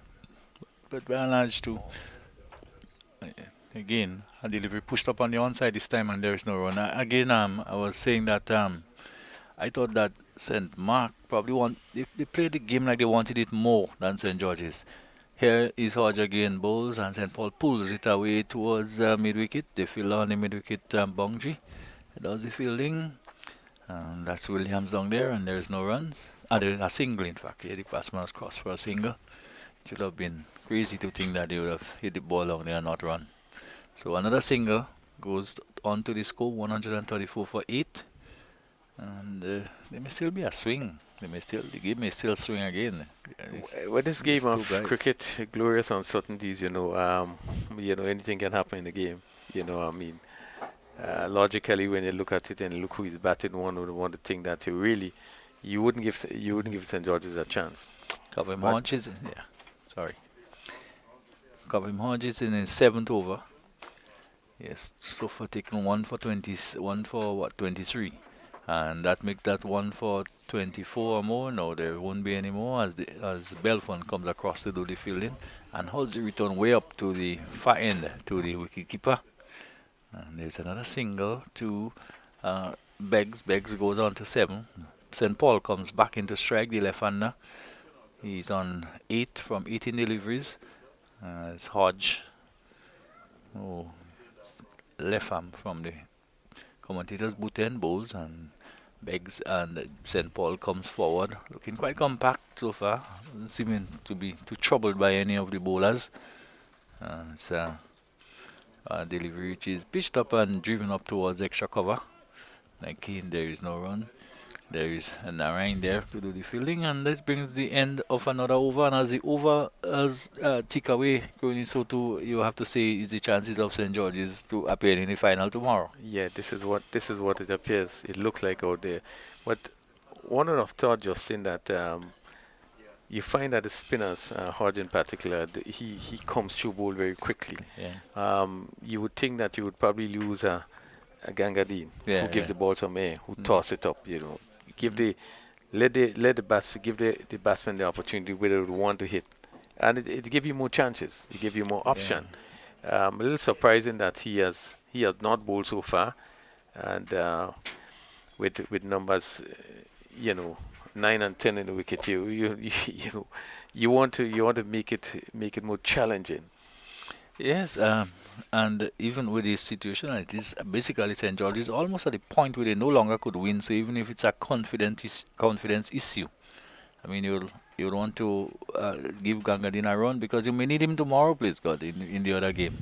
S1: But by and large, to again, a delivery pushed up on the onside this time, and there is no run. Again, I was saying that I thought that St. Mark probably they played the game like they wanted it more than St. George's. Here is Hodge again bowls, and St. Paul pulls it away towards mid wicket. They field on the mid wicket boundary. Does the fielding, and that's Williams down there, and there is no runs. There's a single, in fact. Yeah, the batsman has crossed for a single. It would have been crazy to think that they would have hit the ball down there and not run. So another single goes on to the score, 134 for 8. And there may still be a swing. The game may still swing again.
S4: With this game
S1: These two
S4: of
S1: guys.
S4: cricket, glorious uncertainties, anything can happen in the game. I mean, logically, when you look at it and look who is batting, one would want to think that you wouldn't give St. George's a chance.
S1: Cobham
S4: But-
S1: Hodge is, yeah, sorry. Cobham Hodge is in his 7th over. Yes, so far taking 1 for 23. And that makes that 1 for 24 or more. No, there won't be any more as Belfon comes across to do the fielding and holds the return way up to the far end to the wicketkeeper. And there's another single to Beggs. Beggs goes on to 7. St. Paul comes back into strike, the left-hander. He's on 8 from 18 deliveries. It's Hodge. Oh, left arm from the commentator's booth end bowls, and Beggs and St. Paul comes forward, looking quite compact so far, seeming to be too troubled by any of the bowlers. It's a delivery which is pitched up and driven up towards extra cover. Again, there is no run. There is a Narayan there to do the fielding, and this brings the end of another over. And as the over has tick away, so too you have to say is the chances of St. George's to appear in the final tomorrow.
S4: Yeah, this is what it appears. It looks like out there. But one would have thought, Justin, that you find that the spinners, Hodge in particular, he comes through ball very quickly.
S1: Yeah.
S4: You would think that you would probably lose a Gangadine
S1: Yeah,
S4: who gives
S1: yeah.
S4: the ball some air, who toss it up. Give the batsman the opportunity where they would want to hit, and it give you more chances. It give you more option. A little surprising that he has not bowled so far, and with numbers, 9 and 10 in the wicket, you want to make it more challenging.
S1: Yes, and even with this situation, it is basically St. George's almost at the point where they no longer could win. So even if it's a confidence issue, I mean, you'll want to give Gangadin a run because you may need him tomorrow, please God, in the other game.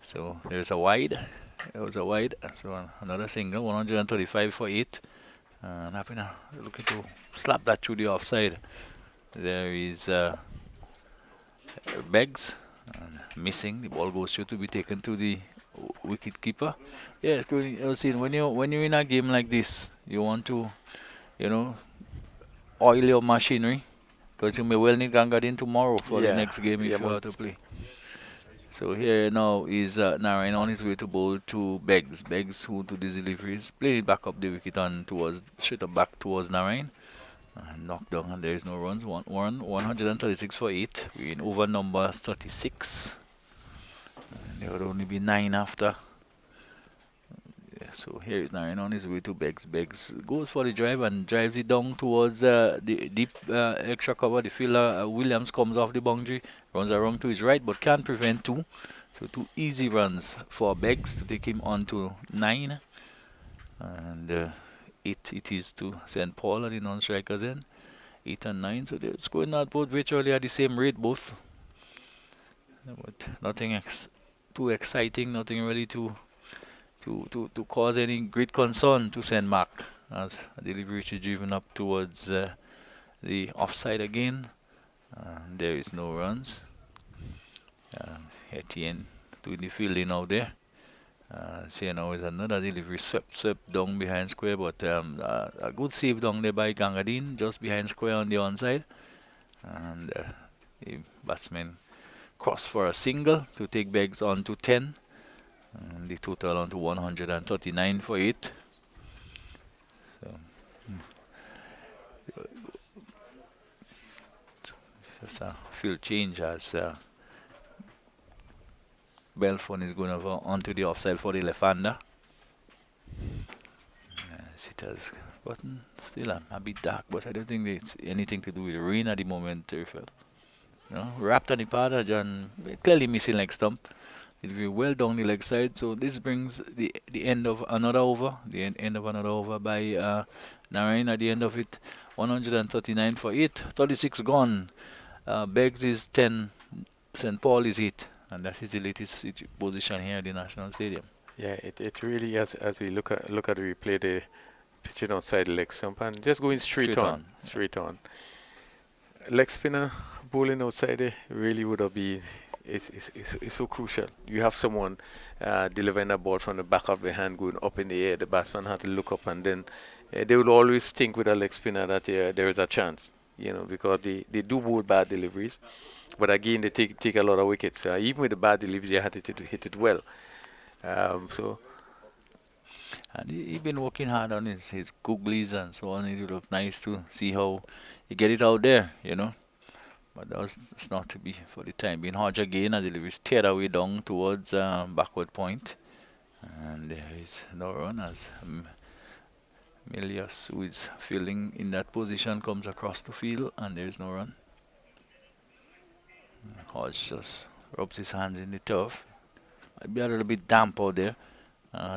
S1: So there's a wide. There was a wide. So another single, 135 for 8. And happy looking to slap that through the offside. There is Beggs. And missing, the ball goes through to be taken to the wicket keeper. Yes, when you're in a game like this, you want to, oil your machinery because you may well need Gangadin tomorrow for the next game if you have to play. So here now is Narayan on his way to bowl to Beggs. Beggs who to the deliveries, play it back up the wicket and straight up back towards Narayan. Knocked down, and there is no runs. 136 for 8. We're in over number 36. And there would only be 9 after. Yeah, so here is Narayan on his way to Beggs. Beggs goes for the drive and drives it down towards the deep extra cover. The fielder Williams comes off the boundary, runs around to his right, but can't prevent 2. So 2 easy runs for Beggs to take him on to 9. And 8 it is to St. Paul at the non-strikers end. 8 and 9, so they're scoring out both virtually at the same rate, both. But nothing too exciting, nothing really to cause any great concern to St. Mark as delivery is driven up towards the offside again. There is no runs. Etienne doing the fielding out there. See now is another delivery swept down behind square, but a good save down there by Gangadine just behind square on the onside. And the batsman crossed for a single to take Beggs on to 10. And the total on to 139 for 8. So just a field change as Belfon is going over onto the offside for the left-hander. It has gotten still a bit dark, but I don't think it's anything to do with the rain at the moment. Wrapped on the pad, John clearly missing leg stump. It'll be well down the leg side, so this brings the end of another over. The end of another over by Narayan at the end of it. 139 for 8, 36 gone. Beggs is 10, St. Paul is 8, and that is the latest position here at the National Stadium.
S4: Yeah, it really as we look at the replay, the pitching outside the leg stump and just going straight on. Leg spinner bowling outside there really would have been. It's so crucial. You have someone delivering a ball from the back of the hand going up in the air. The batsman had to look up, and then they will always think with a leg spinner that there is a chance, because they do bowl bad deliveries. But again, they take a lot of wickets. Even with the bad deliveries, they had to hit it well.
S1: And he's been working hard on his googlies and so on. It would look nice to see how he get it out there, But it's not to be for the time being. Hodge again, and delivery steered away down towards backward point. And there is no run as Milius, who is fielding in that position, comes across the field, and there is no run. Hodge just rubs his hands in the turf. Might be a little bit damp out there.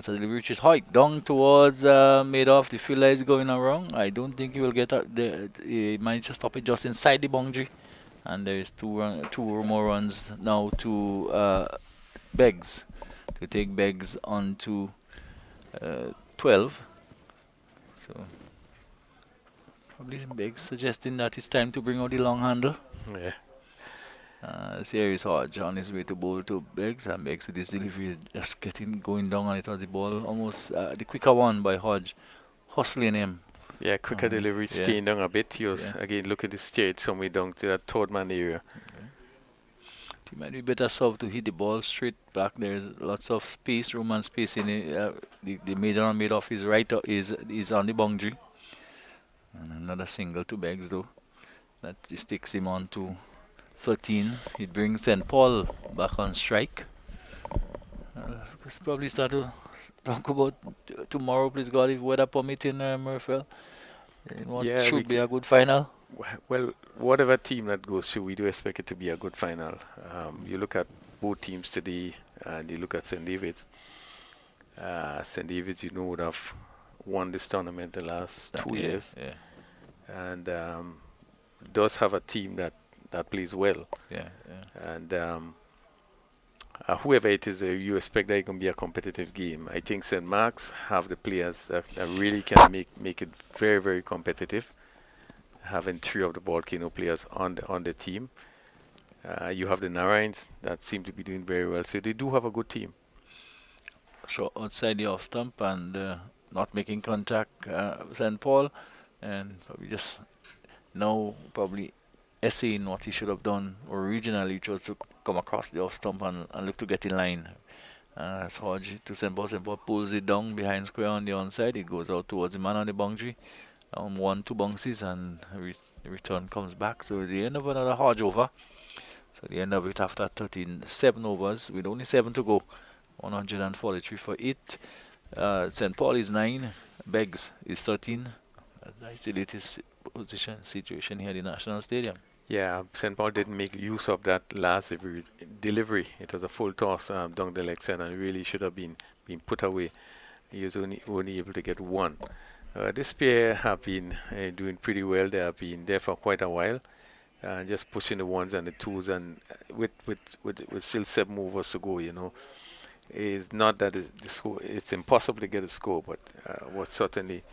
S1: So the delivery is hiked down towards Madoff. The fielder is going around. I don't think he will get out there. He might just stop it just inside the boundary. And there is two more runs now to Beggs, to take Beggs on to 12. So probably Beggs suggesting that it's time to bring out the long handle.
S4: Yeah.
S1: Here is Hodge on his way to bowl to Beggs, and Beggs with his delivery is just going down, and it was the ball almost the quicker one by Hodge, hustling him.
S4: Yeah, quicker delivery, staying down a bit. He was again look at the stage somewhere down to that third man area.
S1: He might be better served to hit the ball straight back. There's lots of space, room and space in it. The major made off his right is on the boundary. And another single to Beggs though. That just takes him on to 13. It brings St. Paul back on strike. Let's probably start to talk about tomorrow, please God, if weather permitting, Murphy. What should be a good final.
S4: Well, whatever team that goes through, we do expect it to be a good final. You look at both teams today, and you look at St. David's. St. David's, would have won this tournament the last 2 years, and does have a team that plays well. And whoever it is, you expect that it can be a competitive game. I think St. Mark's have the players that really can make it very, very competitive. Having 3 of the Volcano players on the team. You have the Narayans that seem to be doing very well. So they do have a good team.
S1: So outside the off stump and not making contact, St. Paul, and probably just now probably essaying what he should have done originally, which was to come across the off stump and look to get in line. As Hodge to St. Paul pulls it down behind square on the onside. It goes out towards the man on the boundary. one, two bounces, and return comes back. So the end of another Hodge over. So the end of it after 7 overs with only 7 to go. 143 for 8. St. Paul is 9. Beggs is 13. That's the latest situation here at the National Stadium.
S4: Yeah, St. Paul didn't make use of that last delivery. It was a full toss down the leg side and really should have been put away. He was only able to get one. This pair have been doing pretty well. They have been there for quite a while, just pushing the ones and the twos, and with still 7 overs to go. It's not that the score. It's impossible to get a score, but what certainly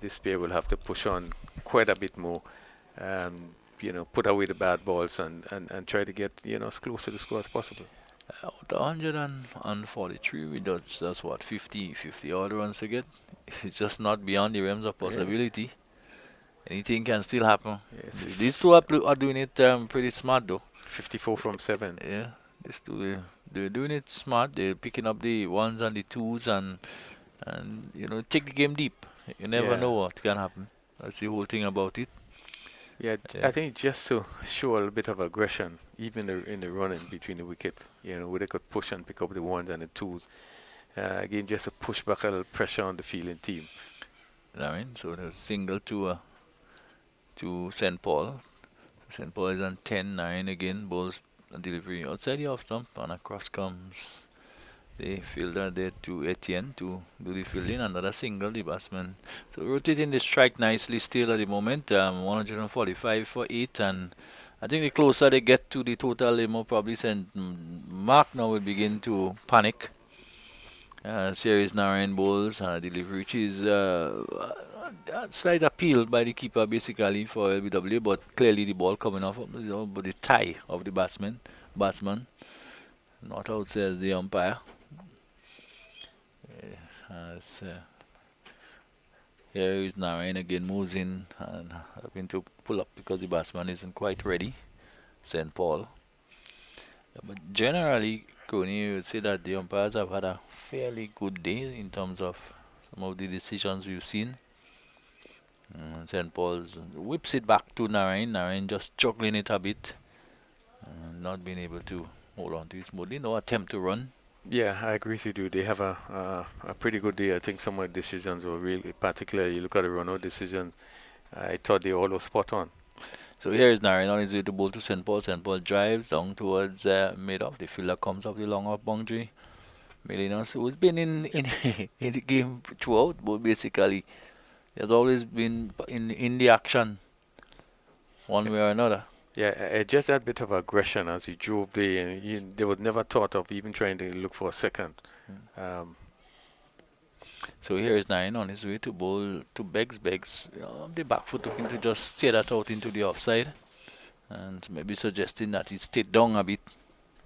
S4: this pair will have to push on quite a bit more. Put away the bad balls and try to get as close to the score as possible.
S1: Out of 143, we just what 50 odd runs to get. It's just not beyond the realms of possibility. Yes. Anything can still happen. Yes, these two are doing it pretty smart though.
S4: 54 from 7.
S1: Yeah, these two they're doing it smart. They're picking up the ones and the twos and take the game deep. You never know what can happen. That's the whole thing about it.
S4: Yeah, I think just to show a little bit of aggression, even in the running between the wickets, where they could push and pick up the ones and the twos. Again, just to push back a little pressure on the fielding team.
S1: So there's a single to St. Paul. St. Paul is on 10-9 again. Balls delivery outside the off stump, and across comes the fielder there to Etienne to do the fielding. Another single, the batsman. So rotating the strike nicely still at the moment. 145 for 8, and I think the closer they get to the total, the more probably St. Mark now will begin to panic. Series Narayan bowls, delivery, which is slight appeal by the keeper basically for LBW, but clearly the ball coming off but the tie of the batsman, not out, says the umpire. Here is Narayan again, moves in and having to pull up because the batsman isn't quite ready. St. Paul. Yeah, but generally, Coney, you would say that the umpires have had a fairly good day in terms of some of the decisions we've seen. St. Paul's whips it back to Narayan. Narayan just juggling it a bit, not being able to hold on to it smoothly. No attempt to run.
S4: Yeah, I agree with you. They have a pretty good day. I think some of the decisions were really, particularly you look at the run-out decisions, I thought they all were spot on.
S1: So here is Narayan on his way to bowl to St. Paul. St. Paul drives down towards mid-off. The fielder comes off the long-off boundary. Melinos, who's been in in the game throughout, but basically he has always been in the action one way or another.
S4: Yeah, just that bit of aggression as he drove there, and they would never thought of even trying to look for a second.
S1: So here is Narayan on his way to bowl to Beggs. The back foot looking to just steer that out into the offside, and maybe suggesting that he stayed down a bit,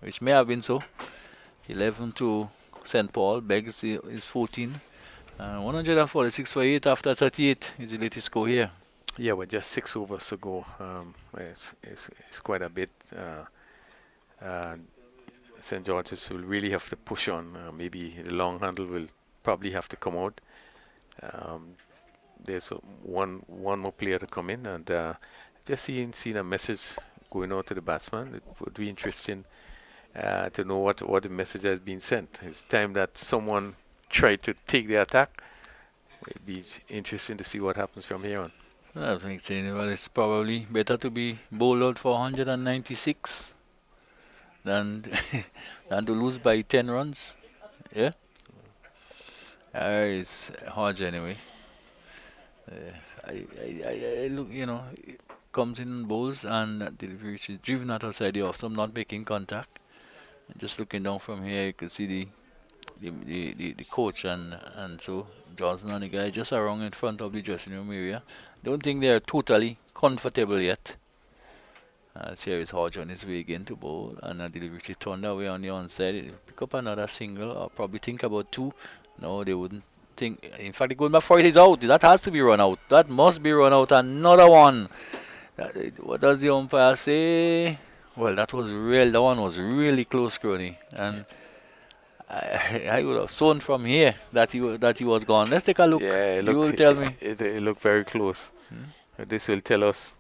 S1: which may have been so. 11 to St. Paul. Beggs is 14. 146 for 8 after 38 is the latest score here.
S4: Yeah, with just 6 overs to go, it's quite a bit. St. George's will really have to push on. Maybe the long handle will probably have to come out. There's one more player to come in, and just seeing a message going out to the batsman. It would be interesting to know what the message has been sent. It's time that someone tried to take the attack. It'd be interesting to see what happens from here on.
S1: I think it's probably better to be bowled out for 196 than than to lose by 10 runs. Yeah. It's Hodge anyway. I look, it comes in bowls and delivery is driven out outside the off stump, not making contact. Just looking down from here, you could see the coach and so Johnson and the guy just around in front of the dressing room area. Don't think they are totally comfortable yet. Here is Hodge on his way again to bowl, and a delivery turned away on the onside. He'll pick up another single, or probably think about 2. No, they wouldn't think. In fact, the goalman for it is out. That has to be run out. That must be run out. Another one. What does the umpire say? Well, that one was really close, Crony. And I would have shown from here that he was gone. Let's take a look.
S4: Yeah,
S1: You
S4: look,
S1: will tell me.
S4: it look very close.
S1: Hmm?
S4: This will tell us.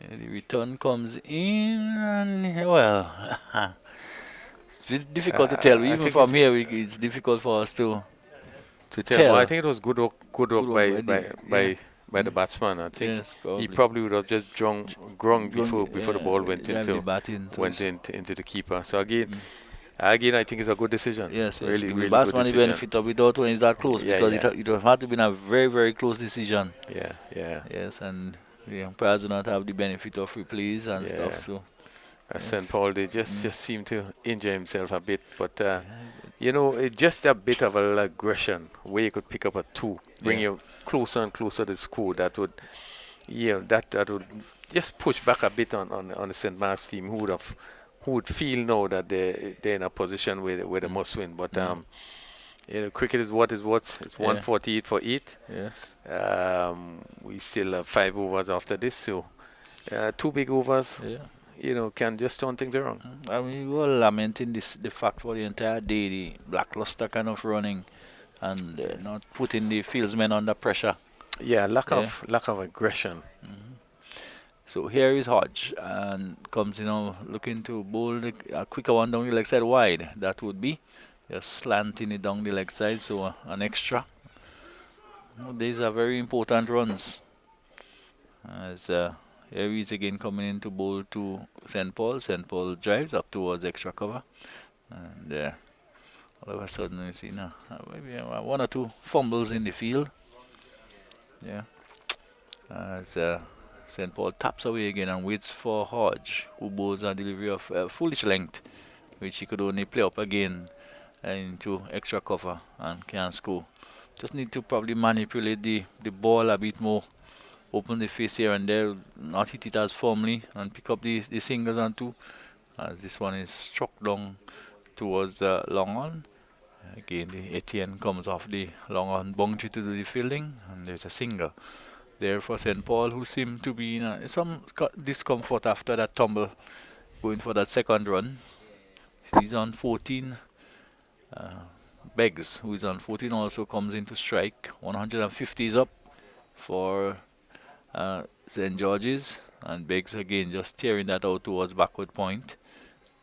S1: The return comes in, and well, it's difficult to tell.
S4: I
S1: Even
S4: think
S1: from here, it's difficult for us to
S4: to tell. Well, I
S1: tell.
S4: think it was good
S1: Good
S4: work
S1: work
S4: by
S1: by the yeah.
S4: the batsman. I think
S1: Yes,
S4: he
S1: probably.
S4: probably would have just grung before the ball
S1: Drive the bat
S4: into the keeper. So again,
S1: Mm.
S4: again, I think it's a good decision.
S1: Yes, yes.
S4: Really,
S1: Give the
S4: really good
S1: batsman the
S4: decision.
S1: benefit of the doubt when it's that close
S4: Yeah,
S1: because
S4: yeah,
S1: it would have to be a very, very close decision.
S4: yeah, yeah,
S1: Yes, and the umpires do not have the benefit of replays and stuff.
S4: yeah.
S1: So
S4: St.
S1: yes.
S4: Paul, they
S1: Mm.
S4: just seem to injure himself a bit, but
S1: Yeah,
S4: you know, it just a bit of a little aggression where you could pick up a two, bring
S1: yeah.
S4: you closer and closer to the score. That would, yeah, that would just push back a bit on the St. Mark's team, who would feel now that they're in a position where they
S1: Mm.
S4: must win. But
S1: Mm.
S4: you know, cricket is what is what. It's
S1: Yeah.
S4: 148 for 8.
S1: Yes.
S4: We still have 5 overs after this, so 2 big overs,
S1: Yeah.
S4: you know, can just turn things around.
S1: I mean, we were lamenting the fact for the entire day, the lackluster kind of running and not putting the fieldsmen under pressure.
S4: Yeah,
S1: Yeah.
S4: lack of aggression.
S1: Mhm. So here is Hodge and comes, looking to bowl a quicker one down the leg side wide. That would be just slanting it down the leg side, so an extra. These are very important runs. As here he is again coming in to bowl to St. Paul. St. Paul drives up towards extra cover. And all of a sudden we see now maybe one or two fumbles in the field. Yeah. As St. Paul taps away again and waits for Hodge, who bowls a delivery of foolish length, which he could only play up again into extra cover and can score. Just need to probably manipulate the ball a bit more, open the face here and there, not hit it as firmly, and pick up the singles and two. As this one is struck down towards long on. Again, the Etienne comes off the long on boundary to do the fielding, and there's a single there for St. Paul, who seem to be in some discomfort after that tumble, going for that second run. He's on 14. Uh, Beggs, who is on 14, also comes into strike. 150 is up for St. George's, and Beggs again just tearing that out towards backward point.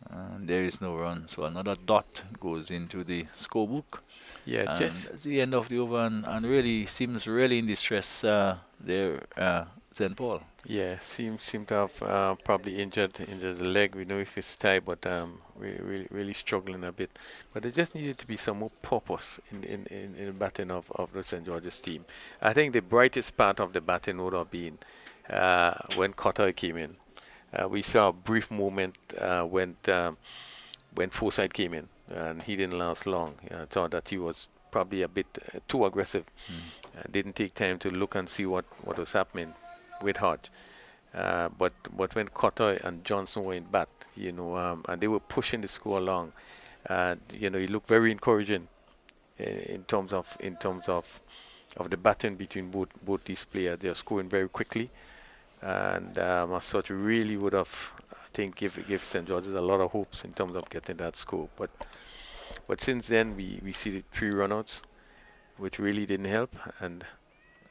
S1: And there is no run, so another dot goes into the scorebook.
S4: Yeah,
S1: And
S4: just
S1: that's the end of the over, and really seems really in distress there, St. Paul.
S4: yeah, seem to have probably injured the leg. We know if it's tight, but really struggling a bit. But there just needed to be some more purpose in the batting of the St. George's team. I think the brightest part of the batting would have been when Cotter came in. We saw a brief moment when Forsyth came in, and he didn't last long. I thought that he was probably a bit too aggressive. Didn't take time to look and see what was happening with Hodge. But when Cotter and Johnson were in bat, and they were pushing the score along, it looked very encouraging in terms of the batting between both these players. They are scoring very quickly, and as such, really would have, I think, give St. George's a lot of hopes in terms of getting that score. But since then, we see the 3 runouts, which really didn't help, and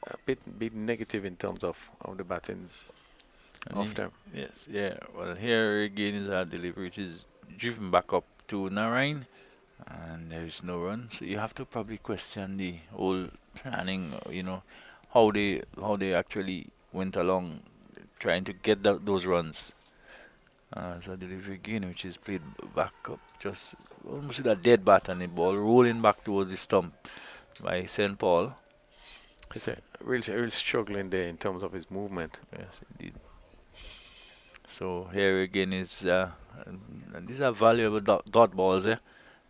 S4: a bit negative in terms of the batting
S1: And
S4: of them.
S1: yes, yeah. Well, here again is our delivery, which is driven back up to Narain, and there is no run. So you have to probably question the whole planning. How they actually went along trying to get those runs. So delivery again, which is played back up, just almost with a dead bat, and the ball rolling back towards the stump by St. Paul.
S4: It's really struggling there in terms of his movement.
S1: Yes, indeed. So here again is and these are valuable dot balls there.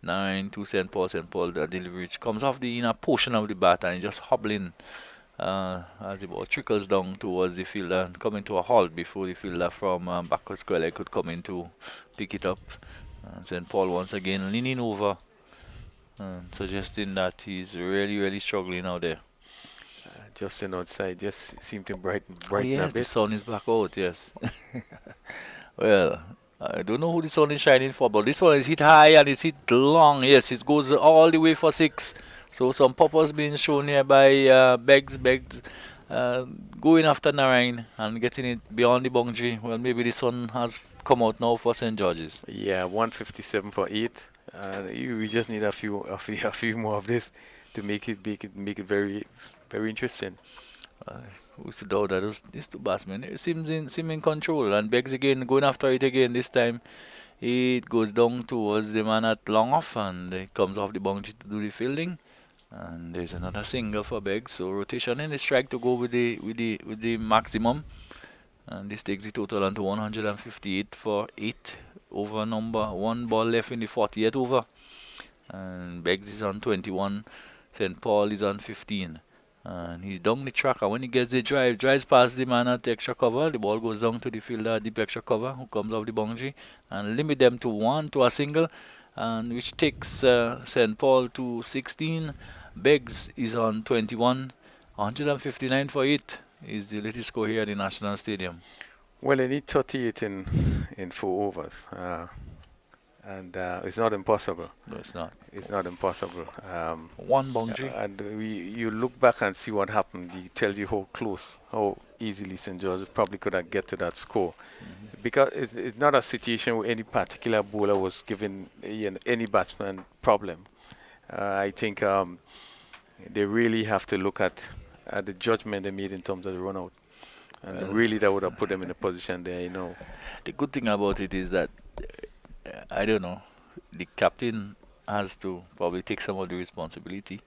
S1: 9 to St. Paul. St. Paul, the delivery which comes off the inner portion of the bat and just hobbling as the ball trickles down towards the fielder and coming to a halt before the fielder from backward square leg could come in to pick it up. St. Paul once again leaning over and suggesting that he's really, really struggling out there.
S4: just outside, just seem to
S1: Oh
S4: brighten a
S1: yes, the
S4: bit.
S1: sun is back out. Yes. Well, I don't know who the sun is shining for, but this one is hit high and it's hit long. Yes, it goes all the way for six. So some poppers being shown here by Beggs, uh, going after Narayan and getting it beyond the boundary. Well, maybe the sun has come out now for St. George's.
S4: Yeah, 157 for 8. We just need a few more of this to make it very interesting.
S1: Uh, who's the doubt that these two batsmen seem in control and Beggs again going after it again this time. It goes down towards the man at long off and it comes off the boundary to do the fielding. And there's another single for Beggs. So rotation in the strike to go with the maximum. And this takes the total on to 158 for 8 over number. One ball left in the 40th over. And Beggs is on 21. St. Paul is on 15. And he's down the track. And when he gets the drives past the man at extra cover. The ball goes down to the fielder at deep extra cover who comes off the boundary and limit them to one to a single. And which takes St. Paul to 16. Beggs is on 21. 159 for 8 is the latest score here at the National Stadium.
S4: Well, they need 38 in 4 overs, and it's not impossible.
S1: No, it's not.
S4: It's not impossible.
S1: One boundary.
S4: And you look back and see what happened. It tells you how close, how easily St. George probably could have get to that score. Because it's not a situation where any particular bowler was giving any batsman problem. I think they really have to look at the judgment they made in terms of the run out. And
S1: Well,
S4: really that would have put them in a position there,
S1: the good thing about it is that I don't know. The captain has to probably take some of the responsibility.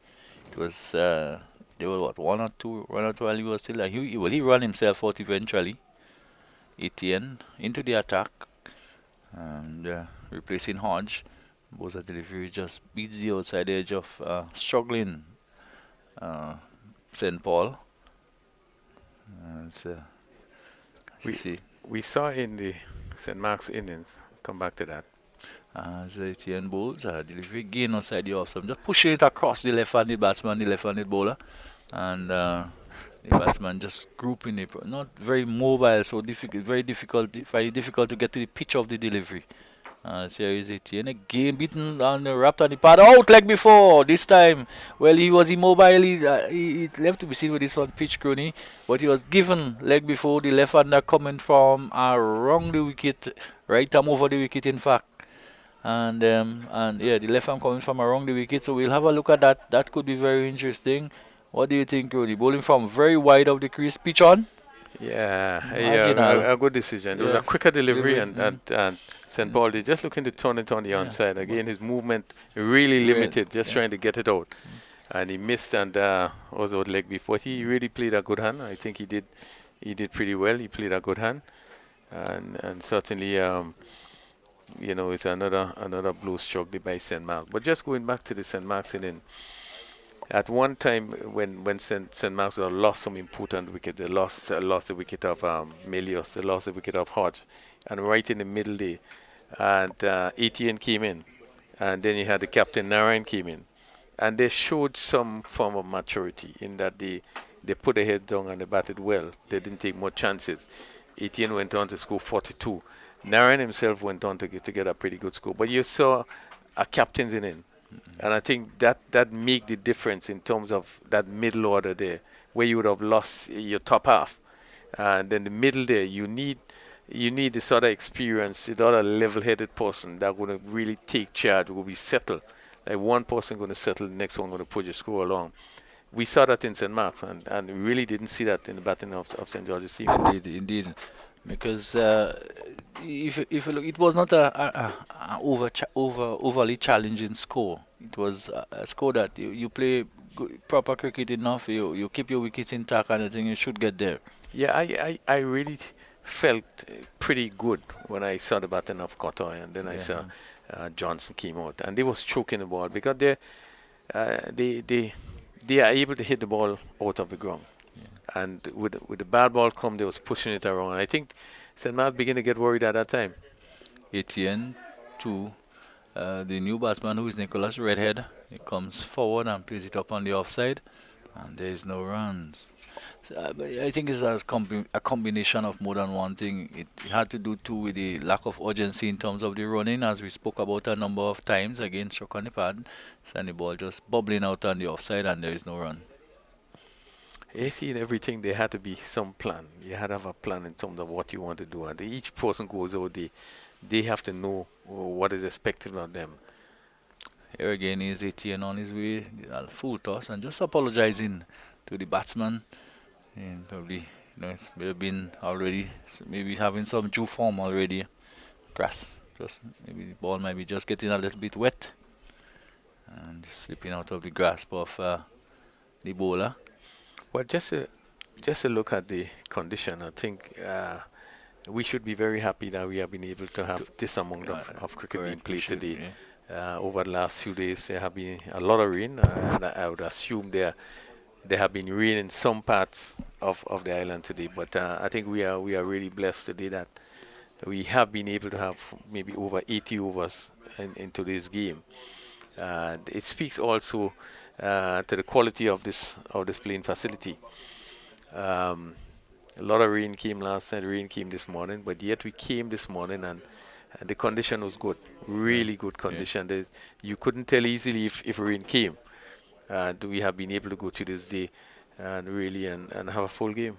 S1: It was there were what one or two while he was still like he ran himself out eventually. Etienne into the attack and replacing Hodge. Boza delivery just beats the outside edge of struggling uh, St. Paul. As you
S4: we
S1: see,
S4: we saw in the St. Mark's innings, come back to that.
S1: as Etienne bowls, delivery gain outside the off. So I'm just pushing it across the left-handed batsman, the left-handed bowler, and the batsman just grouping it. Not very mobile, so difficult, very difficult to get to the pitch of the delivery. So here is Etienne again beaten on the wrapped on the pad. Out leg before this time. Well, he was immobile. He left to be seen with this one pitch crony, but he was given leg before the left hander coming from around the wicket, right arm over the wicket, in fact. And yeah, the left arm coming from around the wicket. So we'll have a look at that. That could be very interesting. What do you think, Crony? Bowling from very wide of the crease, pitch on.
S4: Yeah,
S1: Marginal.
S4: a good decision. It was a
S1: Yes.
S4: quicker delivery,
S1: Delivery,
S4: and St. Paul, they just looking to turn it on the
S1: Yeah.
S4: onside. Again, his movement really
S1: Real-
S4: limited, just
S1: yeah.
S4: trying to get it out. And he missed and was out leg before. He really played a good hand. I think he did pretty well. He played a good hand. And certainly, it's another blow struck by St. Mark. But just going back to the St. Mark's inning, at one time when St. Mark's lost some important wicket, they lost the wicket of Melios, they lost the wicket of Hodge, and right in the middle there, and Etienne came in, and then you had the captain Narayan came in, and they showed some form of maturity in that they put their head down and they batted well. They didn't take more chances. Etienne went on to score 42. Narayan himself went on to get a pretty good score. But you saw a captain's inning. And I think that make the difference in terms of that middle order there, where you would have lost your top half. And then the middle there, you need the sort of experience, the sort of level-headed person that would really take charge, will be settled. Like one person going to settle, the next one going to push your score along. We saw that in St. Mark's, and we really didn't see that in the batting of St. George's team.
S1: Indeed. Because if you look, it was not a overly challenging score. It was a score that you play proper cricket enough, you keep your wickets intact, and I think you should get there.
S4: Yeah, I really felt pretty good when I saw the batting of Cotoy, and then I saw Johnson came out, and they was choking the ball because they are able to hit the ball out of the ground. And with the bad ball come, they was pushing it around. I think St. Mark began to get worried at that time.
S1: Etienne to the new batsman who is Nicholas Redhead. He comes forward and plays it up on the offside, and there is no runs. But I think it was a combination of more than one thing. It had to do too with the lack of urgency in terms of the running, as we spoke about a number of times against struck on the pad. And the ball just bubbling out on the offside, and there is no run.
S4: You see, in everything there had to be some plan. You had to have a plan in terms of what you want to do, and each person goes out there. They have to know what is expected of them.
S1: Here again is Etienne on his way, full toss, and just apologizing to the batsman. And probably, it's maybe been already, maybe having some due form already. Grass, just maybe the ball might be just getting a little bit wet and just slipping out of the grasp of the bowler.
S4: Well, just a look at the condition. I think we should be very happy that we have been able to have this amount of cricket being played today. Over the last few days, there have been a lot of rain, and I would assume there have been rain in some parts of the island today. But I think we are really blessed today that we have been able to have maybe over 80 overs in today's game. It speaks also to the quality of this playing facility. A lot of rain came last night, rain came this morning, but yet we came this morning and the condition was good, really good condition. You couldn't tell easily if rain came. We have been able to go to this day and really and have a full game.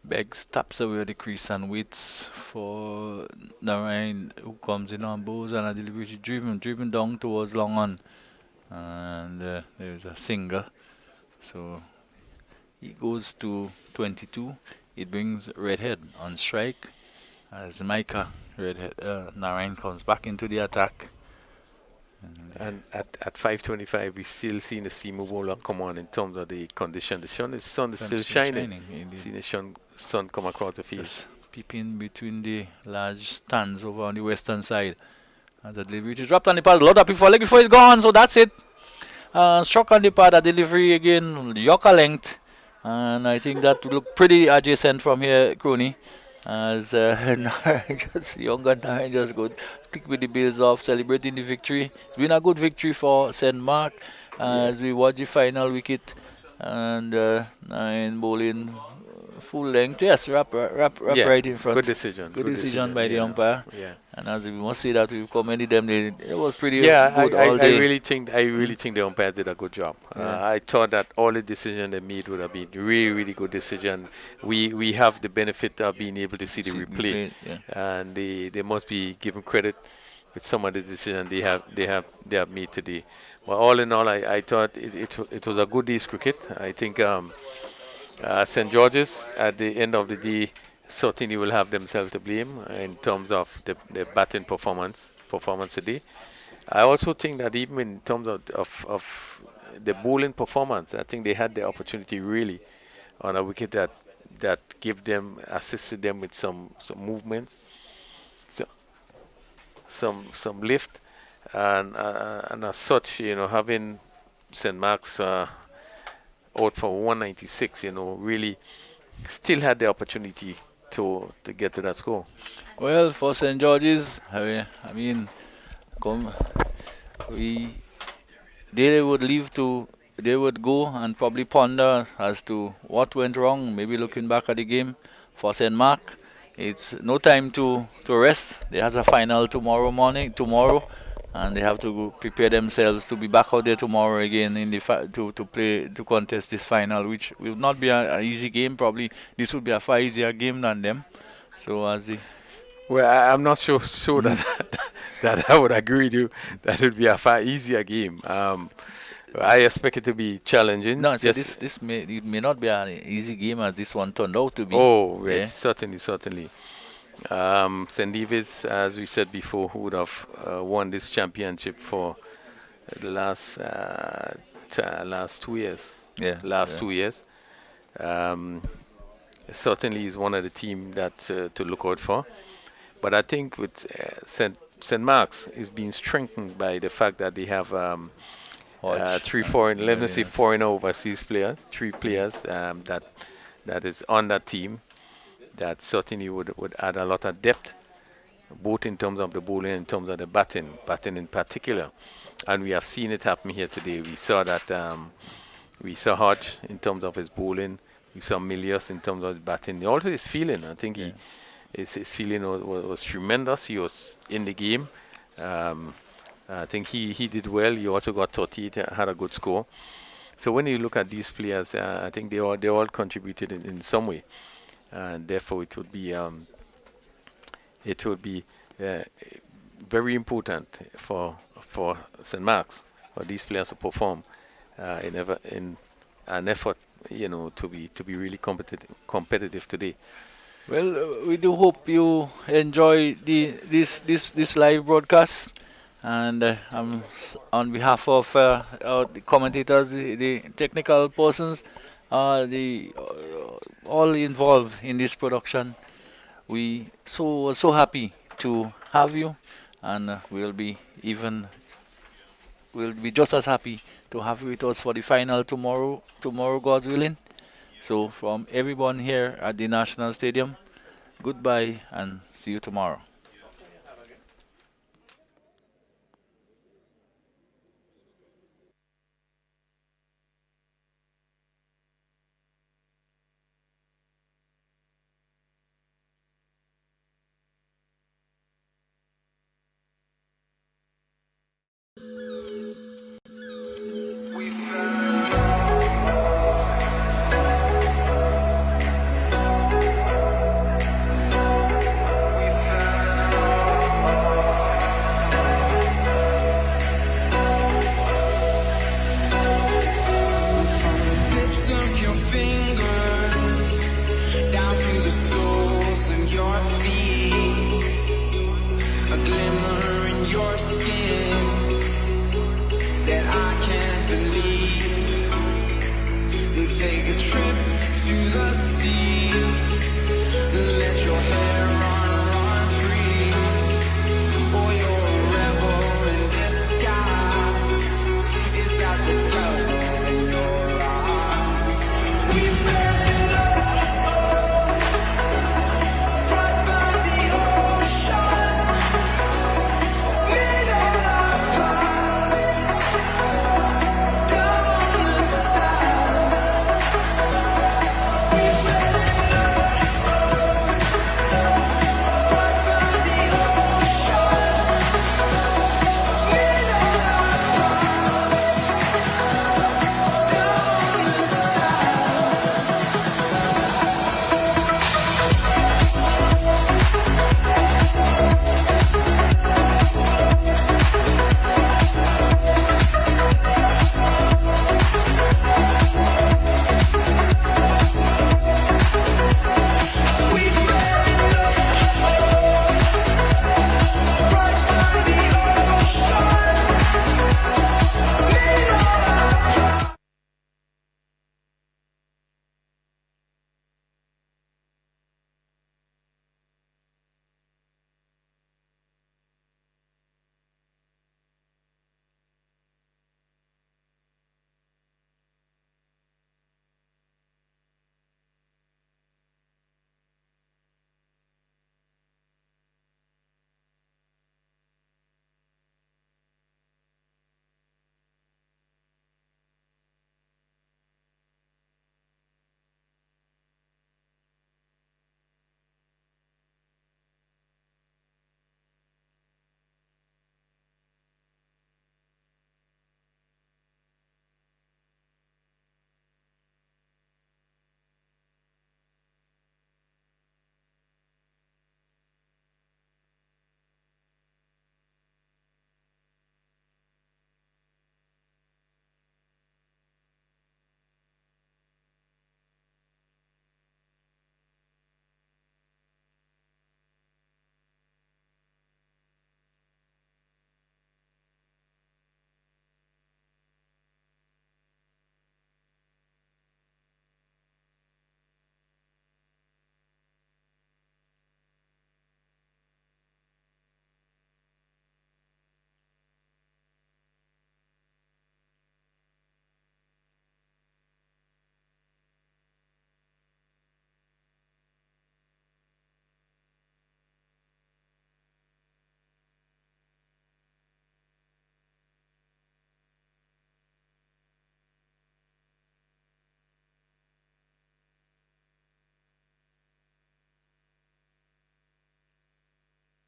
S1: Beggs taps away the crease and waits for Narayan, who comes in on balls and a delivery driven down towards long on. And there's a singer. So he goes to 22. It brings Redhead on strike as Micah Redhead Narayan comes back into the attack.
S4: And at 5:25, we still see the seam bowler come on in terms of the condition. The sun is still shining. See the sun come across the field.
S1: Just peeping between the large stands over on the western side. As the delivery is dropped on the pad, load up before leg before it's gone. So that's it. Struck on the pad, a delivery again, Yorker length. And I think that would look pretty adjacent from here, Crony. As just younger Narayan just good. Click with the bills off, celebrating the victory. It's been a good victory for St. Mark as we watch the final wicket. And Narayan bowling full length. Yes, wrap right in front.
S4: Good decision.
S1: Good decision by the umpire.
S4: Yeah.
S1: And as we must say that we've commended them, it was pretty
S4: good
S1: all day.
S4: I really think the umpire did a good job. I thought that all the decisions they made would have been really good decision. We have the benefit of being able to see the replay, and they must be given credit with some of the decisions they have made today. But all in all, I thought it was a good day's cricket. I think St. George's at the end of the day certainly will have themselves to blame in terms of the batting performance today. I also think that even in terms of the bowling performance, I think they had the opportunity really on a wicket that assisted them with some movements, some lift, and as such, having St. Mark's out for 196, really still had the opportunity to get to that score.
S1: Well, for St. George's, they would go and probably ponder as to what went wrong, maybe looking back at the game. For St. Mark, it's no time to rest. They have a final tomorrow, and they have to prepare themselves to be back out there tomorrow again in the to contest this final, which will not be an easy game. Probably this will be a far easier game than them. So
S4: I'm not sure that I would agree with you that it would be a far easier game. I expect it to be challenging.
S1: No, this may not be an easy game as this one turned out to be.
S4: Oh, yes, certainly. St. David's, as we said before, who would have won this championship for the last 2 years. Last 2 years. Certainly is one of the teams that to look out for. But I think with St. Mark's is being strengthened by the fact that they have 3 foreign, let me say foreign overseas players, 3 players that is on that team. That certainly would add a lot of depth, both in terms of the bowling and in terms of the batting in particular. And we have seen it happen here today. We saw that we saw Hodge in terms of his bowling. saw Milius in terms of his batting. Also his feeling. I think
S1: Yeah.
S4: his feeling was tremendous. He was in the game. Um, I think he did well. He also got 30, had a good score. So when you look at these players, I think they all contributed in some way, and therefore it would be uh, very important for St. Mark's for these players to perform in an effort, to be really competitive today.
S1: Well, we do hope you enjoy this live broadcast, and on behalf of the commentators, the technical persons, the all involved in this production, we so happy to have you, and we'll be just as happy to have you with us for the final tomorrow, God's willing. So from everyone here at the National Stadium, goodbye and see you tomorrow.